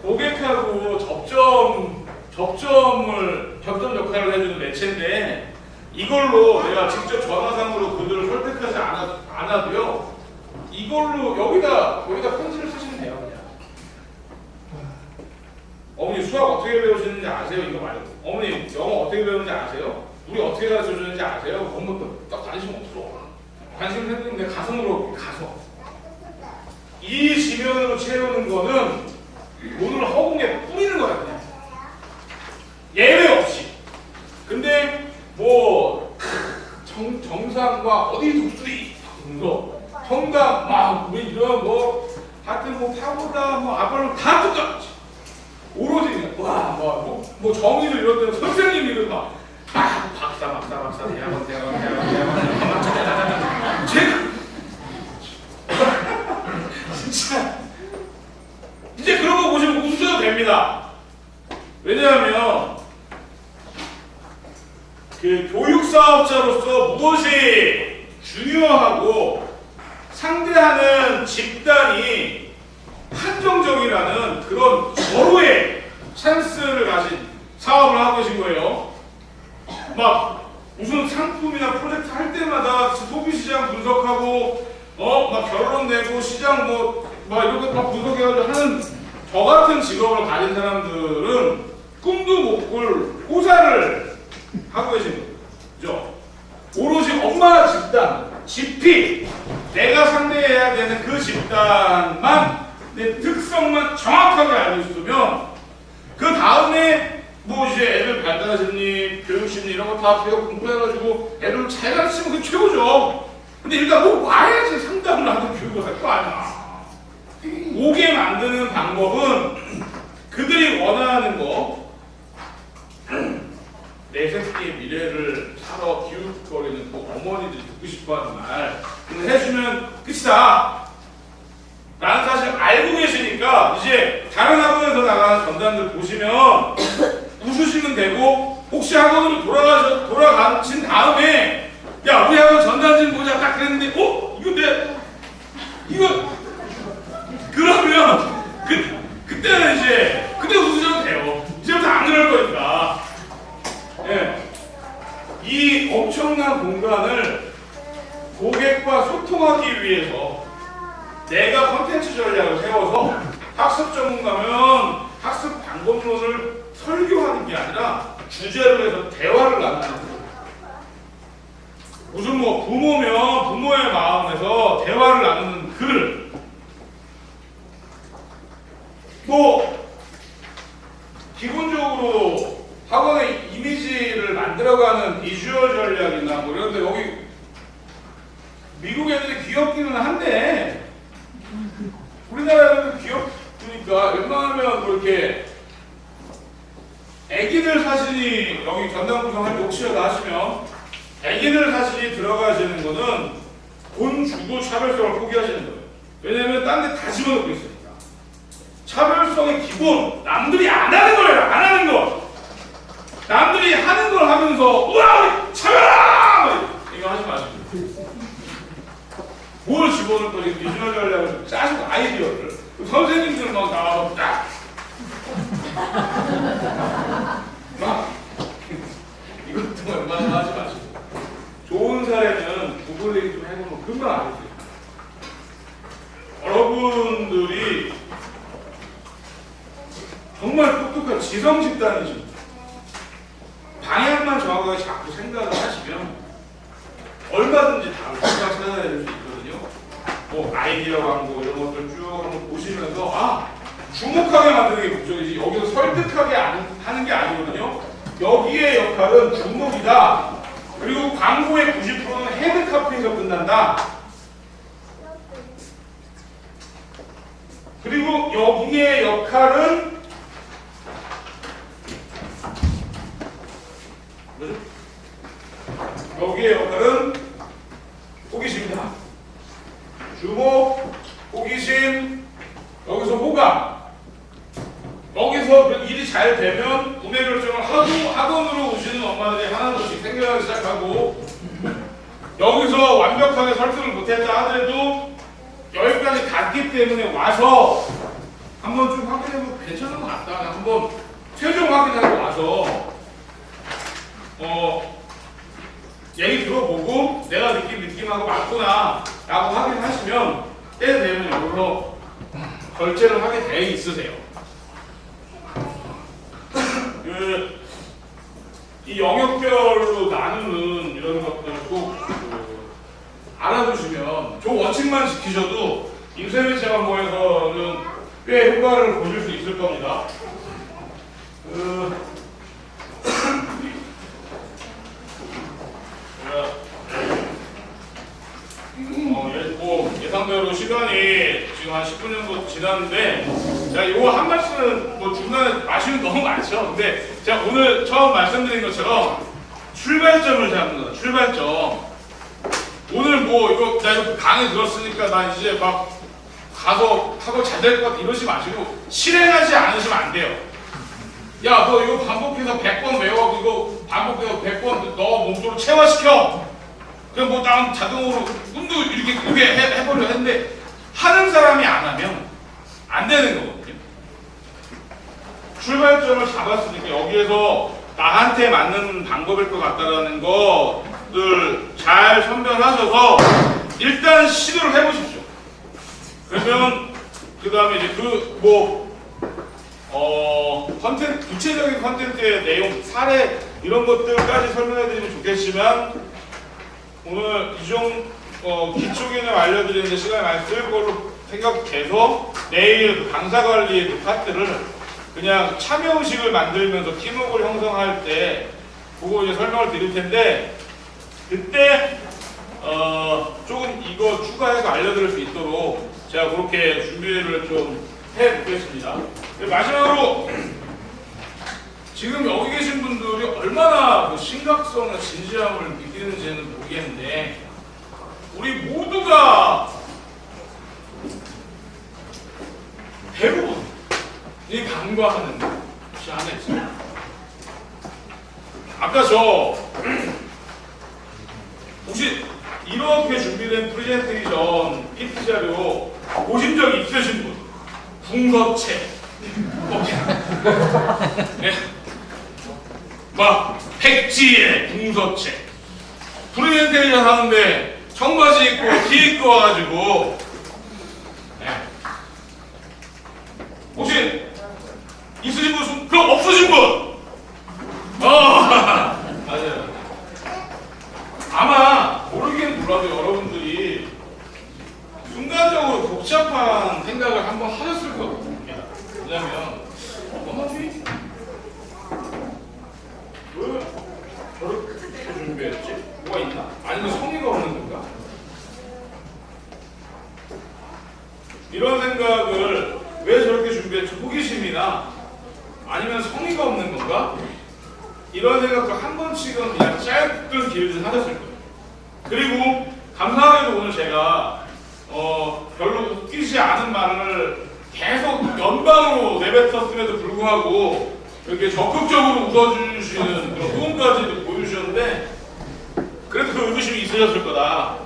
고객하고 접점 역할을 해주는 매체인데 이걸로 내가 직접 전화상으로 그들을 설득하지 않아도요. 이걸로 여기다 편지를 쓰시면 돼요. 그냥. 어머니 수학 어떻게 배우시는지 아세요? 이거 말고 어머니 영어 어떻게 배우는지 아세요? 우리 어떻게 가르쳐주는지 아세요? 엄마도 딱 관심 없어. 관심 생기는데 가성으로 가서 이 지면으로 채우는 거는 돈을 허공에 뿌리는 거야 그냥 예외 없이. 근데 뭐 정상과 어디 독수리 정답 막 이런 뭐 하여튼 뭐 파고다 뭐 아빠는 다 똑같지. 오로지 그냥 뭐 정의를 이런 데는 선생님이 이런 막 박사 대학원 제가 진짜 이제 그런 거 보시면 웃으셔도 됩니다. 왜냐하면 그 교육사업자로서 무엇이 중요하고 상대하는 집단이 한정적이라는 그런 서로의 찬스를 가진 사업을 하고 계신 거예요. 막 무슨 상품이나 프로젝트 할 때마다 소비시장 분석하고 막 결론 내고 시장 막 이런 거 다 분석해가지고 하는 저 같은 직업을 가진 사람들은 꿈도 못 꿀 호사를 하고 계신 거죠. 오로지 엄마 집단, 집피, 내가 상대해야 되는 그 집단만 내 특성만 정확하게 알고 있으면 그 다음에 뭐 이제 애들 발달 심리, 교육 심리 이런 거 다 배워 공부해가지고 애들 잘 가르치면 그게 최고죠. 근데 일단 뭐 와야지 상담을 하든 교육을 할 거 아니야. 오게 만드는 방법은 그들이 원하는 거 내 새끼의 미래를 살아 기웃거리는 그 어머니들이 듣고 싶어하는 말 해주면 끝이다. 라는 사실 알고 계시니까 이제 다른 학원에서 나가는 전단들 보시면 웃으시면 되고 혹시 학원으로 돌아가신 다음에 야 우리 학원 전단 좀 보자 딱 그랬는데 이거 그러면 그때는 이제 그때 웃으셔도 돼요. 이제부터 안 그럴 거니까. 예. 이 엄청난 공간을 고객과 소통하기 위해서 내가 콘텐츠 전략을 세워서 학습 전문가면 학습 방법론을 설교하는 게 아니라 주제를 해서 대화를 나누는 거예요. 무슨 뭐 부모면 부모의 마음에서 대화를 나누는 글 뭐 기본적으로 학원의 이미지를 만들어가는 비주얼 전략이나 뭐 이런데 여기 미국 애들이 귀엽기는 한데 우리나라 애들도 귀엽으니까 웬만하면 뭐 이렇게 애기들 사진이 여기 전당 구성할 때 혹시라도 하시면 애기들 사진이 들어가시는 거는 돈 주고 차별성을 포기하시는 거예요. 왜냐면 딴 데 다 집어넣고 있으니까. 차별성의 기본 남들이 안 하는 거예요. 안 하는 거. 남들이 하는 걸 하면서 우와 우리 차별아! 이거 하지 마시고 뭘 집어넣을 거지 비주얼 전략을 짜시고 아이디어를 선생님들 막 나와서 딱 이것도 웬만하면 하지 마시고 좋은 사례는 구글링 좀 해보면 금방 알겠어요. 여러분들이 정말 똑똑한 지성 집단이십니다. 방향만 정확하게 자꾸 생각을 하시면 얼마든지 다를 합니다. 그리고 여기의 역할은 뭐죠? 여기의 역할은 호기심입니다. 주목, 호기심, 여기서 호감. 여기서 일이 잘 되면 구매 결정을 하고 학원으로 오시는 엄마들이 하나둘씩 생겨나기 시작하고, 여기서 완벽하게 설득을 못했다 하더라도 여기까지 갔기 때문에 와서 한번 좀 확인해보고 괜찮은 것 같다, 한번 최종 확인하고 와서 얘기 들어보고 내가 느낌하고 맞구나 라고 확인하시면 때 되면 여기서 결제를 하게 돼 있으세요. 이 영역별로 나누는 이런 것들을 꼭 알아두시면 저 원칙만 지키셔도 인쇄 체험모에서는 꽤 효과를 보실 수 있을 겁니다. 예상대로 시간이 지금 한 10분 정도 지났는데, 제가 이거 한 말씀 중간에 아쉬운 너무 많죠. 근데 제가 오늘 처음 말씀드린 것처럼 출발점을 잡는 거다. 출발점. 오늘 이거 나 이거 강의 들었으니까 나 이제 막 가서 하고 잘 될 것 같아 이러지 마시고 실행하지 않으시면 안 돼요. 야, 너 이거 반복해서 100번 외워하고 이거 반복해서 100번 너 몸속으로 체화시켜. 그냥 난 자동으로 꿈도 이렇게 해보려 했는데 하는 사람이 안 하면 안 되는 거거든요. 출발점을 잡았으니까 여기에서 나한테 맞는 방법일 것 같다라는 것들 잘 선별하셔서 일단 시도를 해보십시오. 그러면 그 다음에 이제 컨텐츠, 구체적인 컨텐츠의 내용, 사례 이런 것들까지 설명해드리면 좋겠지만 오늘 기초 개념 알려드리는데 시간이 많이 쓸 걸로 생각해서 내일 강사 관리의 그 파트를 그냥 참여 의식을 만들면서 팀워크를 형성할 때 그거 이제 설명을 드릴 텐데, 그때 조금 이거 추가해서 알려드릴 수 있도록 제가 그렇게 준비를 좀 해보겠습니다. 마지막으로 지금 여기 계신 분들이 얼마나 심각성과 진지함을 느끼는지는 모르겠는데, 우리 모두가 대부분이 간과하는 것이 하나 있어요. 아까 저 혹시 이렇게 준비된 프레젠테이션 PT 자료 보신 적 있으신 분? 궁서체 네. 막 백지에 궁서체 프레젠테이션 하는데 청바지 입고 티 입고 와가지고 네. 혹시 있으신 분? 그럼 없으신 분? 맞아요. 아마 모르긴 몰라도 여러분들이 순간적으로 복잡한 생각을 한번 하셨을 겁니다. 왜냐면 어머니 왜 저렇게 준비했지? 뭐가 있나? 아니면 성의가 없는 건가? 이런 생각을 왜 저렇게 준비했지? 호기심이나 아니면 성의가 없는 건가? 이런 생각을 한 번씩은 그냥 짧은 기회를 하셨을 거예요. 그리고 감사하게도 오늘 제가 별로 웃기지 않은 말을 계속 연방으로 내뱉었음에도 불구하고 이렇게 적극적으로 웃어주시는 그런 후원까지도 보여주셨는데, 그래도 그 의구심이 있으셨을 거다.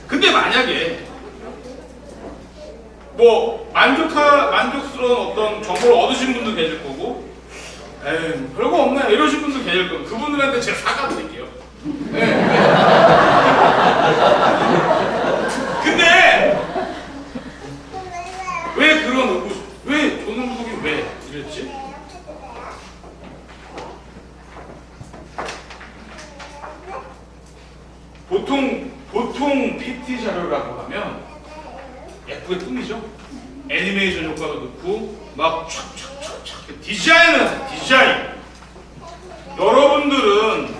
근데 만약에 만족스러운 어떤 정보를 얻으신 분도 계실 거고, 에이 별거 없네 이러신 분도 계실 거고, 그분들한테 제가 사과드릴게요. 네. 근데 왜 그런 왜 조는 부족이 왜 이랬지? 보통 PT 자료라고 하면 예쁘게 꾸미죠. 애니메이션 효과도 넣고 막 촥촥촥촥 디자인. 여러분들은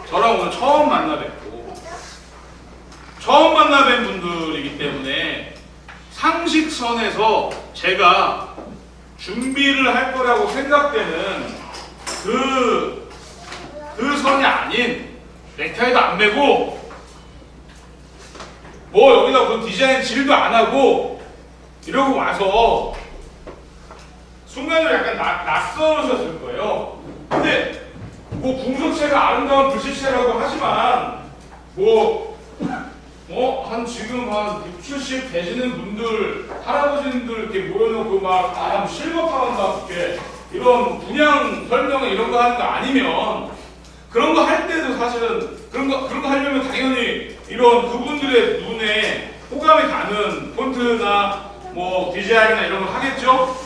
저랑 오늘 처음 만나 뵙고 처음 만나뵌 분들이기 때문에 상식선에서 제가 준비를 할 거라고 생각되는 그 선이 아닌 넥타이도 안 매고 뭐 여기다 무슨 디자인 질도 안 하고 이러고 와서 순간적으로 약간 낯설으셨을 거예요. 근데 뭐 궁서체가 아름다운 글씨체라고 하지만 한 지금 한 60, 70 되시는 분들, 할아버지들 이렇게 모여놓고 막 실버타운 막 이렇게 이런 분양 설명 이런 거 하는 거 아니면 그런 거 할 때도 사실은 그런 거 하려면 당연히 이런 그분들의 눈에 호감이 가는 폰트나 뭐 디자인이나 이런 거 하겠죠?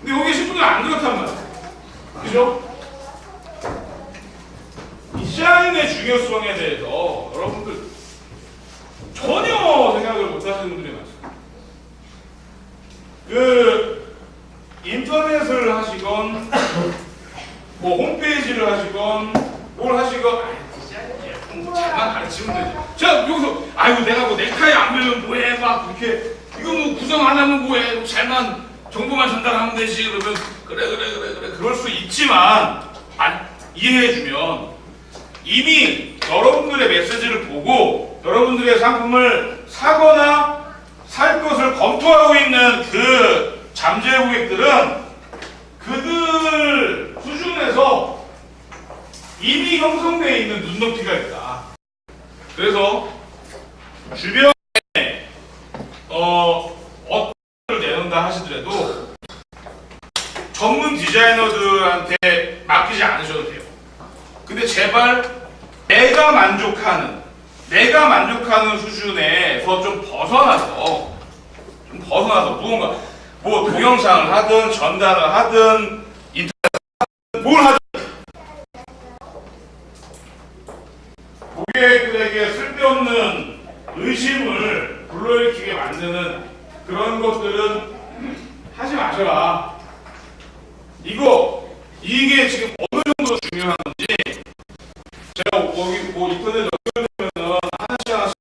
근데 여기 계신 분들은 안 그렇단 말이에요. 그죠? 디자인의 중요성에 대해서 여러분들 전혀 생각을 못 하시는 분들이 많습니다. 그 인터넷을 하시건 뭐 홈페이지를 하시건 뭘 하시건 잘만 가르치면 되지. 자 여기서 아이고 내가 뭐 넥타이 안 매면 뭐해 막 이렇게 이거 뭐 구성 안 하면 뭐해 잘만 정보만 전달하면 되지 그러면 그래 그럴 수 있지만 이해해주면 이미 여러분들의 메시지를 보고 여러분들의 상품을 사거나 살 것을 검토하고 있는 그 잠재 고객들은 그들 수준에서 이미 형성되어 있는 눈높이가 있다. 그래서 주변에 어떤 걸 내놓는다 하시더라도 전문 디자이너들한테 맡기지 않으셔도 돼요. 근데 제발 내가 만족하는 수준에서 좀 벗어나서 무언가 뭐 동영상을 하든 전달을 하든 인터넷 뭘 하든 고객들에게 쓸데없는 의심을 불러일으키게 만드는 그런 것들은 하지 마셔라. 이게 지금 어느 정도 중요한지 제가 거기 뭐 인터넷 연결되면은 하나씩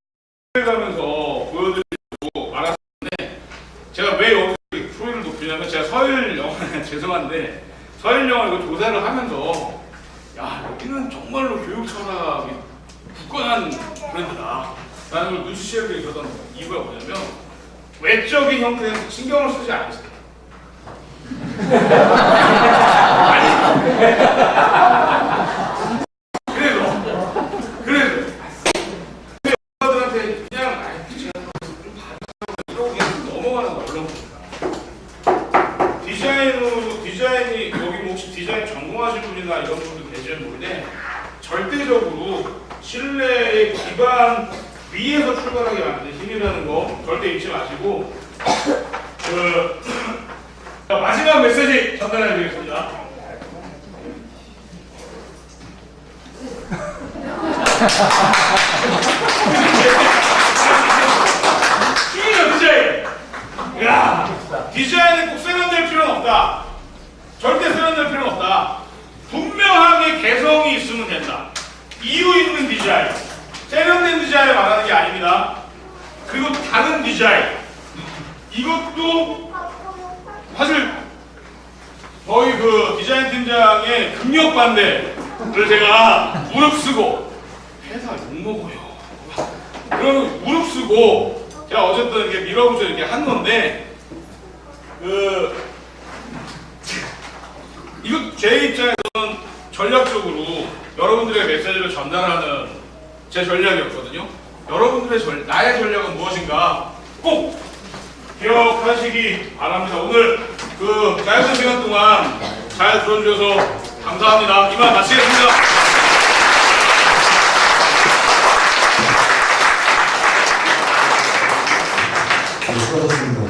가면서 보여드리려고 말았는데 제가 왜 여기 소리를 높이냐면 제가 서일 영화 죄송한데 서일 영화 이거 조사를 하면서 야 여기는 정말로 교육 철학이 굳건한 브랜드다 라는 걸 눈치채게 있었던 이유가 뭐냐면 외적인 형태에서 신경을 쓰지 않으세요. 그래서 여자들한테 그냥 좀 이러고 그냥 넘어가는 거 언론보니까 디자인이 여기 뭐 혹시 디자인 전공하신 분이나 이런 분들 계시는 모르는데 절대적으로 신뢰의 기반 위에서 출발하게 만드는 힘이라는 거 절대 잊지 마시고 마지막 메시지 전달해 드리겠습니다. 디자인! 야, 디자인은 꼭 세련될 필요는 없다. 절대 세련될 필요는 없다. 분명하게 개성이 있으면 된다. 이유 있는 디자인. 세련된 디자인을 말하는 게 아닙니다. 그리고 다른 디자인. 이것도 사실 저희 그 디자인 팀장의 극력 반대를 제가 무릅쓰고 회사 욕먹어요. 그러면 무릅쓰고 제가 어쨌든 이렇게 밀어붙여 이렇게 한 건데 이거 제 입장에서는 전략적으로 여러분들의 메시지를 전달하는 제 전략이었거든요. 여러분들의 나의 전략은 무엇인가 꼭 기억하시기 바랍니다. 오늘 그 짧은 시간 동안 잘 들어주셔서 감사합니다. 이만 마치겠습니다. 수고하셨습니다.